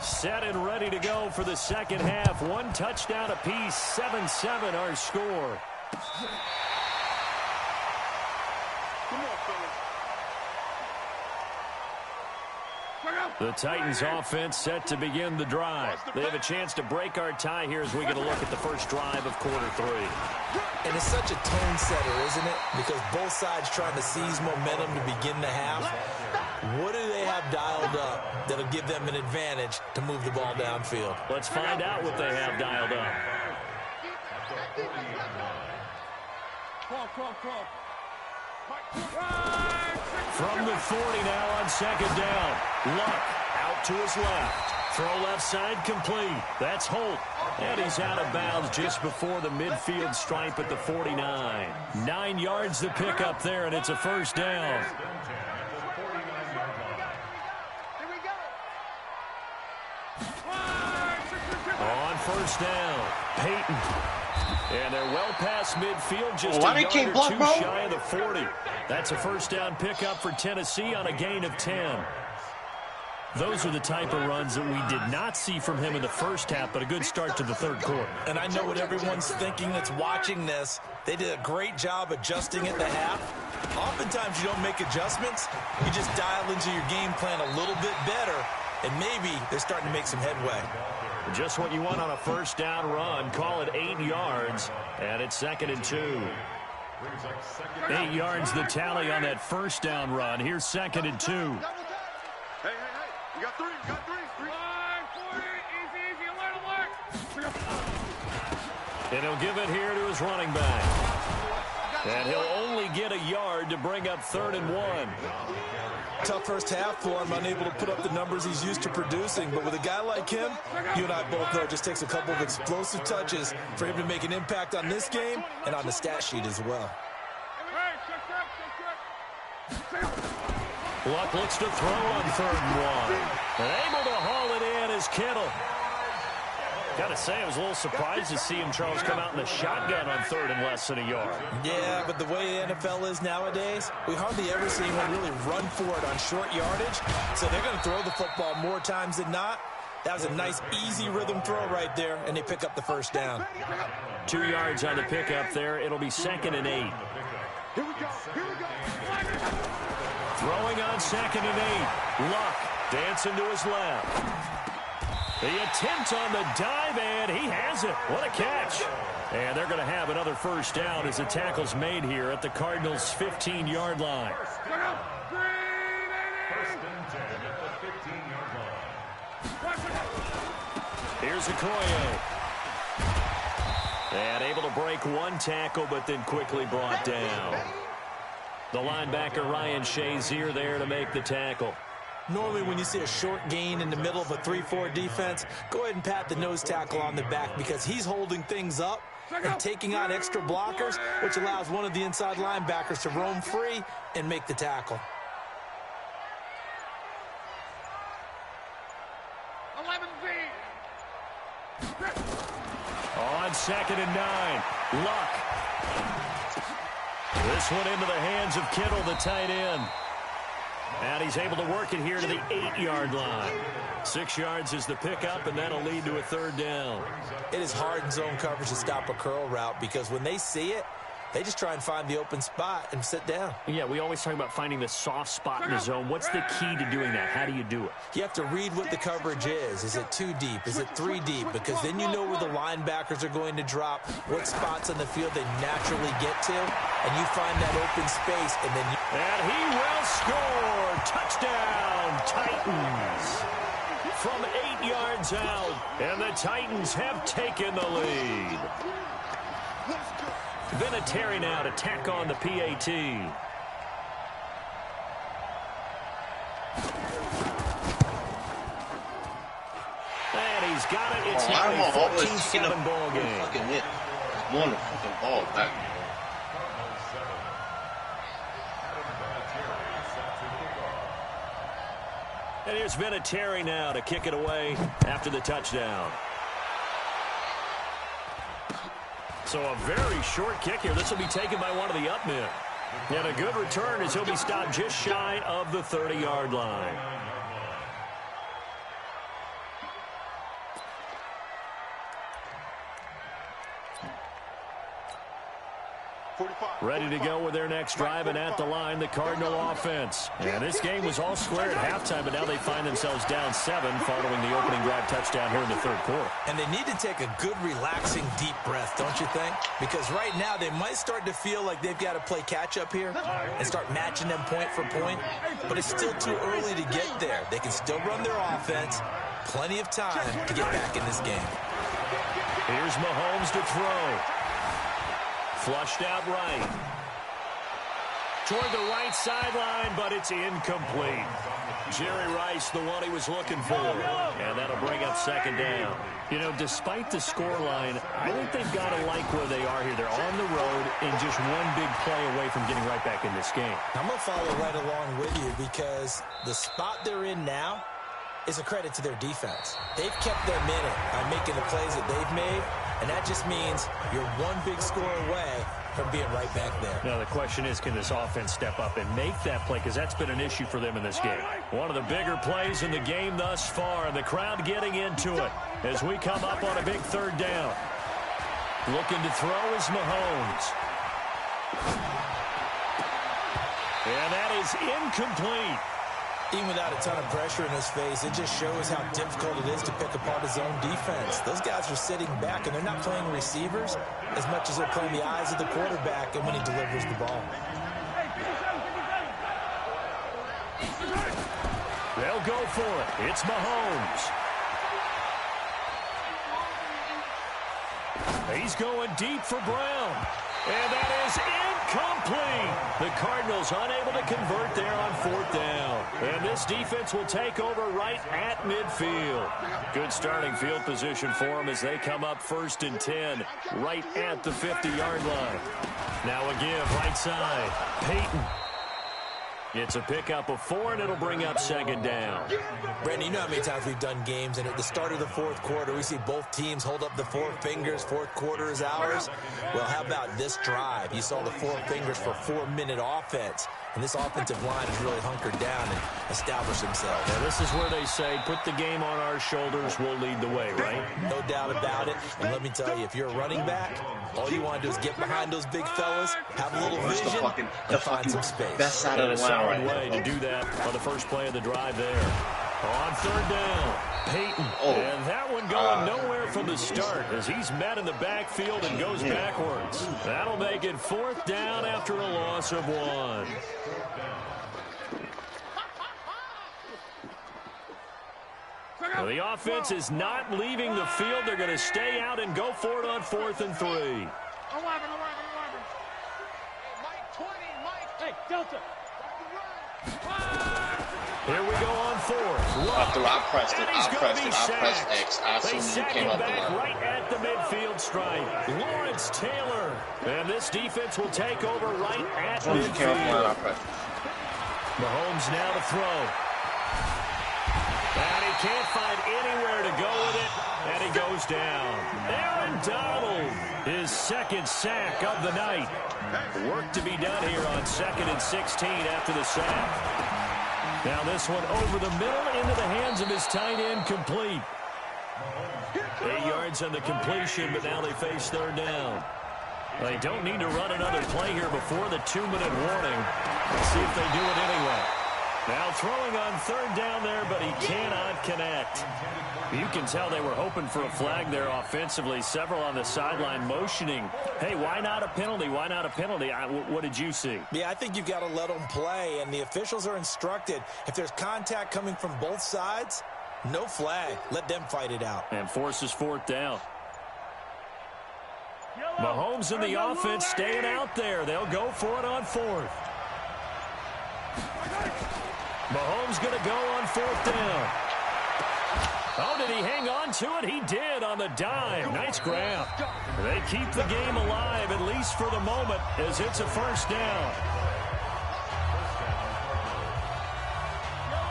Set and ready to go for the second half. 1 touchdown apiece, 7-7 our score. The Titans offense set to begin the drive. They have a chance to break our tie here as we get a look at the first drive of quarter 3. And it's such a tone setter, isn't it? Because both sides trying to seize momentum to begin the half. What do they have dialed up that'll give them an advantage to move the ball downfield? Let's find out what they have dialed up. From the 40 now on second down. Luck out to his left. Throw left side complete. That's Holt. And he's out of bounds just before the midfield stripe at the 49. 9 yards to pick up there, and it's a first down. On first down, Peyton. And they're well past midfield, just a yard or two shy of the 40. That's a first down pickup for Tennessee on a gain of 10. Those are the type of runs that we did not see from him in the first half, but a good start to the third quarter. And I know what everyone's thinking that's watching this. They did a great job adjusting at the half. Oftentimes you don't make adjustments. You just dial into your game plan a little bit better, and maybe they're starting to make some headway. Just what you want on a first down run. Call it 8 yards, and it's 2nd and 2. 8 yards the tally on that first down run. Here's 2nd and 2. Hey, you got 3, you got 3. 40, easy, alert. And he'll give it here to his running back. And he'll only get a yard to bring up 3rd and 1. Tough first half for him, unable to put up the numbers he's used to producing. But with a guy like him, you and I both know it just takes a couple of explosive touches for him to make an impact on this game and on the stat sheet as well. Luck looks to throw on 3rd and 1. And able to haul it in is Kittle. Got to say, I was a little surprised to see him, Charles, come out in the shotgun on 3rd and less than a yard. Yeah, but the way the NFL is nowadays, we hardly ever see anyone really run for it on short yardage. So they're going to throw the football more times than not. That was a nice, easy rhythm throw right there, and they pick up the first down. 2 yards on the pickup there. It'll be 2nd and 8. Here we go. Throwing on 2nd and 8. Luck dancing to his left. The attempt on the dive, and he has it. What a catch. And they're going to have another first down as the tackle's made here at the Cardinals' 15-yard line. First and 10 at the 15-yard line. Here's Okoye. And able to break one tackle, but then quickly brought down. The linebacker, Ryan Shazier, there to make the tackle. Normally when you see a short gain in the middle of a 3-4 defense, go ahead and pat the nose tackle on the back because he's holding things up and taking on extra blockers, which allows one of the inside linebackers to roam free and make the tackle. 11B. On 2nd and 9, Luck. This one into the hands of Kittle, the tight end. And he's able to work it here to the 8-yard line. 6 yards is the pickup, and that'll lead to a 3rd down. It is hard in zone coverage to stop a curl route because when they see it, they just try and find the open spot and sit down. Yeah, we always talk about finding the soft spot in the zone. What's the key to doing that? How do you do it? You have to read what the coverage is. Is it 2 deep? Is it 3 deep? Because then you know where the linebackers are going to drop, what spots on the field they naturally get to, and you find that open space, and then you... And he will score! Touchdown, Titans! From 8 yards out, and the Titans have taken the lead. Vinatieri now to tack on the PAT. And he's got it. It's now a 14-7 ball game. Fucking hit. One fucking ball back. And here's Vinatieri now to kick it away after the touchdown. So a very short kick here. This will be taken by one of the up men. And a good return as he'll be stopped just shy of the 30-yard line. Ready to go with their next drive, and at the line, the Cardinal offense. And this game was all square at halftime, but now they find themselves down 7 following the opening drive touchdown here in the third quarter. And they need to take a good, relaxing, deep breath, don't you think? Because right now they might start to feel like they've got to play catch-up here and start matching them point for point. But it's still too early to get there. They can still run their offense. Plenty of time to get back in this game. Here's Mahomes to throw. Flushed out right. Toward the right sideline, but it's incomplete. Jerry Rice, the one he was looking for. And that'll bring up second down. You know, despite the scoreline, I think they've got to like where they are here. They're on the road and just one big play away from getting right back in this game. I'm going to follow right along with you because the spot they're in now is a credit to their defense. They've kept them in it by making the plays that they've made, and that just means you're one big score away from being right back there. Now, the question is, can this offense step up and make that play? Because that's been an issue for them in this game. One of the bigger plays in the game thus far, and the crowd getting into it as we come up on a big third down. Looking to throw is Mahomes. And that is incomplete. Even without a ton of pressure in his face, it just shows how difficult it is to pick apart his own defense. Those guys are sitting back, and they're not playing receivers as much as they're playing the eyes of the quarterback and when he delivers the ball. They'll go for it. It's Mahomes. He's going deep for Brown. And that is incomplete. The Cardinals unable to convert there on fourth down. And this defense will take over right at midfield. Good starting field position for them as they come up 1st and 10 right at the 50-yard line. Now a give right side. Peyton. It's a pickup of 4, and it'll bring up second down. Brandon, you know how many times we've done games, and at the start of the fourth quarter, we see both teams hold up the 4 fingers. Fourth quarter is ours. Well, how about this drive? You saw the 4 fingers for 4-minute offense, and this offensive line has really hunkered down and established themselves. Now, this is where they say, put the game on our shoulders, we'll lead the way, right? No doubt about it. And let me tell you, if you're a running back, all you want to do is get behind those big fellas, have a little vision, and find some space. Best side of the line right way to do that on the first play of the drive there. On third down, Peyton. And that one going nowhere from the start as he's met in the backfield and goes backwards. That'll make it 4th down after a loss of 1. Well, the offense is not leaving the field. They're going to stay out and go for it on 4th and 3. 11. Mike 20, Mike. Hey, Delta. Here we go on 4th. I pressed it. I pressed X. I They assumed you sack came him up the back line. right at the midfield stripe. Lawrence Taylor. And this defense will take over right at As soon as you came up the line, I midfield. pressed it. Mahomes now to throw. And he can't find anywhere to go with it. And he goes down. Aaron Donald, his 2nd sack of the night. Work to be done here on 2nd and 16 after the sack. Now this one over the middle into the hands of his tight end, complete. 8 yards on the completion, but now they face 3rd down. They don't need to run another play here before the 2-minute warning. Let's see if they do it anyway. Now throwing on 3rd down there, but he cannot connect. You can tell they were hoping for a flag there offensively. Several on the sideline motioning, hey, why not a penalty? Why not a penalty? What did you see? Yeah, I think you've got to let them play, and the officials are instructed. If there's contact coming from both sides, no flag. Let them fight it out. And forces 4th down. Mahomes and the offense staying out there. They'll go for it on 4th. Mahomes going to go on 4th down. Oh, did he hang on to it? He did on the dive. Nice grab. They keep the game alive, at least for the moment, as it's a 1st down.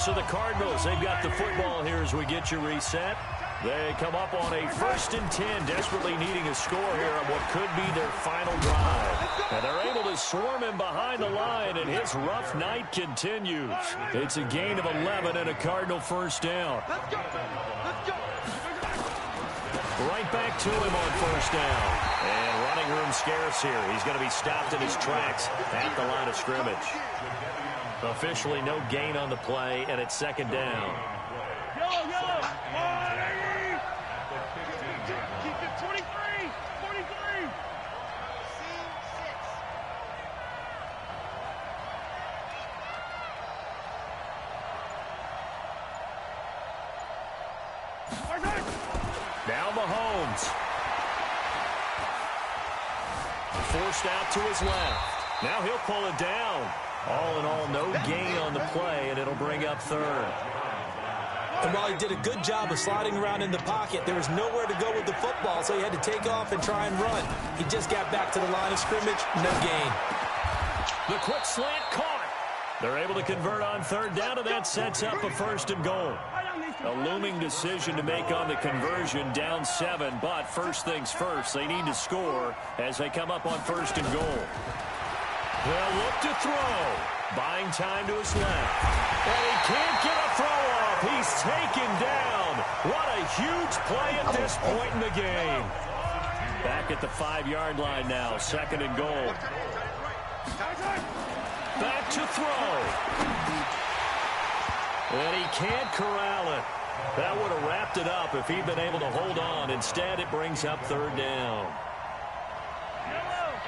So the Cardinals, they've got the football here as we get you reset. They come up on a 1st and 10, desperately needing a score here on what could be their final drive. And they're able to swarm him behind the line, and his rough night continues. It's a gain of 11 and a Cardinal 1st down. Right back to him on first down. And running room scarce here. He's going to be stopped in his tracks at the line of scrimmage. Officially no gain on the play, and it's second down. Keep it 23, 43. Now Mahomes. Forced out to his left. Now he'll pull it down. All in all, no gain on the play, and it'll bring up third. And while he did a good job of sliding around in the pocket, there was nowhere to go with the football, so he had to take off and try and run. He just got back to the line of scrimmage, no gain. The quick slant caught. They're able to convert on third down, and that sets up a first and goal. A looming decision to make on the conversion, down 7, but first things first, they need to score as they come up on first and goal. They'll look to throw. Buying time to his left. And he can't get a throw off. He's taken down. What a huge play at this point in the game. Back at the 5-yard line now, second and goal. Back to throw. And he can't corral it. That would have wrapped it up if he'd been able to hold on. Instead, it brings up third down.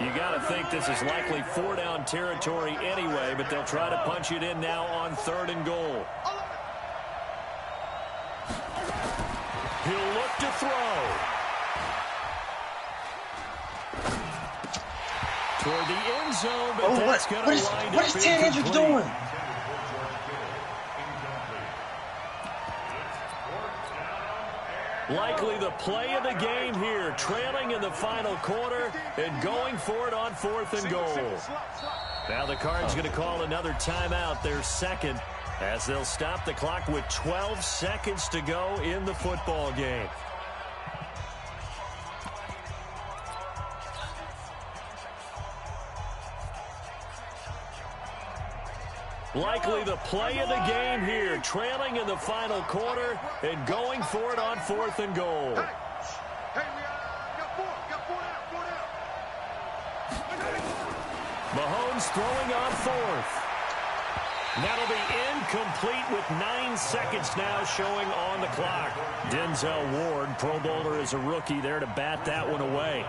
You got to think this is likely 4-down territory anyway, but they'll try to punch it in now on third and goal. He'll look to throw. Toward the end zone, but that's going to wind up what is Ted Hendricks doing? Likely the play of the game here, trailing in the final quarter and going for it on fourth and goal. Now the Cards going to call another timeout, their second, as they'll stop the clock with 12 seconds to go in the football game. Likely the play of the game here, trailing in the final quarter and going for it on fourth and goal. Hey, we got four down. Mahomes throwing on fourth. That'll be incomplete with 9 seconds now showing on the clock. Denzel Ward, Pro Bowler as a rookie, there to bat that one away.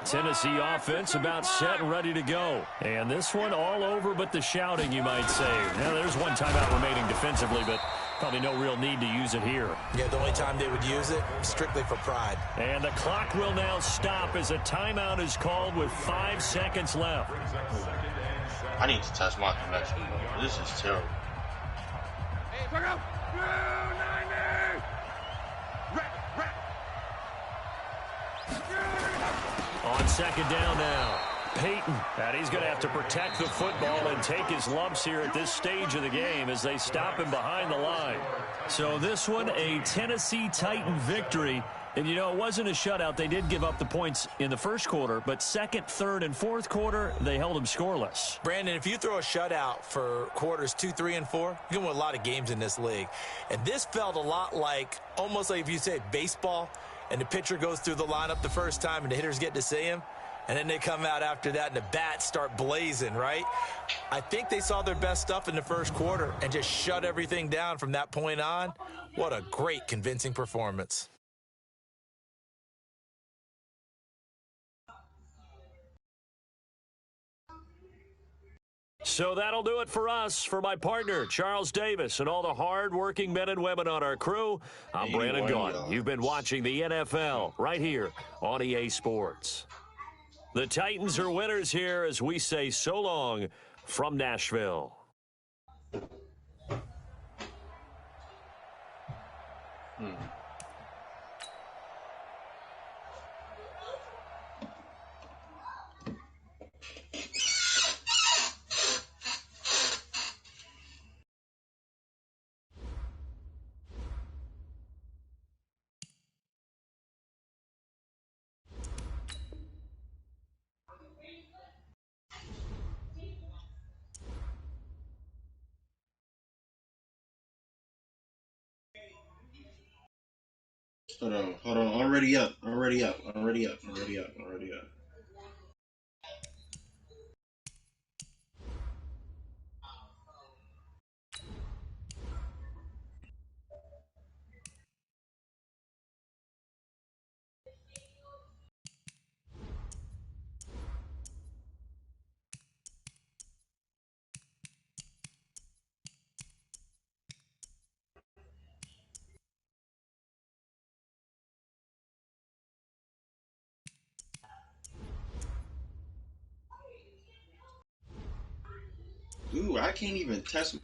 Tennessee offense about set and ready to go. And this one all over but the shouting, you might say. Now, there's one timeout remaining defensively, but probably no real need to use it here. Yeah, the only time they would use it, strictly for pride. And the clock will now stop as a timeout is called with 5 seconds left. I need to test my connection. This is terrible. Hey, back up. 90. On second down now, Peyton. And he's going to have to protect the football and take his lumps here at this stage of the game as they stop him behind the line. So this one, a Tennessee Titan victory. And, you know, it wasn't a shutout. They did give up the points in the first quarter, but second, third, and fourth quarter, they held them scoreless. Brandon, if you throw a shutout for quarters 2, 3, and 4, you can win a lot of games in this league. And this felt a lot like, almost like if you said baseball, and the pitcher goes through the lineup the first time and the hitters get to see him, and then they come out after that and the bats start blazing, right? I think they saw their best stuff in the first quarter and just shut everything down from that point on. What a great, convincing performance. So that'll do it for us. For my partner, Charles Davis, and all the hard-working men and women on our crew, I'm Brandon Gaudin. You've been watching the NFL right here on EA Sports. The Titans are winners here as we say so long from Nashville. Hold on. Already up. Already up. Already up. Already up. Already up. Ooh, I can't even test.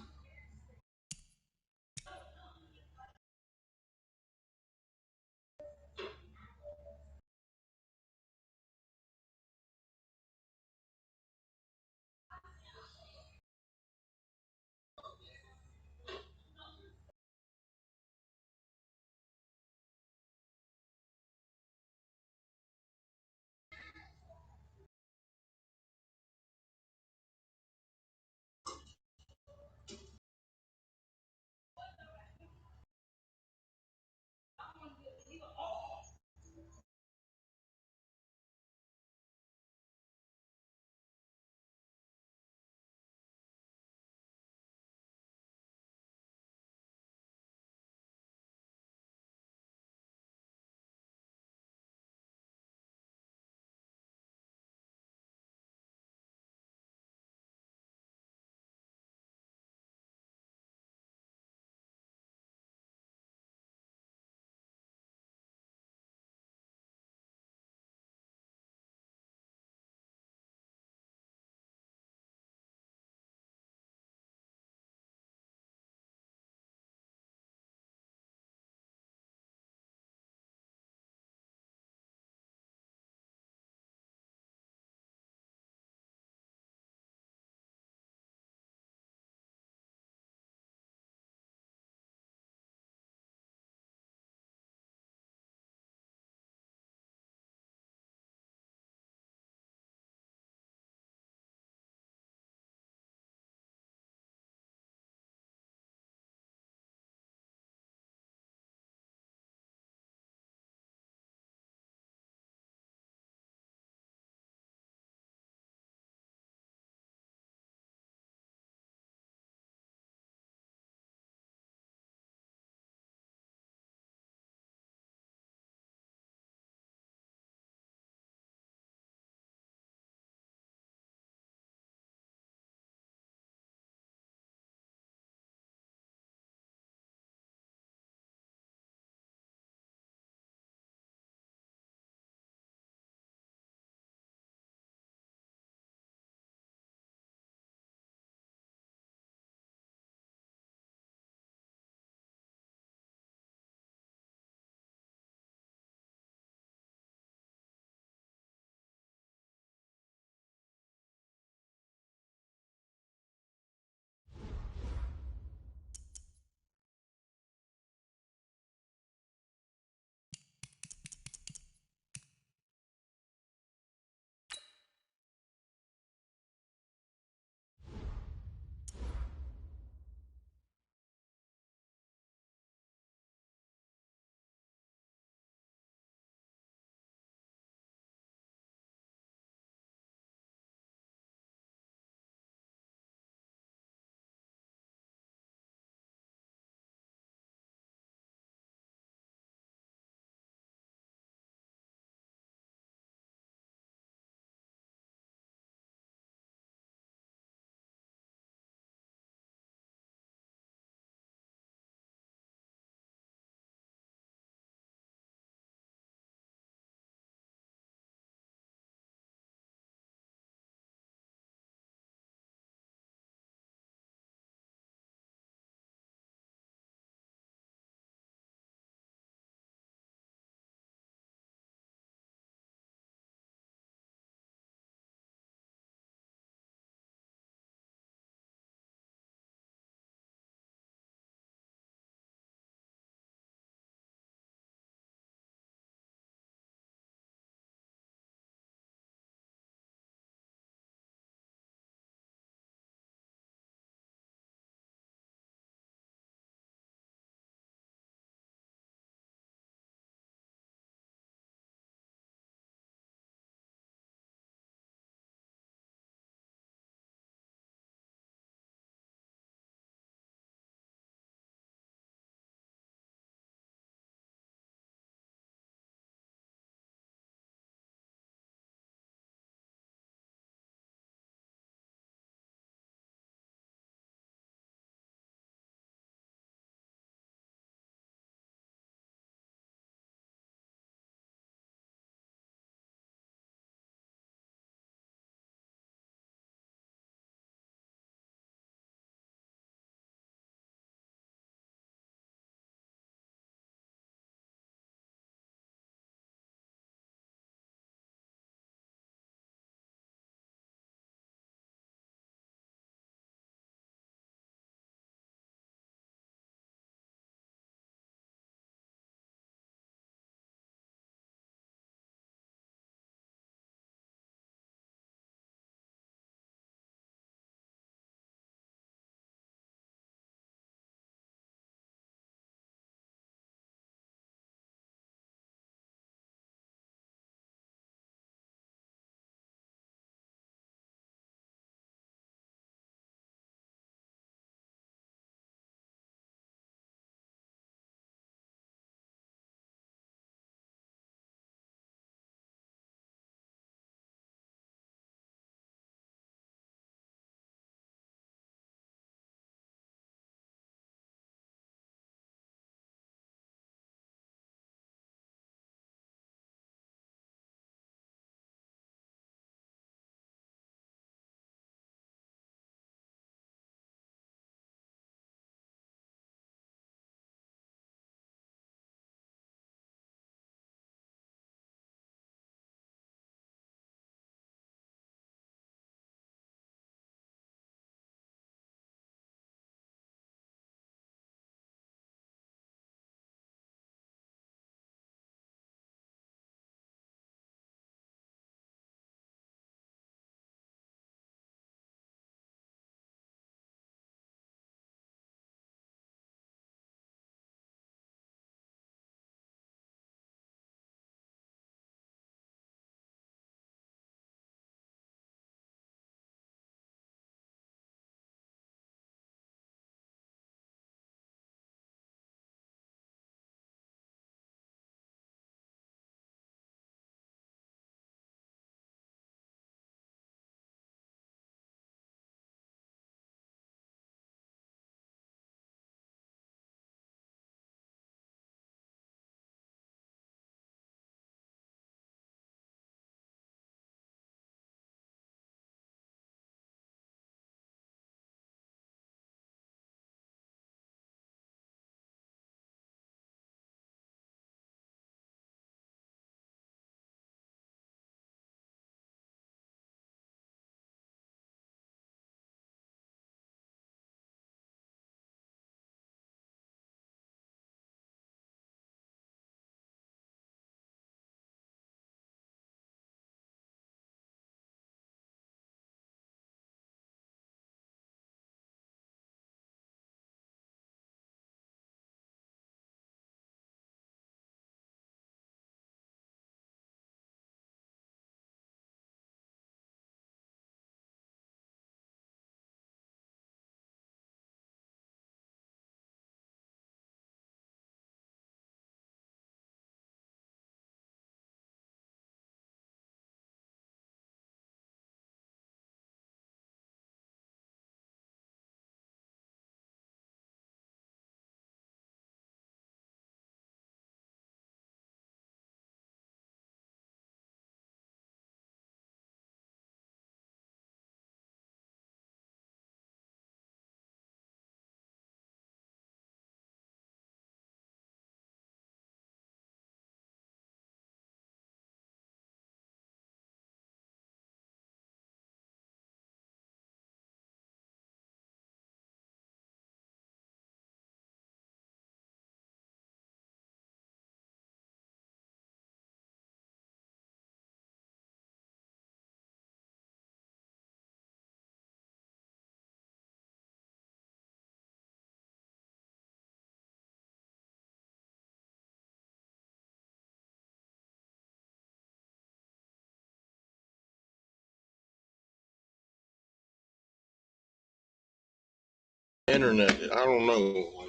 internet. I don't know. Like,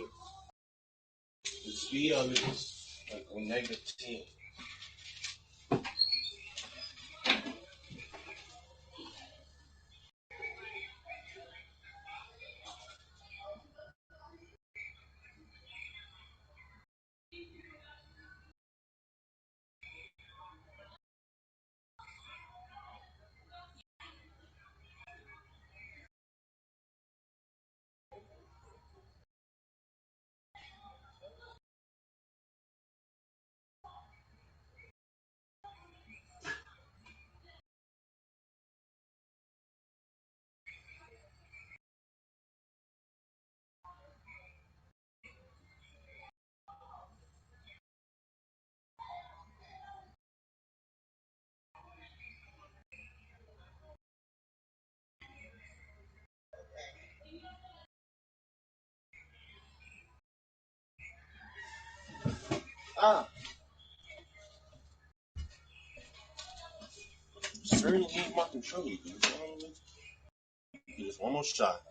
the speed of it is like on -10. Ah, certainly need my controller. You know what I mean? Just one more shot.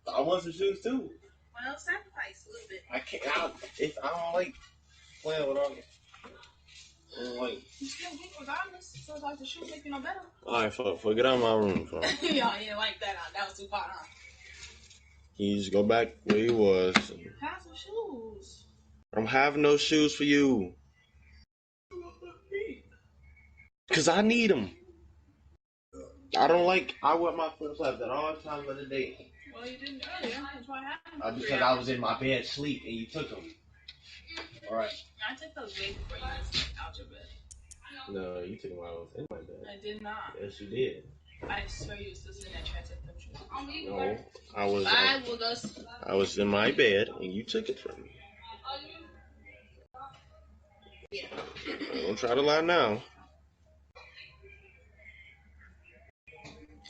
I want some shoes too. Well, sacrifice a little bit. I can't. I don't like playing with all this. I don't like. You still weak regardless. So it's like the shoes make you no better. All right, fuck. Get out of my room, fuck. Yeah, you didn't like that. That was too far, huh? He just go back where he was. Have some shoes. I don't have no shoes for you. Cause I need them. I don't like. I wear my flip flops at all times of the day. Well, you didn't earlier. That's what happened. Because I was in my bed sleep and you took them. All right. I took those way before you was out your bed. No, you took them while I was in my bed. I did not. Yes, you did. I swear you were still sitting there trying to take pictures. No, I was. Bye, we'll go. I was in my bed and you took it from me. Don't try to lie now.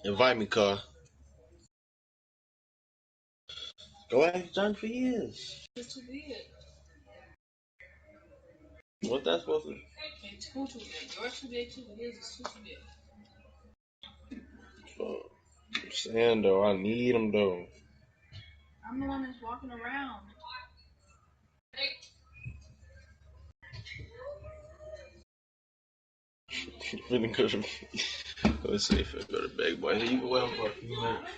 Invite me, car. Go ask John for years. It's too big. What's that supposed to be? It's too big. Yours too big too, but his is too big. Fuck. I'm saying though, I need him though. I'm the one that's walking around. Finna go to go safe and go to bed, boy. Hey, you can wait for a few minutes.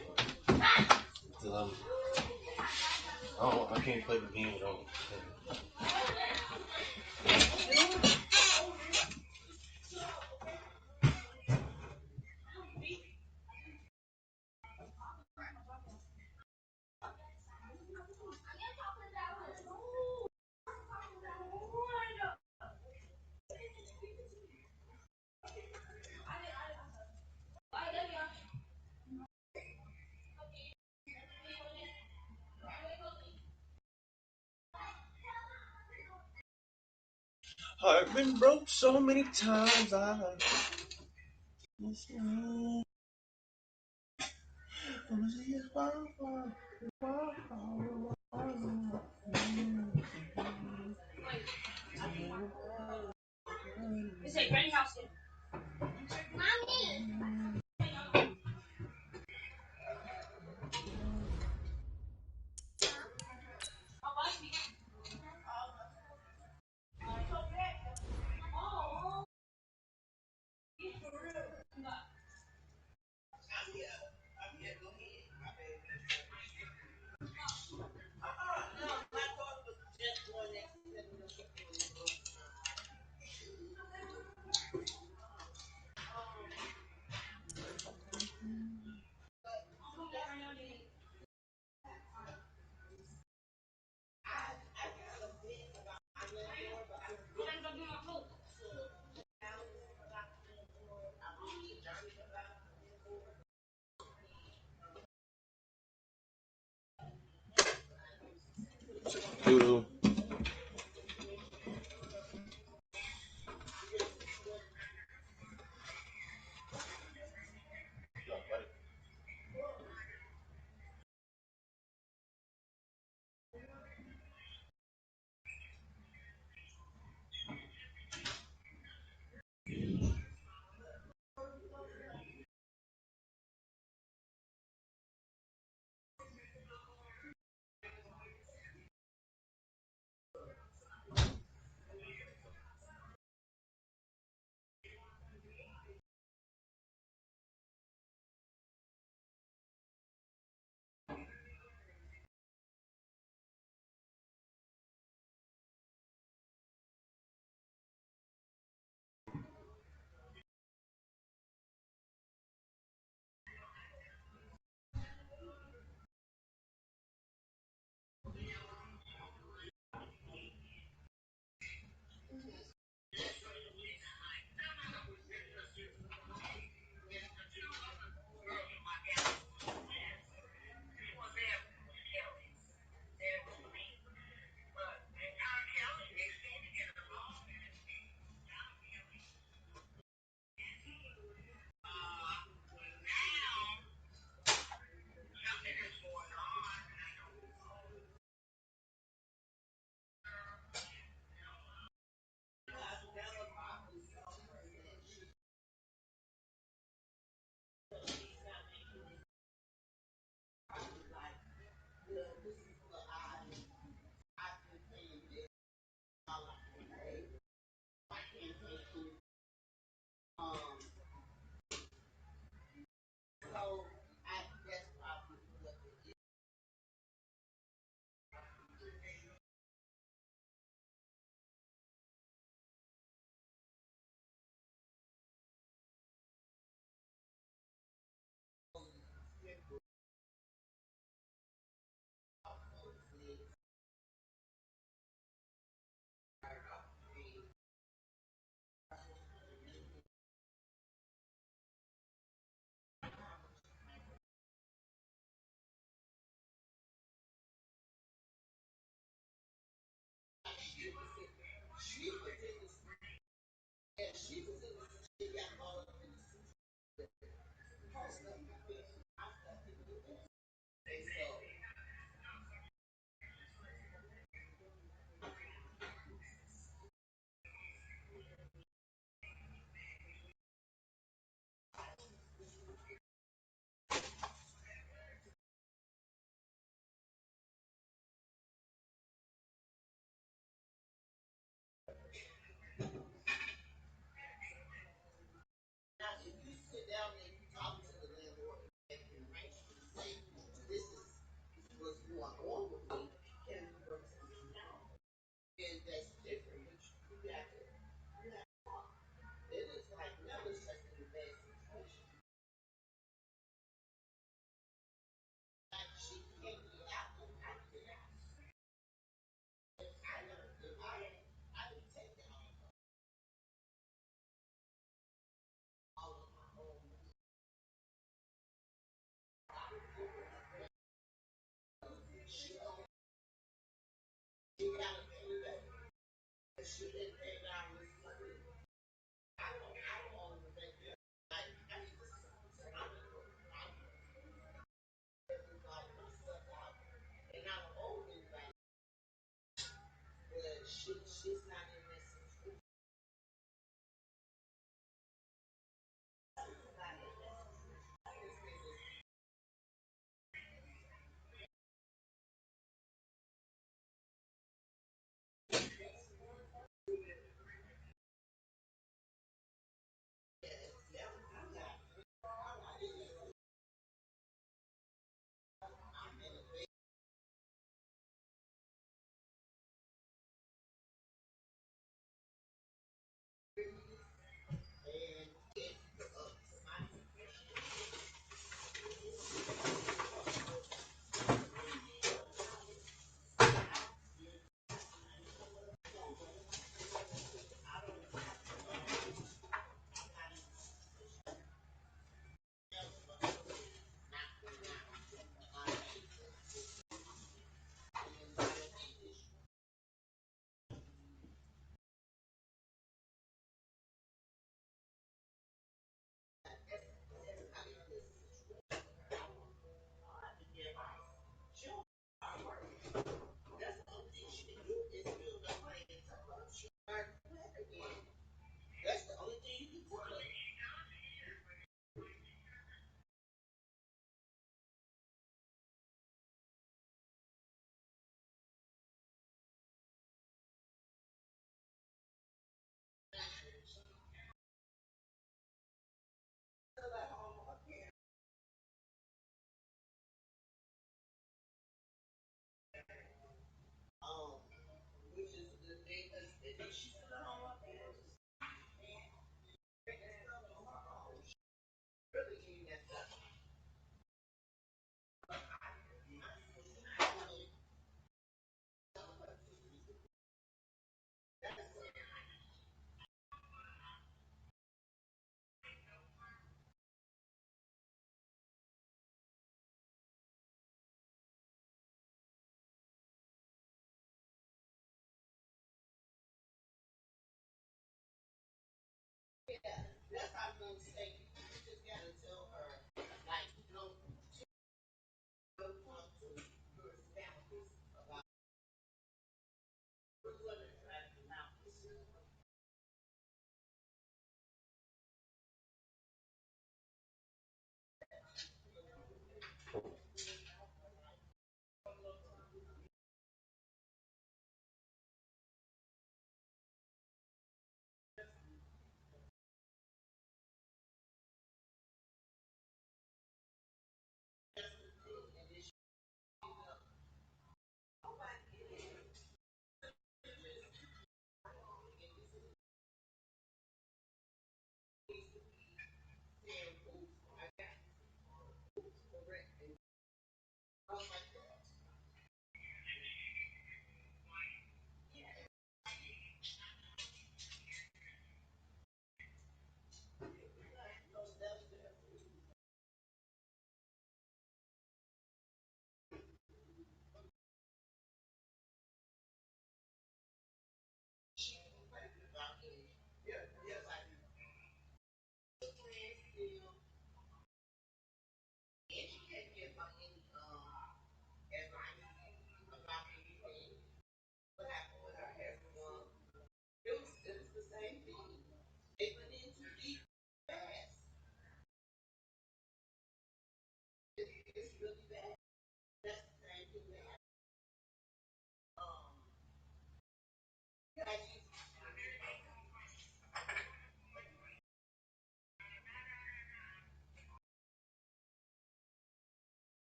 Till I can't play the game without. I've been broke so many times. It's a granny house. Doodoo.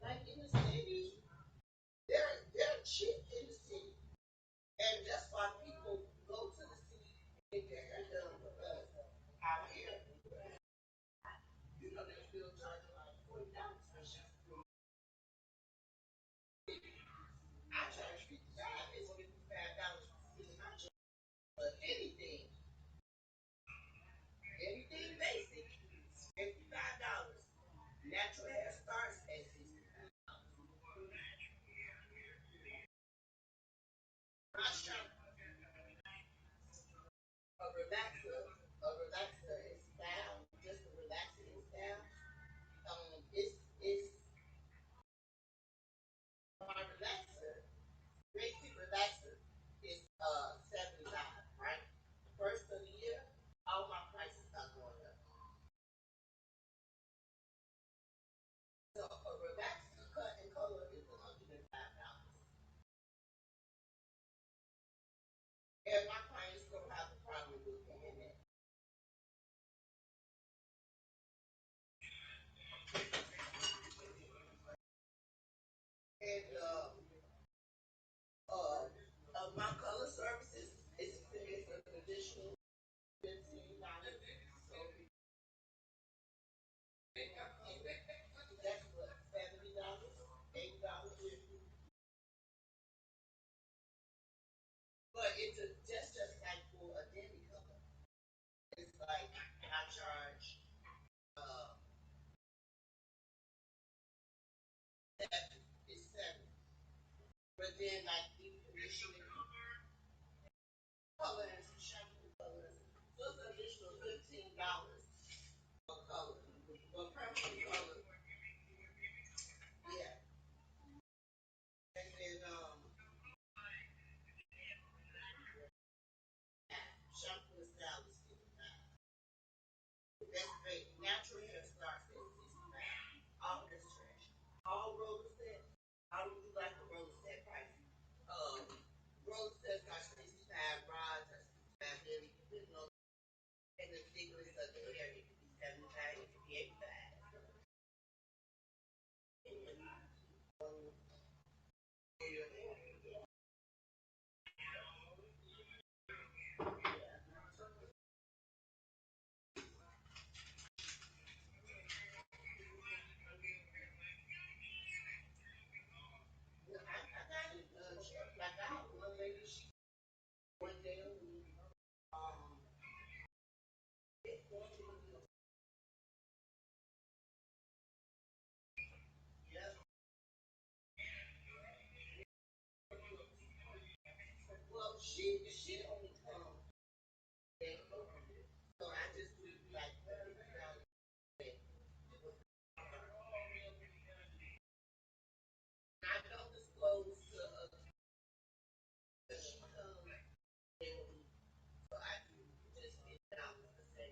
Like in the city, they're cheap in the city. And that's why people go to the city and get their hair done because out here, they're still charging like $40 for shampoo. I charge 55. It's $55 for my job. But anything basic, $55. Natural hair starts at 65. My shop, a relaxer is style, just a relaxing style. It's my relaxer, basic relaxer is 75, right? First of the year, all my prices are going up. So a relaxer cut and color is $105. And my clients don't have a problem with paying that. And my color services is an additional $15. So that's what, $70, $80. But it's just like for a demi color. It's like I charge uh, 7. But then like deep conditioning colors, shampoo colors, so it's an additional $15 for color. For purple color, yeah. And then shampoo and style is 55. That's great. Natural hair starts at 65. All this trash. All roller sets. I don't do like the roller set price. Um, roller sets are 65. Rods are 65. Then you can know, and the thickness of the hair, it can be 75. It can be 85. I got it. Like I have one lady. She one day a week. Um, yeah. Well, she only comes. So I just do like $30. I don't disclose to she comes daily. So I do just $50 to say,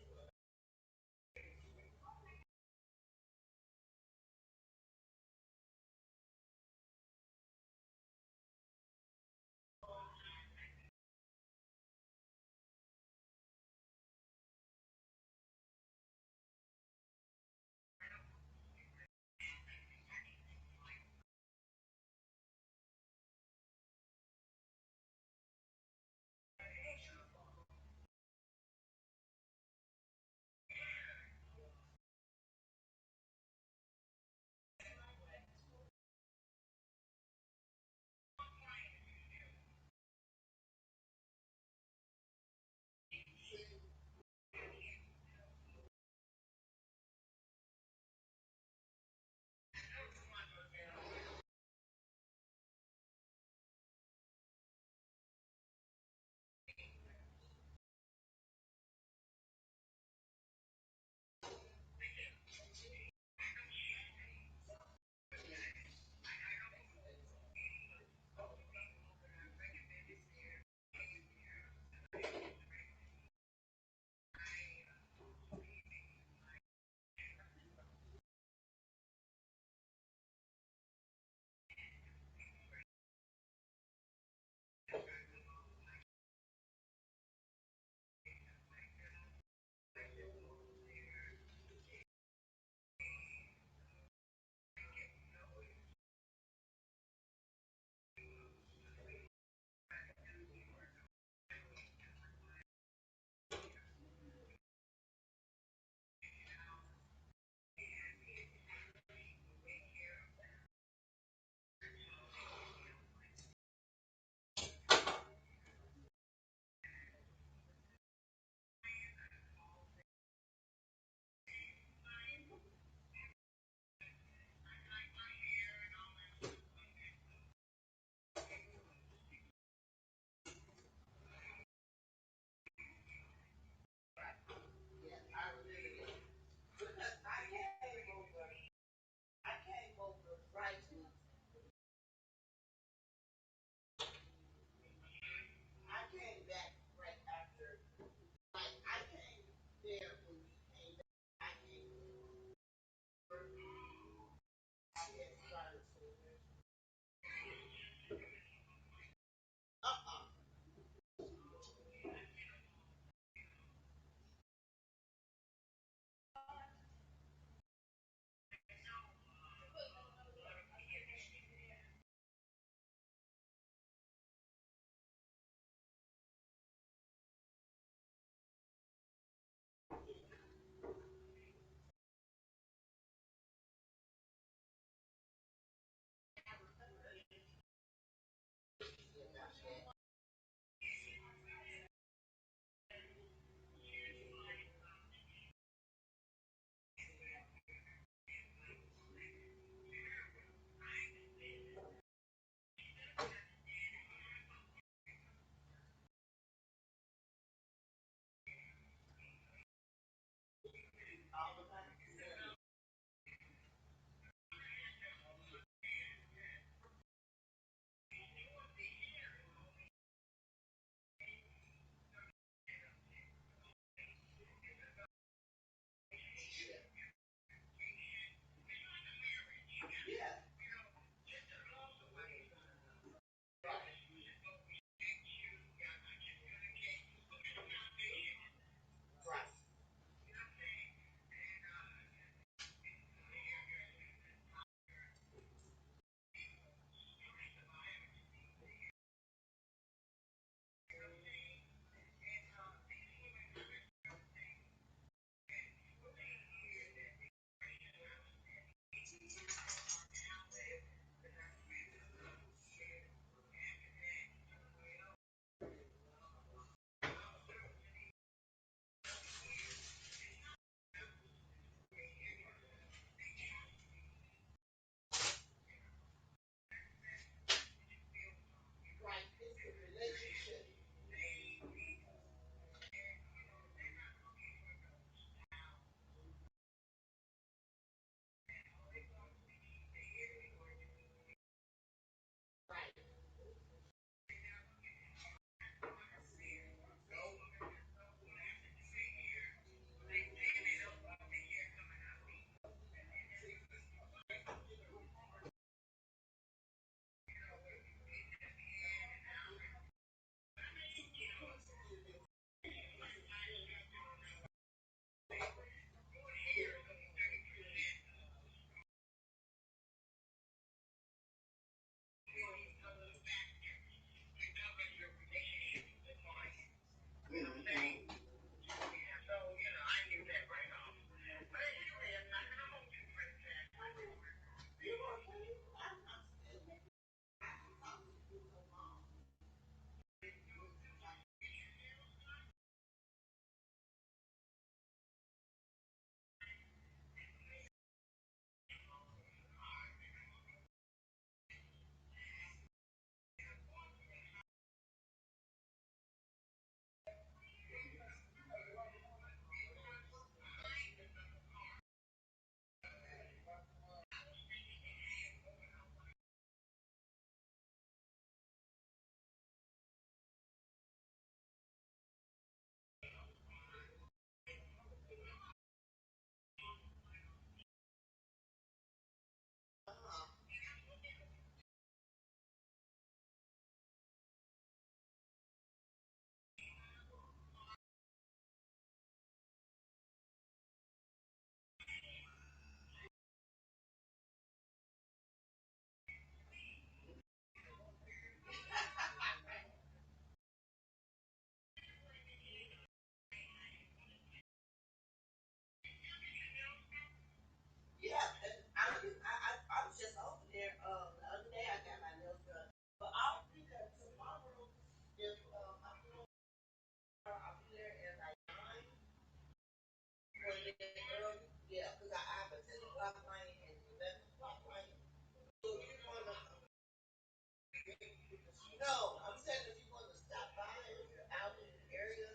No, I'm saying if you want to stop by, if you're out in the area,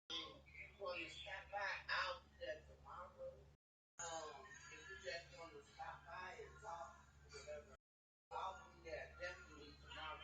you want to stop by, I'll do that tomorrow. If you just want to stop by and talk, whatever, I'll be there definitely tomorrow.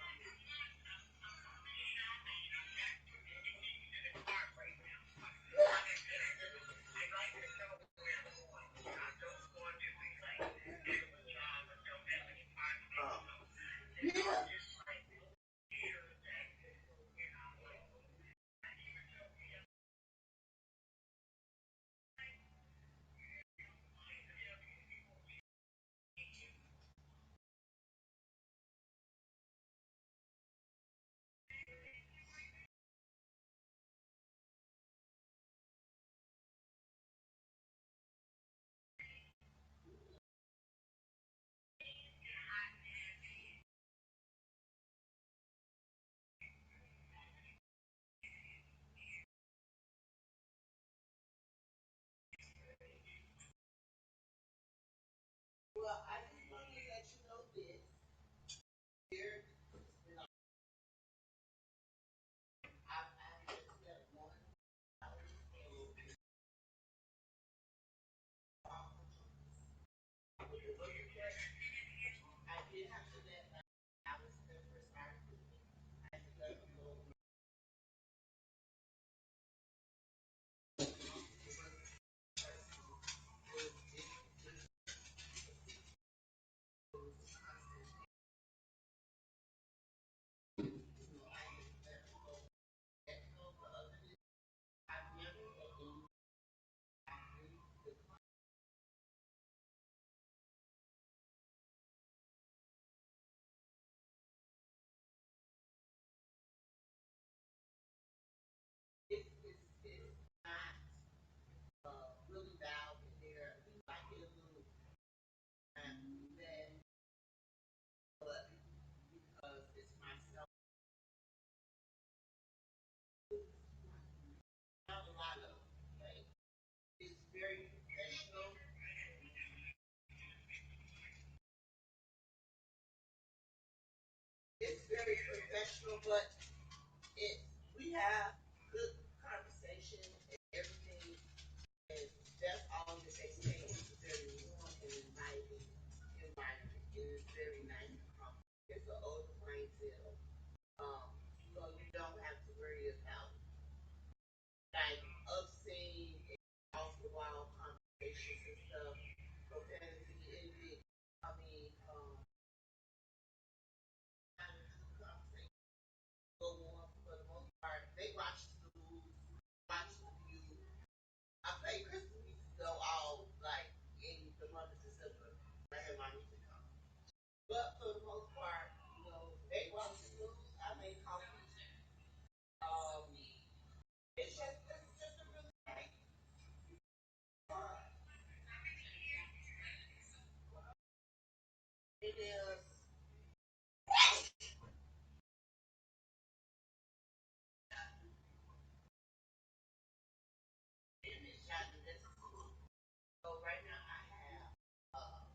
Well, I just wanted to let you know this. Here, I've access to that one. I did have to let Alice first start. I had to let her know. It's not really loud in there. We might get a little that, but because it's myself, not a lot of, okay? It's very professional. It's very professional, but it we have good conversation and everything, and that's all that they say. It's a very warm and inviting environment. It is very nice and calm. It's an older clientele, so you don't have to worry about like obscene, off the wall conversations and stuff, profanity, anything. I mean, conversation go on for the most part. They watch the news, watch the view. I play Christmas music though all like in the month of December. I have my music on. But for the most part, they watch the news. I make coffee. Um, it's just a really nice fun. It is. It is shining. So right now I have uh,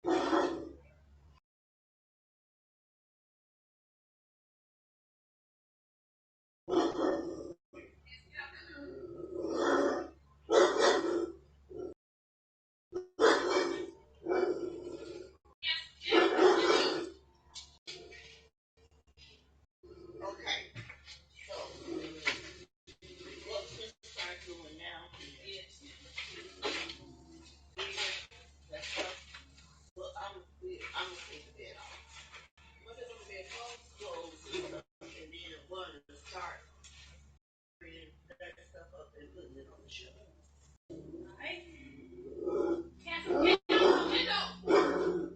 Okay. So, what we start doing now is that stuff. Well, I'm gonna take the bed off. Once I put the bed clothes and stuff, and then one to start bringing that stuff up and putting it on the shelf. Alright. Cancel. Get out the window.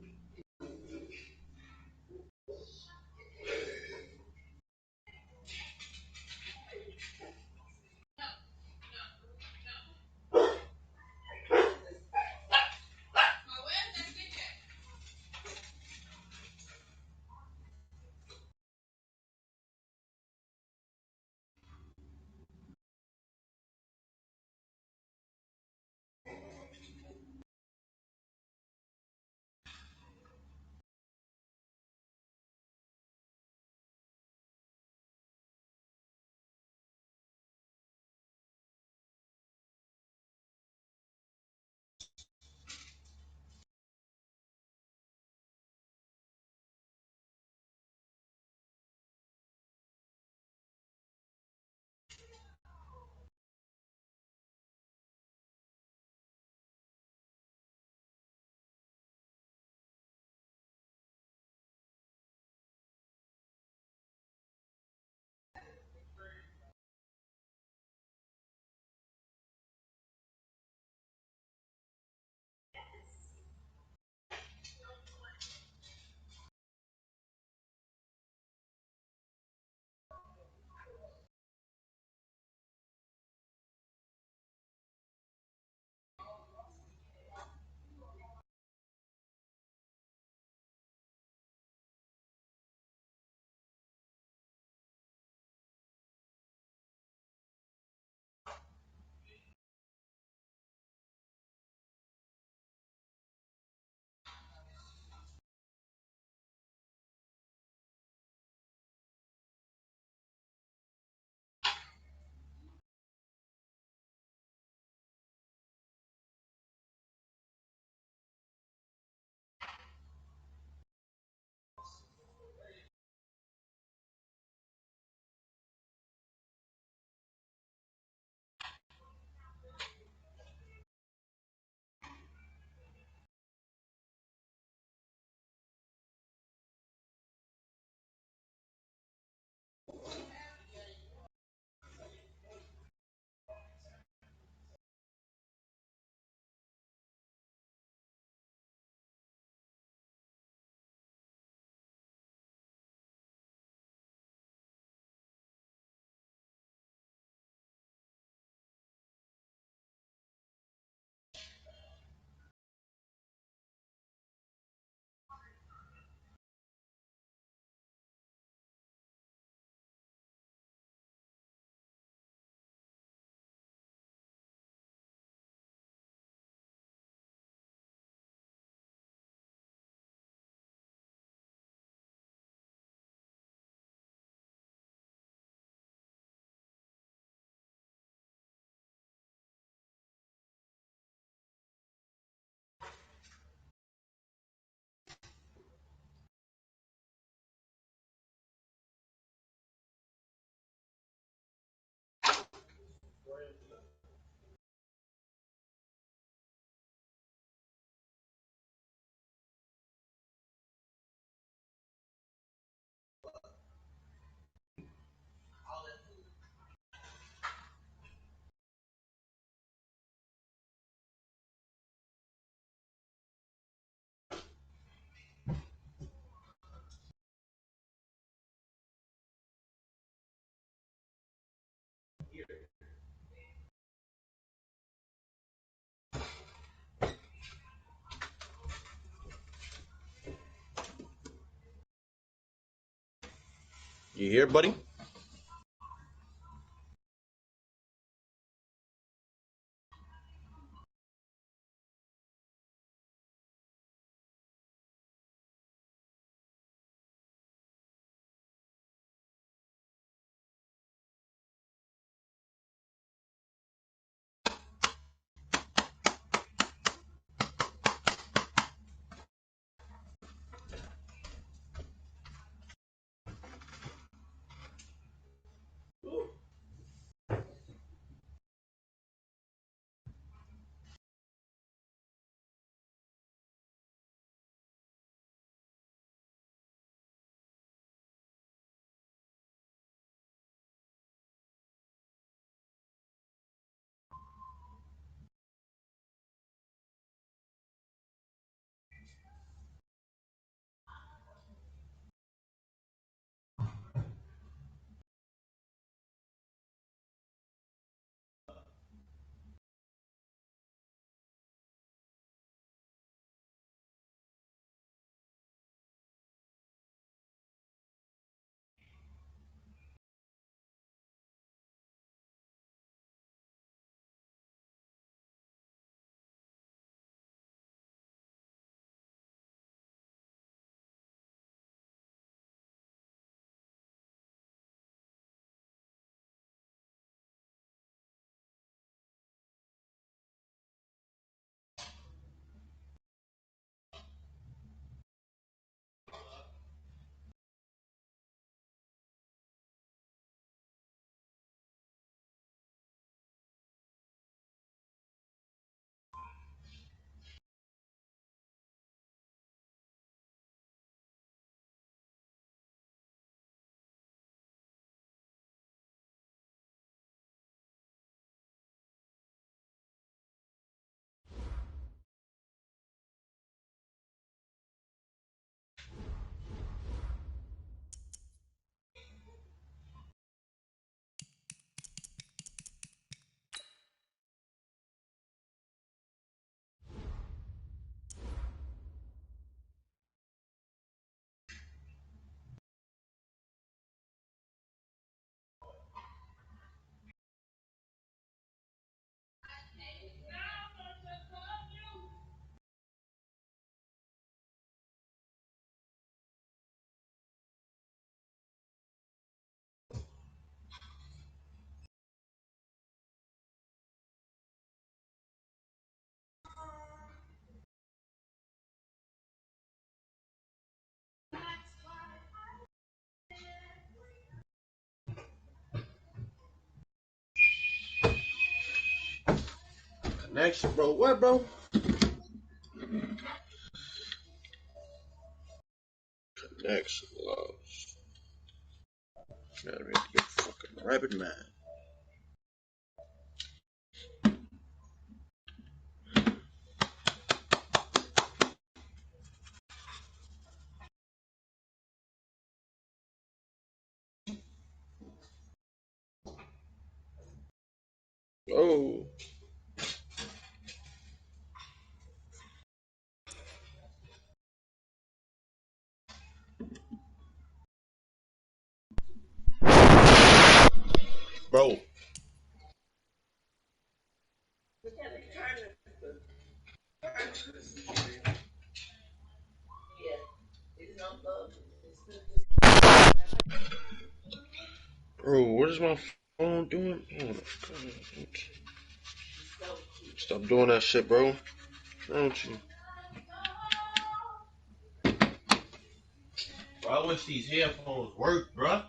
You here, buddy? Connection, bro. What, bro? Connection lost. Gotta be a fucking rabbit man. Oh. Bro. Bro, what is my phone doing? Stop doing that shit, bro. Don't you? Bro, I wish these headphones worked, bro.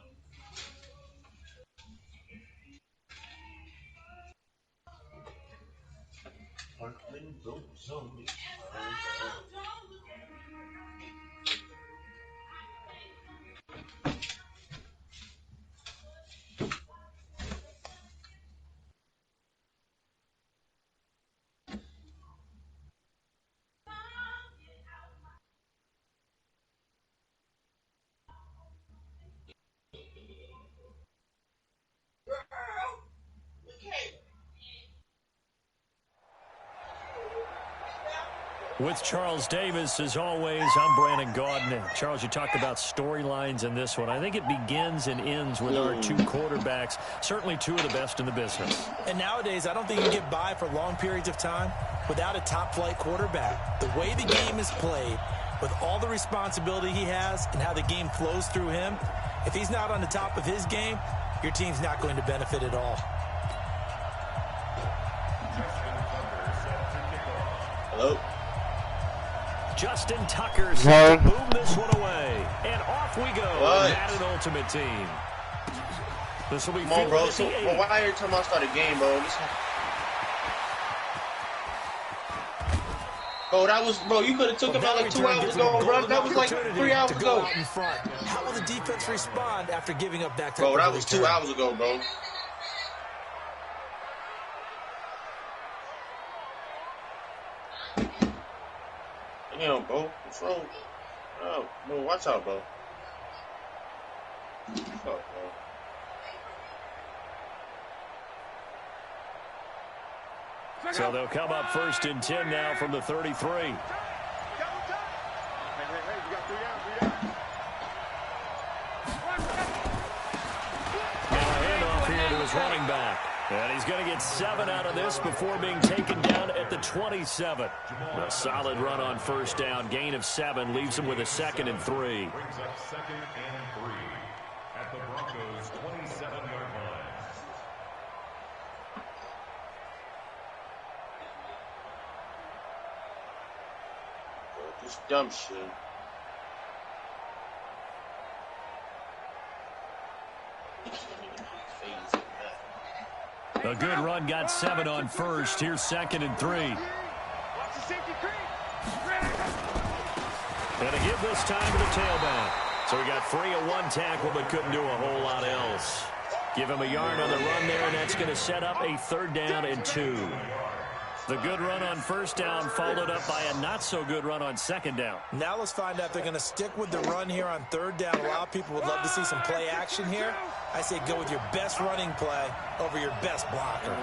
With Charles Davis, as always, I'm Brandon Gaudin. Charles, you talked about storylines in this one. I think it begins and ends with our two quarterbacks, certainly two of the best in the business. And nowadays, I don't think you can get by for long periods of time without a top-flight quarterback. The way the game is played, with all the responsibility he has and how the game flows through him, if he's not on the top of his game, your team's not going to benefit at all. Hello? Justin Tucker set to boom this one away. And off we go. What? Madden Ultimate Team. This will be Come on, bro. So, why every time I start a game, bro? Bro, that was, bro, you could have took him out like 2 hours ago, bro. That was like 3 hours ago. How will the defense respond after giving up that type Bro, of that was 2 hours ago, bro. Damn, bro. What's wrong? Oh, bro, watch out, bro. Fuck, bro. So they'll come up 1st and 10 now from the 33. Running back. And he's going to get 7 out of this before being taken down at the 27. A solid run on 1st down. Gain of 7 leaves him with a 2nd and 3. Brings up 2nd and 3 at the Broncos' 27-yard line. This dumb shit. A good run, got 7 on 1st. Here's 2nd and 3. And a give this time to the tailback. So he got free of 1 tackle, but couldn't do a whole lot else. Give him a yard on the run there, and that's going to set up a 3rd down and 2. The good run on 1st down followed up by a not-so-good run on 2nd down. Now let's find out if they're going to stick with the run here on 3rd down. A lot of people would love to see some play action here. I say go with your best running play over your best blocker.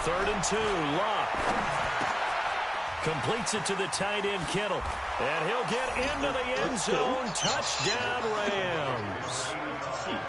3rd and 2, Locke. Completes it to the tight end, Kittle. And he'll get into the end zone. Touchdown, Rams.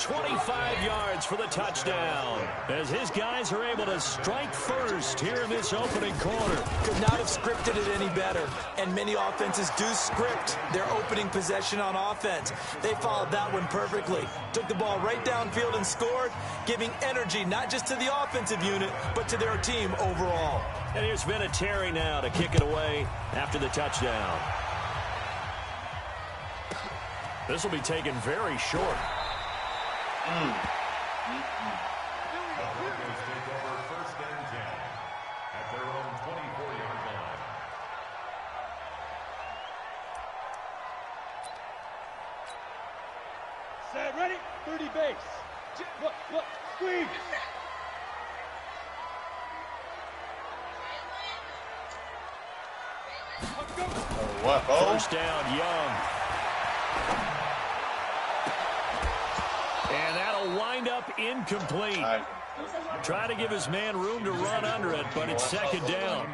25 yards for the touchdown as his guys are able to strike first here in this opening quarter. Could not have scripted it any better, and many offenses do script their opening possession on offense. They followed that one perfectly. Took the ball right downfield and scored, giving energy not just to the offensive unit, but to their team overall. And here's Vinatieri now to kick it away after the touchdown. This will be taken very short. The Broncos take over 1st and Set, ready? 30 base. Look, squeeze. What? Oh. First down, Young. And that'll wind up incomplete. Try to give his man room to run under it, but it's second down.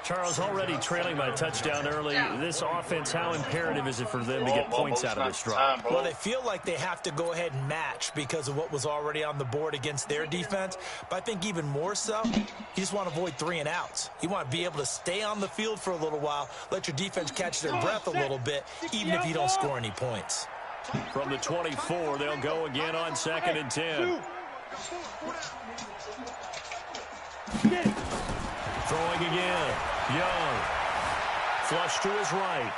Charles, already trailing by a touchdown early. This offense, how imperative is it for them to get points out of this drive? Well, they feel like they have to go ahead and match because of what was already on the board against their defense. But I think even more so, you just want to avoid 3 and outs. You want to be able to stay on the field for a little while, let your defense catch their breath a little bit, even if you don't score any points. From the 24, they'll go again on 2nd and 10. Throwing again. Young. Flush to his right.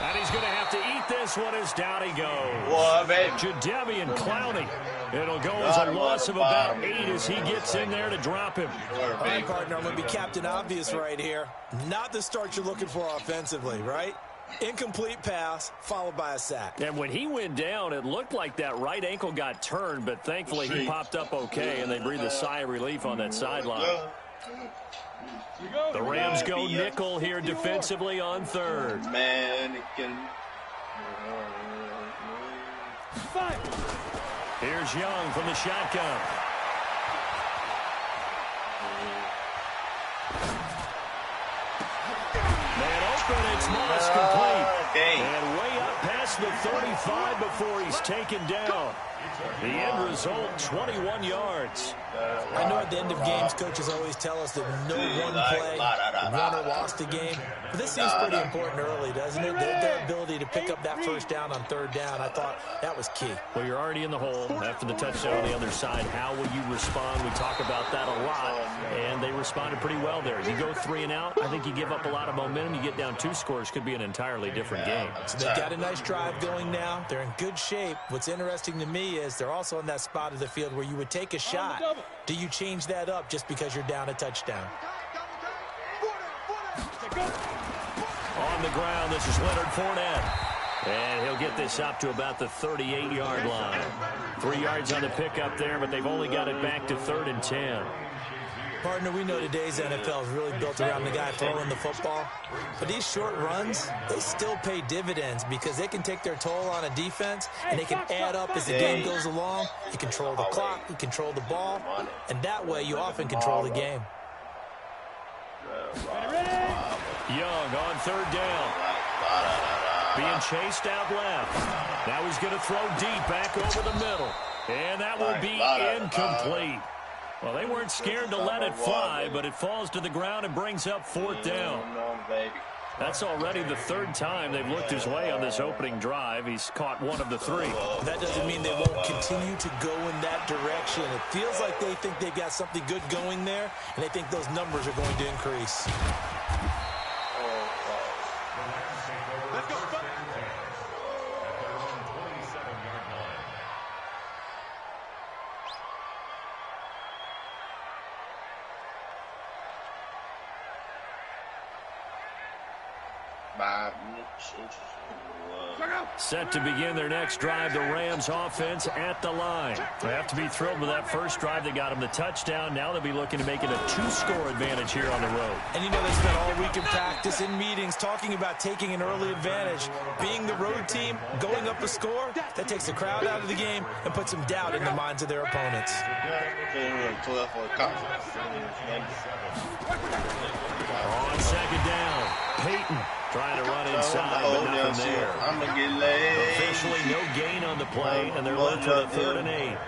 And he's going to have to eat this one as down he goes. What, baby? Jadeveon Clowney. It'll go as a loss of about 8 as he gets in there to drop him. All right, partner, I'm going to be Captain Obvious right here. Not the start you're looking for offensively, right? Incomplete pass, followed by a sack. And when he went down, it looked like that right ankle got turned, but thankfully he popped up okay, and they breathed a sigh of relief on that sideline. The Rams go nickel here defensively on 3rd. Mannequin. Here's Young from the shotgun. Man open, it's Moss complete. And way up past the 35 before he's taken down. The end result, 21 yards. I know at the end of games, coaches always tell us that no one play, won or lost a game. But this seems pretty important early, doesn't it? Their ability to pick up that first down on 3rd down, I thought that was key. Well, you're already in the hole after the touchdown on the other side. How will you respond? We talk about that a lot, and they responded pretty well there. You go 3 and out, I think you give up a lot of momentum. You get down 2 scores, could be an entirely different game. So they've got a nice drive going now. They're in good shape. What's interesting to me is they're also in that spot of the field where you would take a shot. Do you change that up just because you're down a touchdown? On the ground, this is Leonard Fournette. And he'll get this up to about the 38-yard line. 3 yards on the pickup there, but they've only got it back to 3rd and 10. Partner, we know today's NFL is really built around the guy throwing the football. But these short runs, they still pay dividends because they can take their toll on a defense, and they can add up as the game goes along. You control the clock, you control the ball, and that way you often control the game. Young on 3rd down. Being chased out left. Now he's going to throw deep back over the middle. And that will be incomplete. Well, they weren't scared to let it fly, but it falls to the ground and brings up 4th down. That's already the 3rd time they've looked his way on this opening drive. He's caught 1 of the 3. That doesn't mean they won't continue to go in that direction. It feels like they think they've got something good going there, and they think those numbers are going to increase. Let's go. Set to begin their next drive, the Rams offense at the line. They have to be thrilled with that first drive that got them the touchdown. Now they'll be looking to make it a 2-score advantage here on the road. And you know they spent all week in practice, in meetings, talking about taking an early advantage. Being the road team, going up a score, that takes the crowd out of the game and puts some doubt in the minds of their opponents. On 2nd down, Peyton trying to run inside, but nothing there. I'm going to get laid. Officially no gain on the play, and they're left with a 3rd and 8.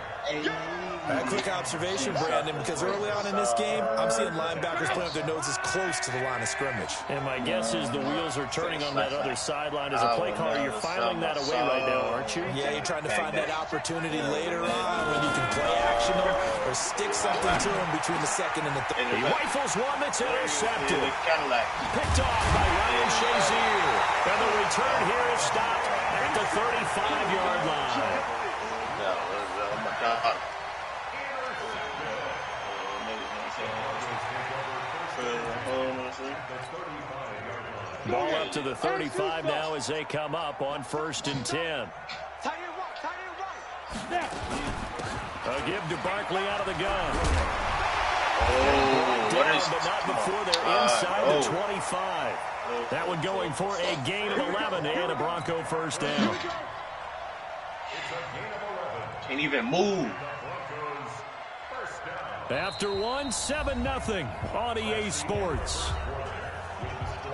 A quick observation, Brandon, because early on in this game, I'm seeing linebackers putting up their noses close to the line of scrimmage. And my guess is the wheels are turning on that other sideline. As a play caller, you're filing that away right now, aren't you? Yeah, you're trying to find that opportunity later on when you can play action them or stick something to them between the 2nd and the 3rd. He rifles one that's intercepted. Picked off by Ryan Shazier. And the return here is stopped at the 35-yard line. Ball up to the 35 now as they come up on 1st and 10. A give to Barkley out of the gun. Down, but not before they're inside the 25. That one going for a gain of 11 and a Bronco first down. Can't even move. After one, 7-0 on EA Sports.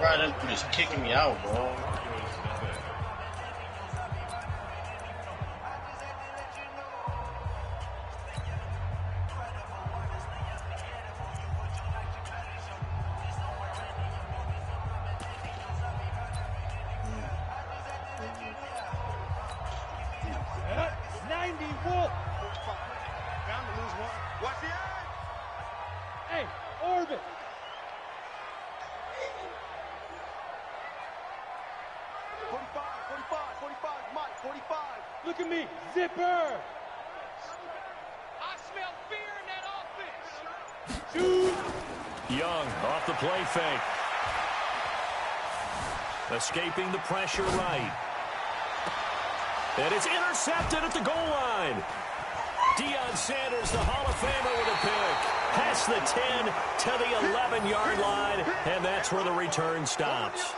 Right, them just kicking me out, bro. Play fake. Escaping the pressure right. And it's intercepted at the goal line. Deion Sanders, the Hall of Famer, with a pick. Past the 10 to the 11-yard line, and that's where the return stops.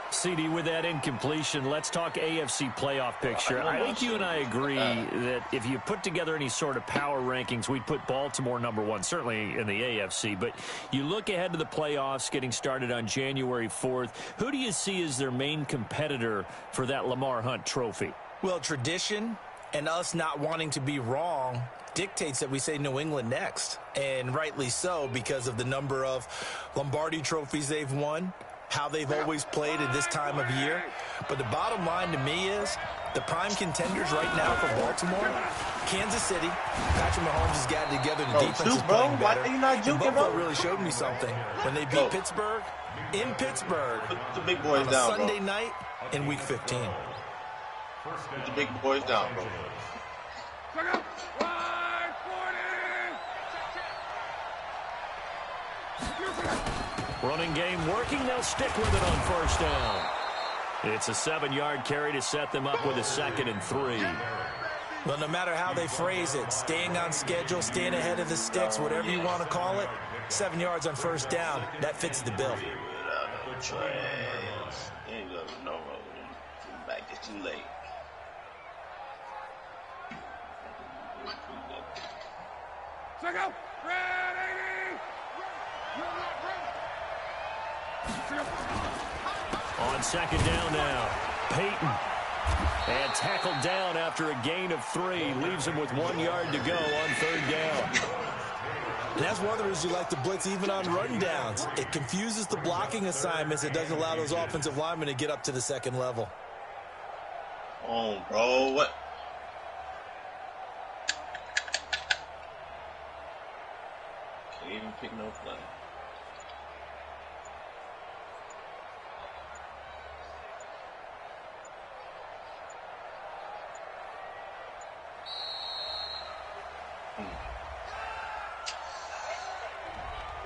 CD, with that incompletion, let's talk AFC playoff picture. I think you and I agree that if you put together any sort of power rankings, we'd put Baltimore #1, certainly in the AFC. But you look ahead to the playoffs getting started on January 4th. Who do you see as their main competitor for that Lamar Hunt trophy? Well, tradition and us not wanting to be wrong dictates that we say New England next. And rightly so, because of the number of Lombardi trophies they've won, how they've always played at this time of year. But the bottom line to me is the prime contenders right now for Baltimore, Kansas City. Patrick Mahomes has got it together. The defense is playing better. Why are you not juking, Buffalo really showed me something when they beat Pittsburgh in Pittsburgh Put the big boys on a down, Sunday night in Week 15. Put the big boys down, bro. Running game working. They'll stick with it on 1st down. It's a 7-yard carry to set them up with a 2nd and 3. Well, no matter how they phrase it, staying on schedule, staying ahead of the sticks, whatever you want to call it, 7 yards on 1st down, that fits the bill. Back, it's too late. On 2nd down now, Peyton. And tackled down after a gain of 3. Leaves him with 1 yard to go on 3rd down. And that's one of the reasons you like to blitz even on run downs. It confuses the blocking assignments. It doesn't allow those offensive linemen to get up to the 2nd level. Oh, bro, what? Can't even pick no play.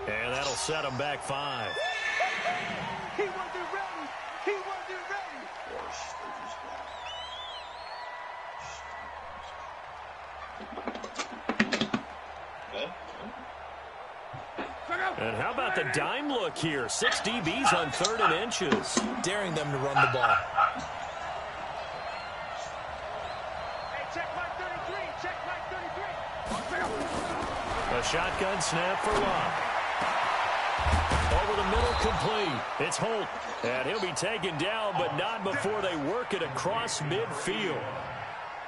And that'll set him back 5. He wasn't ready. He wasn't ready. And how about the dime look here? 6 DBs on 3rd and inches. Daring them to run the ball. Hey, check mark 33. Check mark 33. A shotgun snap for Locke. Over the middle, complete. It's Holt. And he'll be taken down, but not before they work it across midfield.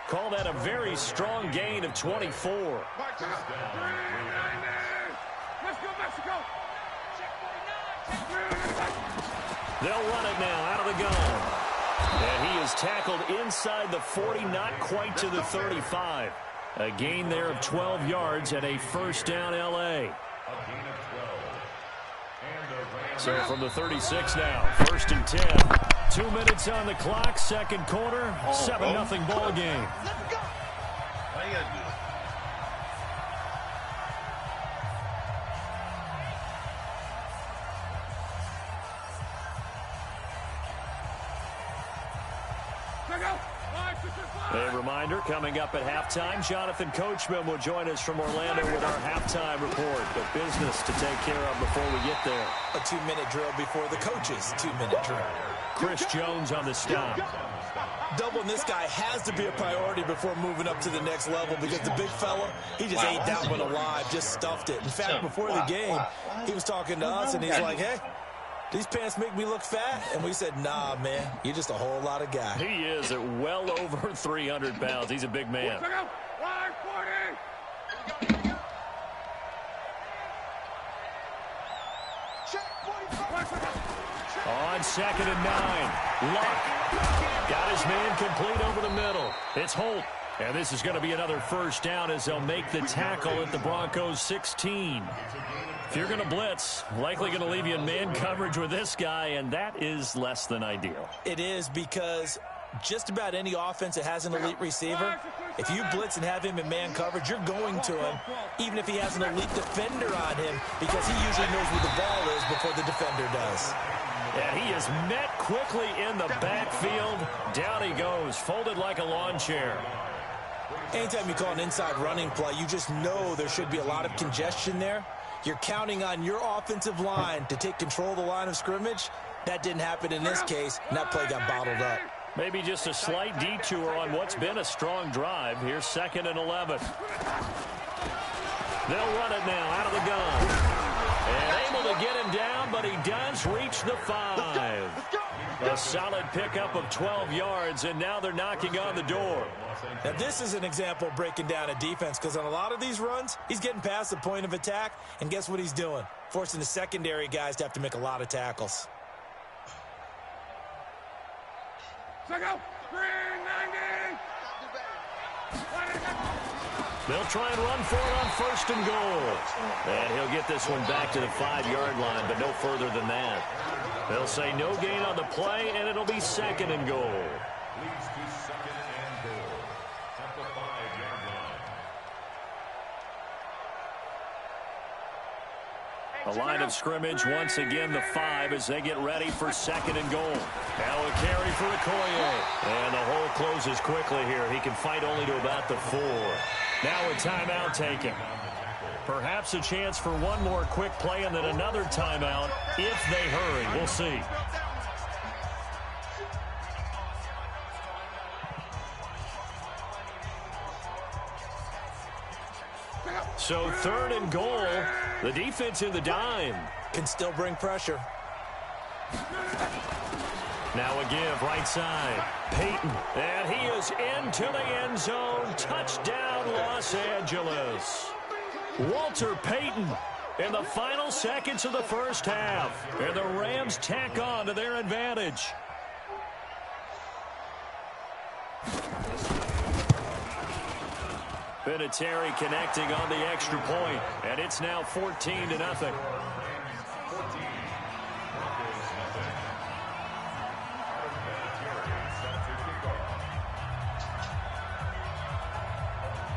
Call that a very strong gain of 24. Let's go, Mexico. They'll run it now out of the gun. And he is tackled inside the 40, not quite to the 35. A gain there of 12 yards and a 1st down L.A. So from the 36 now, 1st and 10. 2 minutes on the clock, 2nd quarter, 7-0 ball game. Why you gotta do that? A reminder, coming up at halftime, Jonathan Coachman will join us from Orlando with our halftime report. But business to take care of before we get there. A 2-minute drill before the coach's 2-minute drill. Chris Jones on the stop. Doubling this guy has to be a priority before moving up to the next level because the big fella, he just ate that one alive, just stuffed it. In fact, before the game, he was talking to us, and he's like, hey, these pants make me look fat? And we said, nah, man, you're just a whole lot of guy. He is at well over 300 pounds. He's a big man. On 2nd and 9, Luck got his man complete over the middle. It's Holt. And this is going to be another first down as they'll make the tackle at the Broncos 16. If you're going to blitz, likely going to leave you in man coverage with this guy, and that is less than ideal. It is because just about any offense that has an elite receiver, if you blitz and have him in man coverage, you're going to him, even if he has an elite defender on him, because he usually knows where the ball is before the defender does. And he is met quickly in the backfield. Down he goes, folded like a lawn chair. Anytime you call an inside running play, you just know there should be a lot of congestion there. You're counting on your offensive line to take control of the line of scrimmage. That didn't happen in this case, and that play got bottled up. Maybe just a slight detour on what's been a strong drive. Here's 2nd and 11. They'll run it now out of the gun. And able to get him down, but he does reach the 5. A solid pickup of 12 yards, and now they're knocking on the door. Now, this is an example of breaking down a defense, because on a lot of these runs, he's getting past the point of attack, and guess what he's doing? Forcing the secondary guys to have to make a lot of tackles. They'll try and run for it on 1st and goal. And he'll get this one back to the 5-yard line, but no further than that. They'll say no gain on the play, and it'll be 2nd and goal. Leads to 2nd and goal at the 5-yard line. A line of scrimmage, once again the 5 as they get ready for 2nd and goal. Now a carry for Okoye. And the hole closes quickly here. He can fight only to about the 4. Now a timeout taken. Perhaps a chance for one more quick play and then another timeout if they hurry. We'll see. So 3rd and goal. The defense in the dime. Can still bring pressure. Now a give right side. Peyton. And he is into the end zone. Touchdown, Los Angeles. Walter Payton in the final seconds of the first half. And the Rams tack on to their advantage. Vinatieri connecting on the extra point, and it's now 14-0.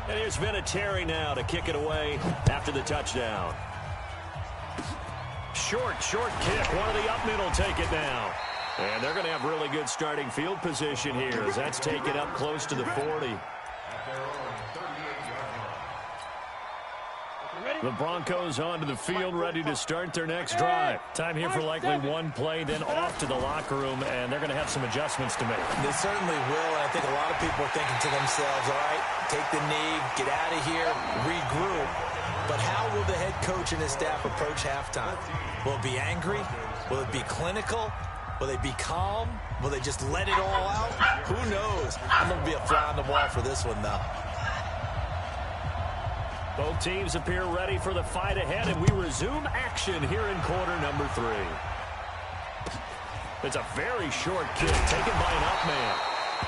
And here's Vinatieri now to kick it away after the touchdown. Short kick. One of the up middle take it now. And they're going to have really good starting field position here as that's taken up close to the 40. The Broncos onto the field, ready to start their next drive. Time here for likely one play, then off to the locker room, and they're going to have some adjustments to make. They certainly will, and I think a lot of people are thinking to themselves, all right, take the knee, get out of here, regroup. But how will the head coach and his staff approach halftime? Will it be angry? Will it be clinical? Will they be calm? Will they just let it all out? Who knows? I'm going to be a fly on the wall for this one, though. Both teams appear ready for the fight ahead, and we resume action here in quarter number 3. It's a very short kick taken by an up man.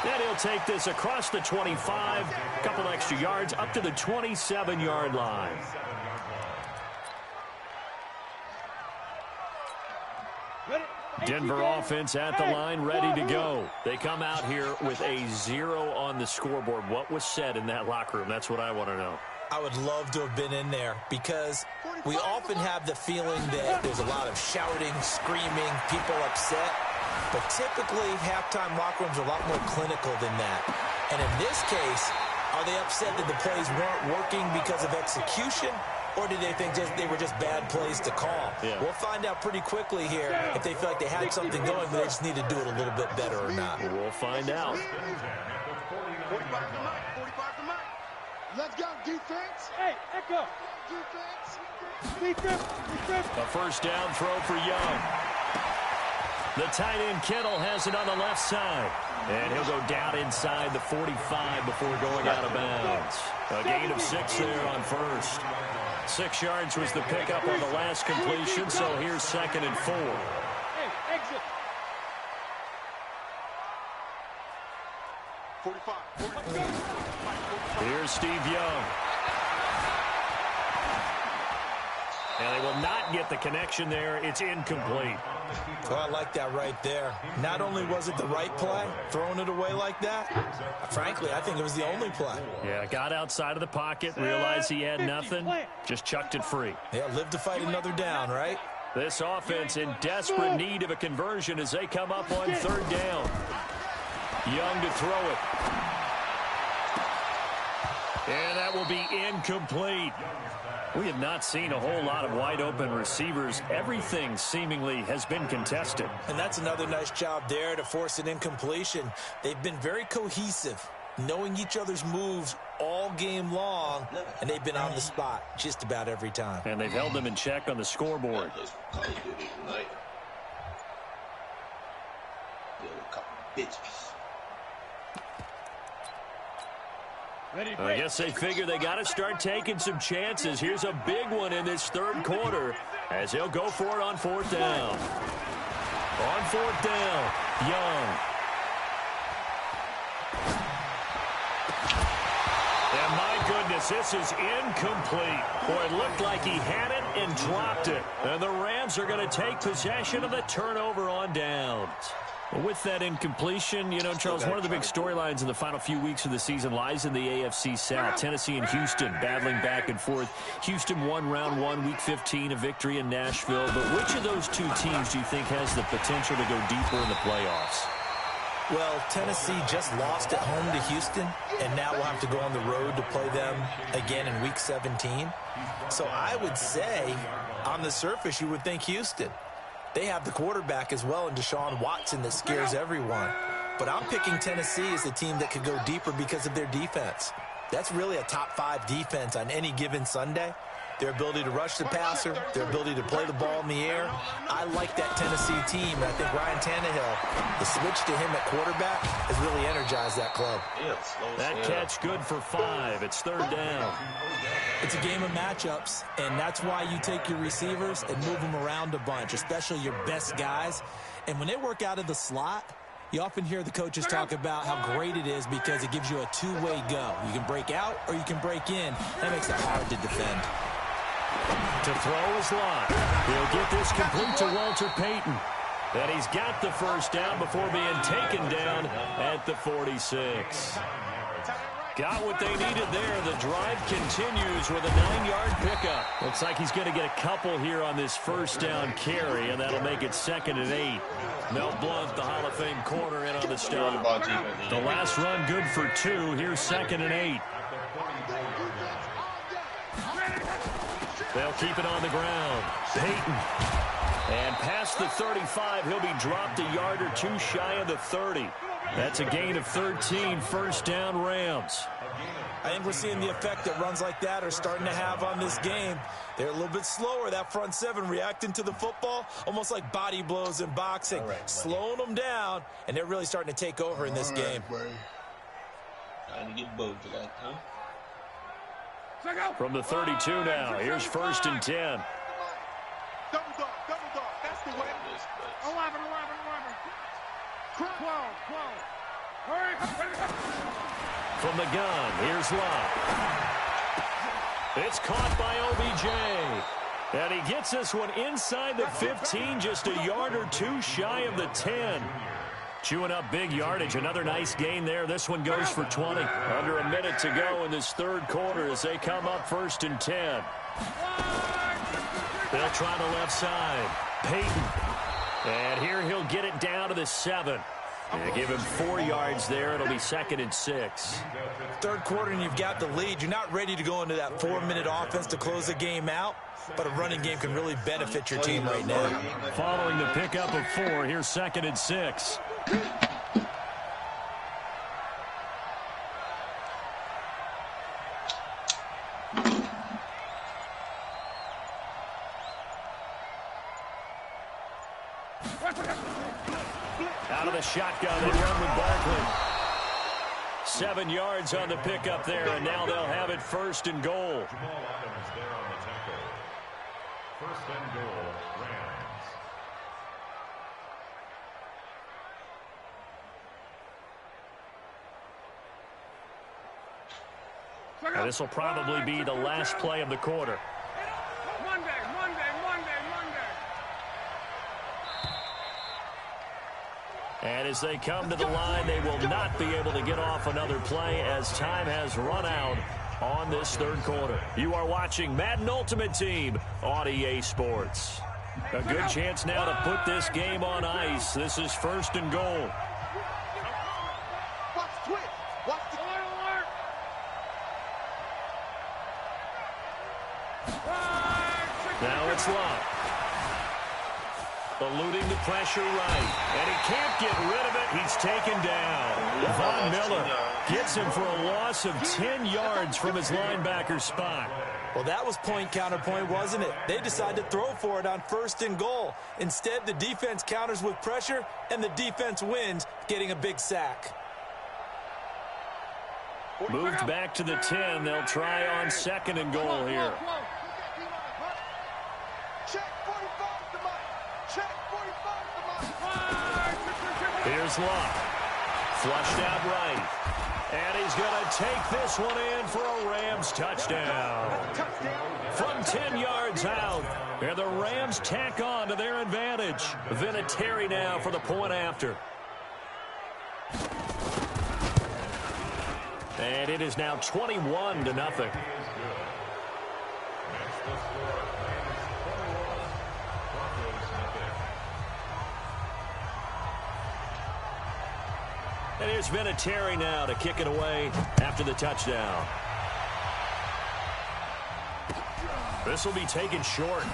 Then he'll take this across the 25, a couple extra yards up to the 27-yard line. Denver offense at the line, ready to go. They come out here with a 0 on the scoreboard. What was said in that locker room? That's what I want to know. I would love to have been in there because we often have the feeling that there's a lot of shouting, screaming, people upset. But typically, halftime locker rooms are a lot more clinical than that. And in this case, are they upset that the plays weren't working because of execution? Or did they think they were just bad plays to call? Yeah. We'll find out pretty quickly here if they feel like they had something going, but they just need to do it a little bit better or not. We'll find out. 45 to Mike. 45 to Mike. Let's go, defense. Hey, Echo. Defense. A first down throw for Young. The tight end Kittle has it on the left side. And he'll go down inside the 45 before going out of bounds. A gain of 6 there on first. 6 yards was the pickup on the last completion, so here's 2nd and 4. Hey, exit. 45. Here's Steve Young. And they will not get the connection there. It's incomplete. Well, I like that right there. Not only was it the right play, throwing it away like that, frankly, I think it was the only play. Yeah, got outside of the pocket, realized he had nothing, just chucked it free. Yeah, live to fight another down, right? This offense in desperate need of a conversion as they come up on 3rd down. Young to throw it. And that will be incomplete. We have not seen a whole lot of wide-open receivers. Everything seemingly has been contested. And that's another nice job there to force an incompletion. They've been very cohesive, knowing each other's moves all game long, and they've been on the spot just about every time. And they've held them in check on the scoreboard. I guess they figure they got to start taking some chances. Here's a big one in this 3rd quarter as they'll go for it on 4th down. On 4th down, Young. And my goodness, this is incomplete. Boy, it looked like he had it and dropped it. And the Rams are going to take possession of the turnover on downs. Well, with that incompletion, you know, Charles, one of the big storylines in the final few weeks of the season lies in the AFC South. Tennessee and Houston battling back and forth. Houston won round 1, week 15, a victory in Nashville. But which of those two teams do you think has the potential to go deeper in the playoffs? Well, Tennessee just lost at home to Houston, and now we'll have to go on the road to play them again in week 17. So I would say, on the surface, you would think Houston. They have the quarterback as well in Deshaun Watson that scares everyone. But I'm picking Tennessee as a team that could go deeper because of their defense. That's really a top 5 defense on any given Sunday. Their ability to rush the passer, their ability to play the ball in the air. I like that Tennessee team, and I think Ryan Tannehill, the switch to him at quarterback, has really energized that club. That catch good for 5. It's 3rd down. It's a game of matchups, and that's why you take your receivers and move them around a bunch, especially your best guys. And when they work out of the slot, you often hear the coaches talk about how great it is because it gives you a two-way go. You can break out or you can break in. That makes it hard to defend. To throw is Lott. He'll get this complete to Walter Payton. And he's got the first down before being taken down at the 46. Got what they needed there. The drive continues with a 9-yard pickup. Looks like he's going to get a couple here on this first down carry, and that'll make it 2nd and 8. Mel Blount, the Hall of Fame corner, in on the stop. The last run good for 2. Here's 2nd and 8. They'll keep it on the ground. Payton. And past the 35, he'll be dropped a yard or 2 shy of the 30. That's a gain of 13, first down Rams. I think we're seeing the effect that runs like that are starting to have on this game. They're a little bit slower, that front 7, reacting to the football, almost like body blows in boxing, slowing them down, and they're really starting to take over in this game. Trying to get both of that, huh? From the 32 now, here's 1st and 10. Double dog, that's the way. 11. 12. Hurry. From the gun, here's Lott. It's caught by OBJ. And he gets this one inside the 15, just a yard or 2 shy of the 10. Chewing up big yardage. Another nice gain there. This one goes for 20. Under a minute to go in this 3rd quarter as they come up 1st and 10. They'll try the left side. Payton. And here he'll get it down to the 7. Yeah, give him 4 yards there. It'll be 2nd and 6. Third quarter and you've got the lead. You're not ready to go into that 4-minute offense to close the game out, but a running game can really benefit your team right now. Following the pickup of 4, here's 2nd and 6. Out of the shotgun, they run with Barkley. 7 yards on the pickup there, and now they'll have it 1st and goal. Jamal Adams there on the tackle. 1st and goal, Rams. And this will probably be the last play of the quarter. Monday. And as they come to the line, they will not be able to get off another play as time has run out on this 3rd quarter. You are watching Madden Ultimate Team on EA Sports. A good chance now to put this game on ice. This is 1st and goal. Watch the twitch. Watch the Alert. Now it's Love. Eluding the pressure right. And he can't get rid of it. He's taken down. Von Miller gets him for a loss of 10 yards from his linebacker spot. Well, that was point counterpoint, wasn't it? They decided to throw for it on 1st and goal. Instead, the defense counters with pressure, and the defense wins, getting a big sack. Moved back to the 10. They'll try on 2nd and goal here. check 45 to Mike. Check 45 to Mike. Here's Locke. Flushed out right. And he's going to take this one in for a Rams touchdown. From 10 yards out. And the Rams tack on to their advantage. Vinatieri now for the point after. And it is now 21-0. And here's Vinatieri now to kick it away after the touchdown. This will be taken short.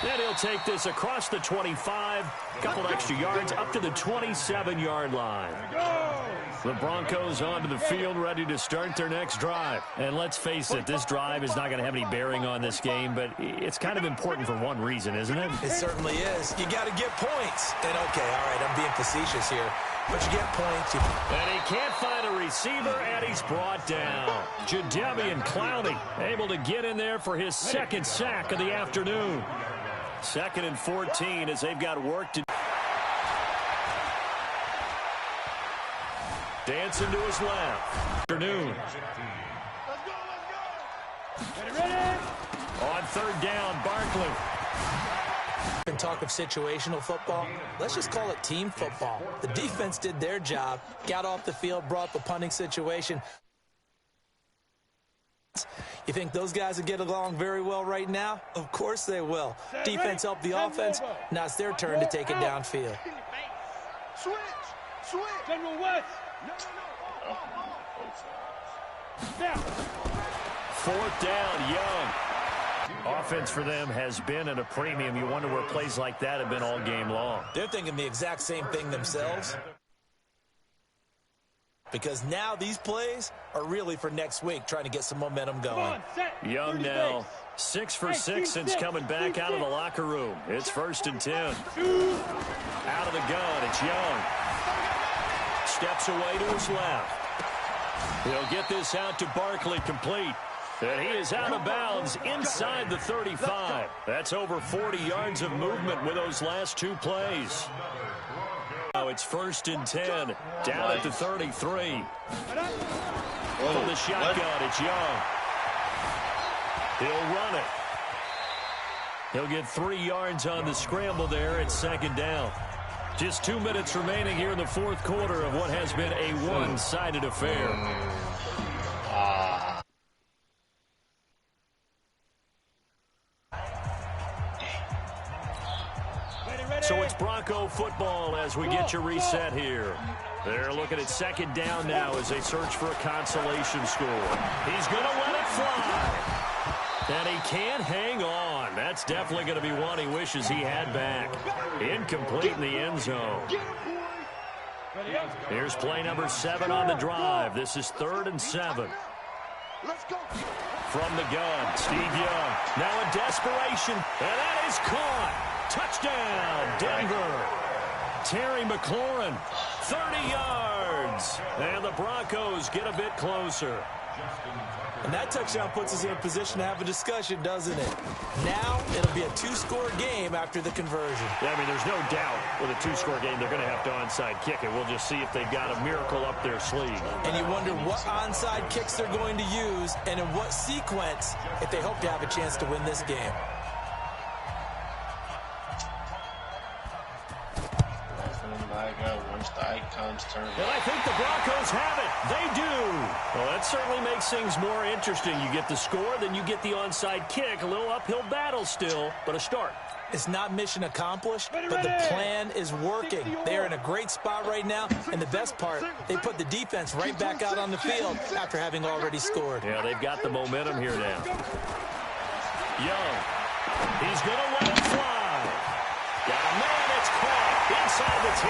And he'll take this across the 25, couple extra yards up to the 27-yard line. The Broncos onto the field, ready to start their next drive. And let's face it, this drive is not going to have any bearing on this game, but it's kind of important for one reason, isn't it? It certainly is. You got to get points. And, okay, all right, I'm being facetious here. But you get points. And he can't find a receiver, and he's brought down. Jadeveon Clowney able to get in there for his second sack of the afternoon. 2nd and 14 as they've got work to do. Dancing to his left. Afternoon. Let's go, let's go. Ready? On 3rd down, Barkley. And talk of situational football, let's just call it team football. The defense did their job, got off the field, brought the punting situation. You think those guys will get along very well right now? Of course they will. Defense helped the offense. Now it's their turn to take it downfield. Switch. General West. Now. 4th down, Young. Offense for them has been at a premium. You wonder where plays like that have been all game long. They're thinking the exact same thing themselves. Because now these plays are really for next week, trying to get some momentum going. Young now 6 for 6 since coming back out of the locker room. It's 1st and 10. Out of the gun, it's Young. Steps away to his left. He'll get this out to Barkley, complete. And he is out of bounds inside the 35. That's over 40 yards of movement with those last 2 plays. Now it's 1st and 10, down at the 33. From the shotgun, it's Young. He'll run it. He'll get 3 yards on the scramble there at 2nd down. Just 2 minutes remaining here in the 4th quarter of what has been a one-sided affair. it's Bronco football as we get you reset here. They're looking at second down now as they search for a consolation score. He's going to let it fly. And he can't hang on. That's definitely going to be one he wishes he had back. Incomplete in the end zone. Here's play number 7 on the drive. This is 3rd and 7. Let's go. From the gun, Steve Young. Now in desperation, and that is caught. Touchdown, Denver. Terry McLaurin, 30 yards. And the Broncos get a bit closer. And that touchdown puts us in a position to have a discussion, doesn't it? Now it'll be a 2-score game after the conversion. Yeah, I mean, there's no doubt with a 2-score game they're going to have to onside kick it. We'll just see if they've got a miracle up their sleeve. And you wonder what onside kicks they're going to use and in what sequence if they hope to have a chance to win this game. Once the icons turn. And I think the Broncos have it. They do. Well, that certainly makes things more interesting. You get the score, then you get the onside kick. A little uphill battle still, but a start. It's not mission accomplished, but the plan is working. They're in a great spot right now, and the best part, they put the defense right back out on the field after having already scored. Yeah, they've got the momentum here now. Young. He's going to let it fly. Got a man, it's caught inside the 10.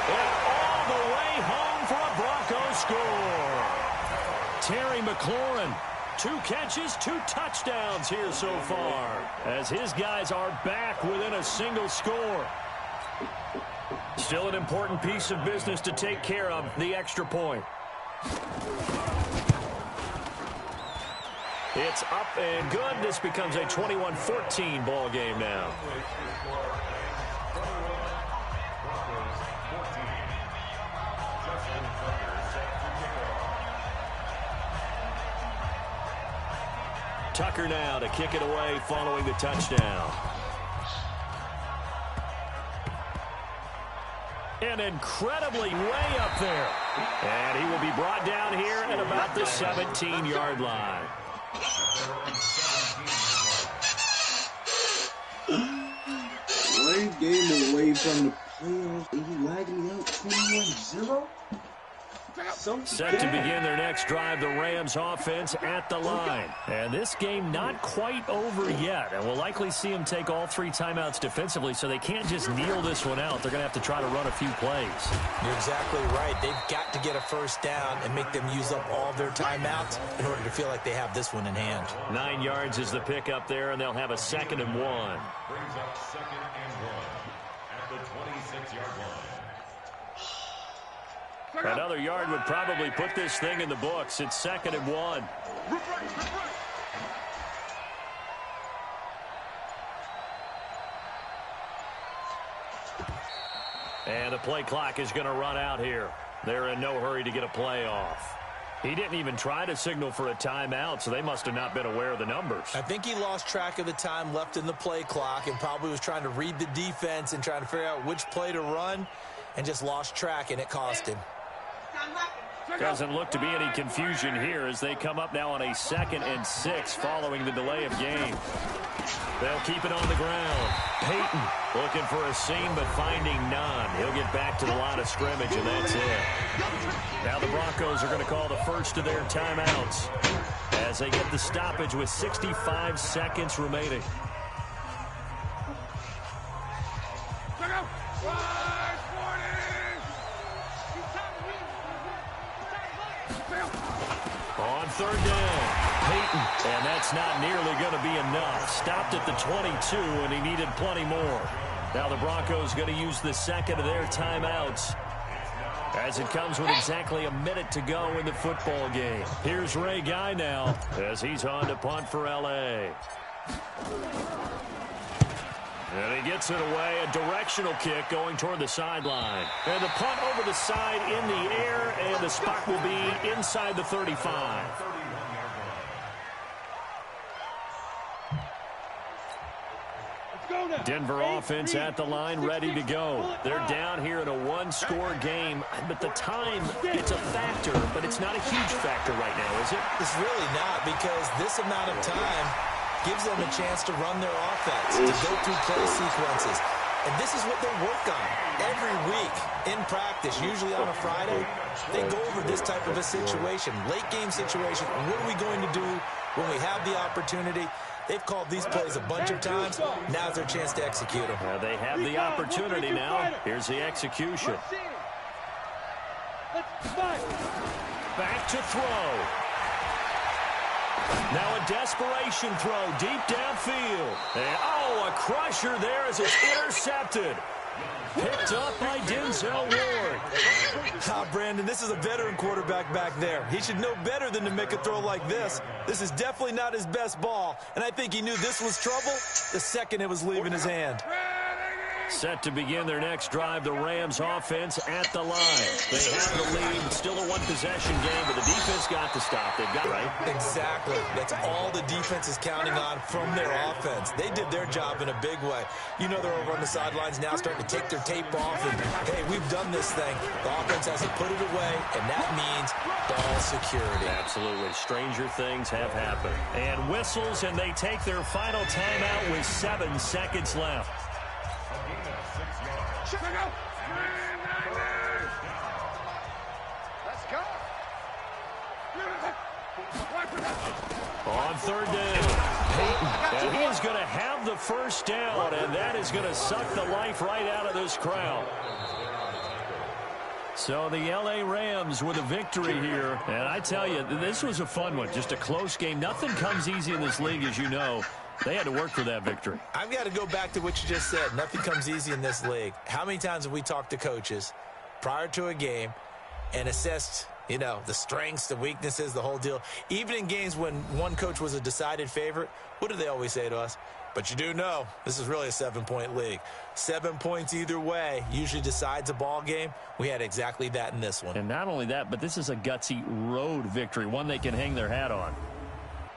And all the way home for a Broncos score. Terry McLaurin, 2 catches, 2 touchdowns here so far, as his guys are back within a single score. Still an important piece of business to take care of, the extra point. It's up and good. This becomes a 21-14 ball game now. Tucker now to kick it away following the touchdown. And incredibly way up there. And he will be brought down here at about the 17-yard line. One game away from the playoffs, and you lagging out 21-0? Set to begin their next drive, the Rams offense at the line. And this game not quite over yet. And we'll likely see them take all 3 timeouts defensively, so they can't just kneel this one out. They're going to have to try to run a few plays. You're exactly right. They've got to get a first down and make them use up all their timeouts in order to feel like they have this one in hand. 9 yards is the pick up there, and they'll have a 2nd and 1. Brings up 2nd and 1 at the 26-yard line. Another yard would probably put this thing in the books. It's 2nd and 1. And the play clock is going to run out here. They're in no hurry to get a play off. He didn't even try to signal for a timeout, so they must have not been aware of the numbers. I think he lost track of the time left in the play clock and probably was trying to read the defense and trying to figure out which play to run and just lost track, and it cost him. Doesn't look to be any confusion here as they come up now on a 2nd and 6 following the delay of game. They'll keep it on the ground. Peyton looking for a seam but finding none. He'll get back to the line of scrimmage, and that's it. Now the Broncos are going to call the first of their timeouts as they get the stoppage with 65 seconds remaining. On 3rd down, Peyton, and that's not nearly going to be enough. Stopped at the 22, and he needed plenty more. Now the Broncos going to use the 2nd of their timeouts as it comes with exactly a minute to go in the football game. Here's Ray Guy now as he's on to punt for L.A. And he gets it away, a directional kick going toward the sideline. And the punt over the side in the air, and the spot will be inside the 35. Denver offense at the line, ready to go. They're down here in a 1-score game, but the time, it's a factor, but it's not a huge factor right now, is it? It's really not, because this amount of time gives them a chance to run their offense, to go through play sequences. And this is what they work on every week in practice, usually on a Friday. They go over this type of a situation, late game situation. What are we going to do when we have the opportunity? They've called these plays a bunch of times. Now's their chance to execute them. They have the opportunity now. Here's the execution. Back to throw. Now a desperation throw deep downfield. And, oh, a crusher there as it's intercepted. Picked up by Denzel Ward. Brandon, this is a veteran quarterback back there. He should know better than to make a throw like this. This is definitely not his best ball, and I think he knew this was trouble the second it was leaving his hand. Set to begin their next drive, the Rams offense at the line. They have the lead, still a one-possession game, but the defense got to stop. They've got right. Exactly. That's all the defense is counting on from their offense. They did their job in a big way. You know they're over on the sidelines now starting to take their tape off, and, hey, we've done this thing. The offense hasn't put it away, and that means ball security. Absolutely. Stranger things have happened. And whistles, and they take their final timeout with 7 seconds left. Let's go. On third down, and he's going to have the first down, and that is going to suck the life right out of this crowd. So the L.A. Rams with a victory here, and I tell you, this was a fun one, just a close game. Nothing comes easy in this league, as you know. They had to work for that victory. I've got to go back to what you just said. Nothing comes easy in this league. How many times have we talked to coaches prior to a game and assessed, you know, the strengths, the weaknesses, the whole deal? Even in games when one coach was a decided favorite, what do they always say to us? But you do know this is really a 7-point league. 7 points either way usually decides a ball game. We had exactly that in this one. And not only that, but this is a gutsy road victory, one they can hang their hat on.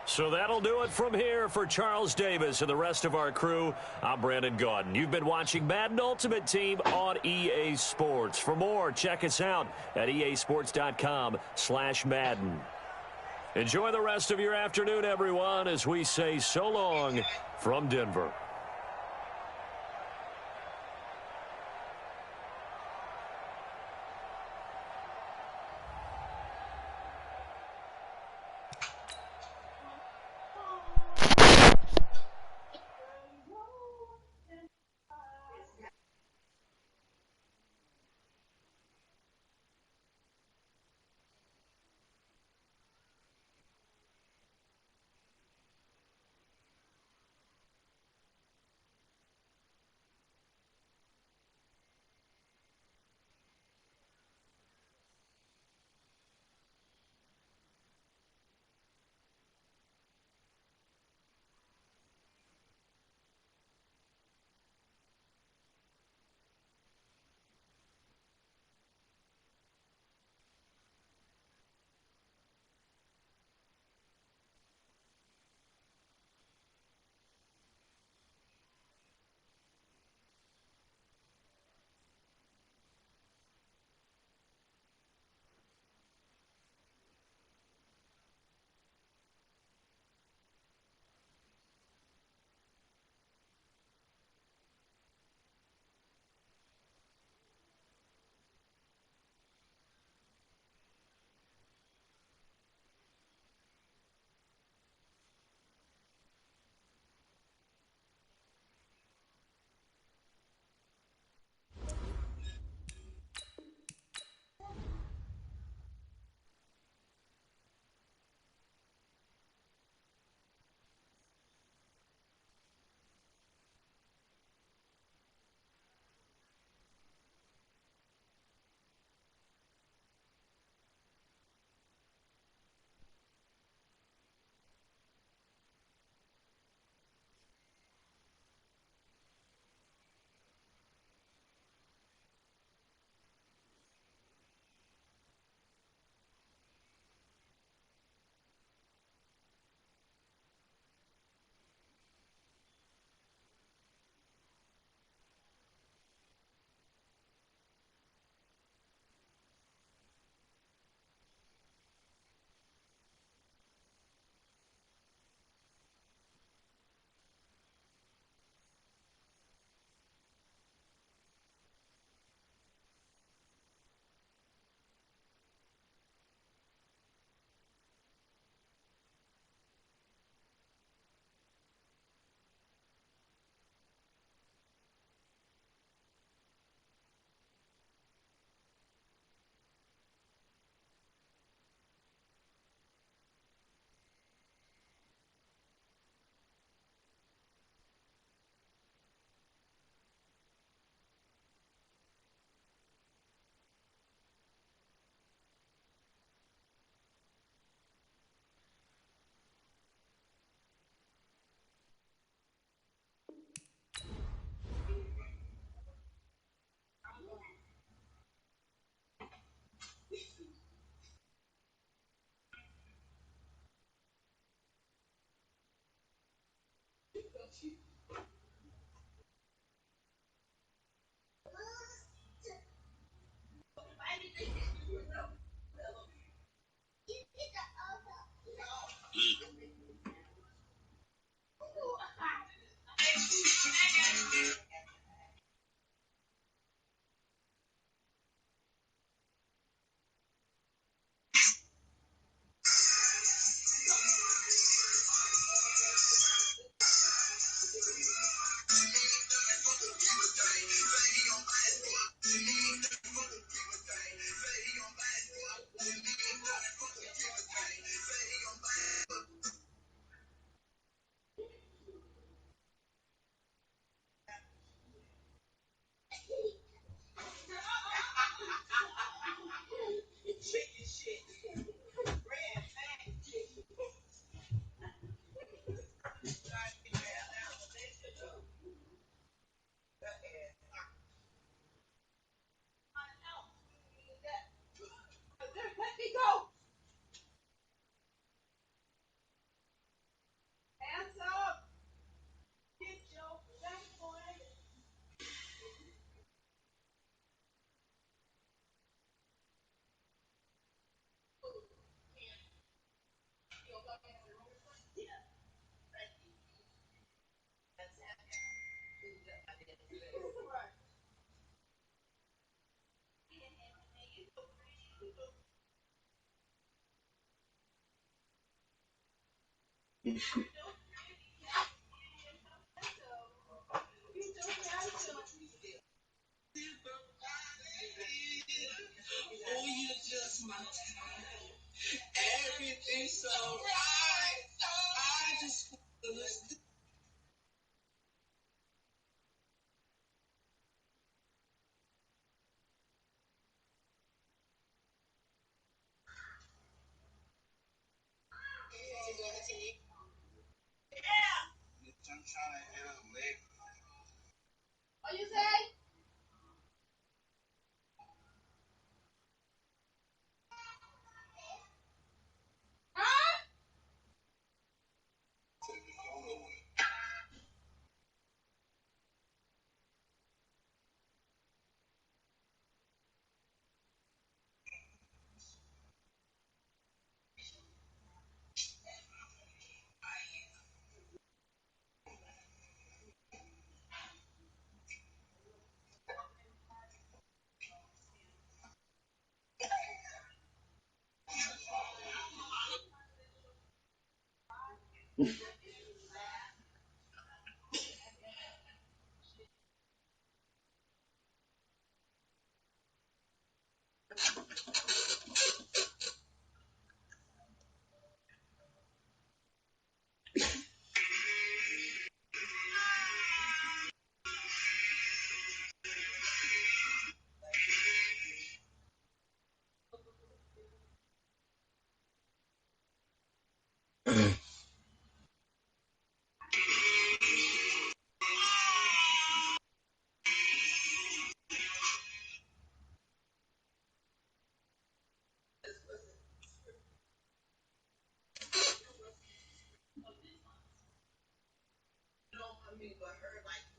So that'll do it from here for Charles Davis and the rest of our crew. I'm Brandon Gaudin. You've been watching Madden Ultimate Team on EA Sports. For more, check us out at easports.com/Madden. Enjoy the rest of your afternoon, everyone, as we say so long from Denver. But her like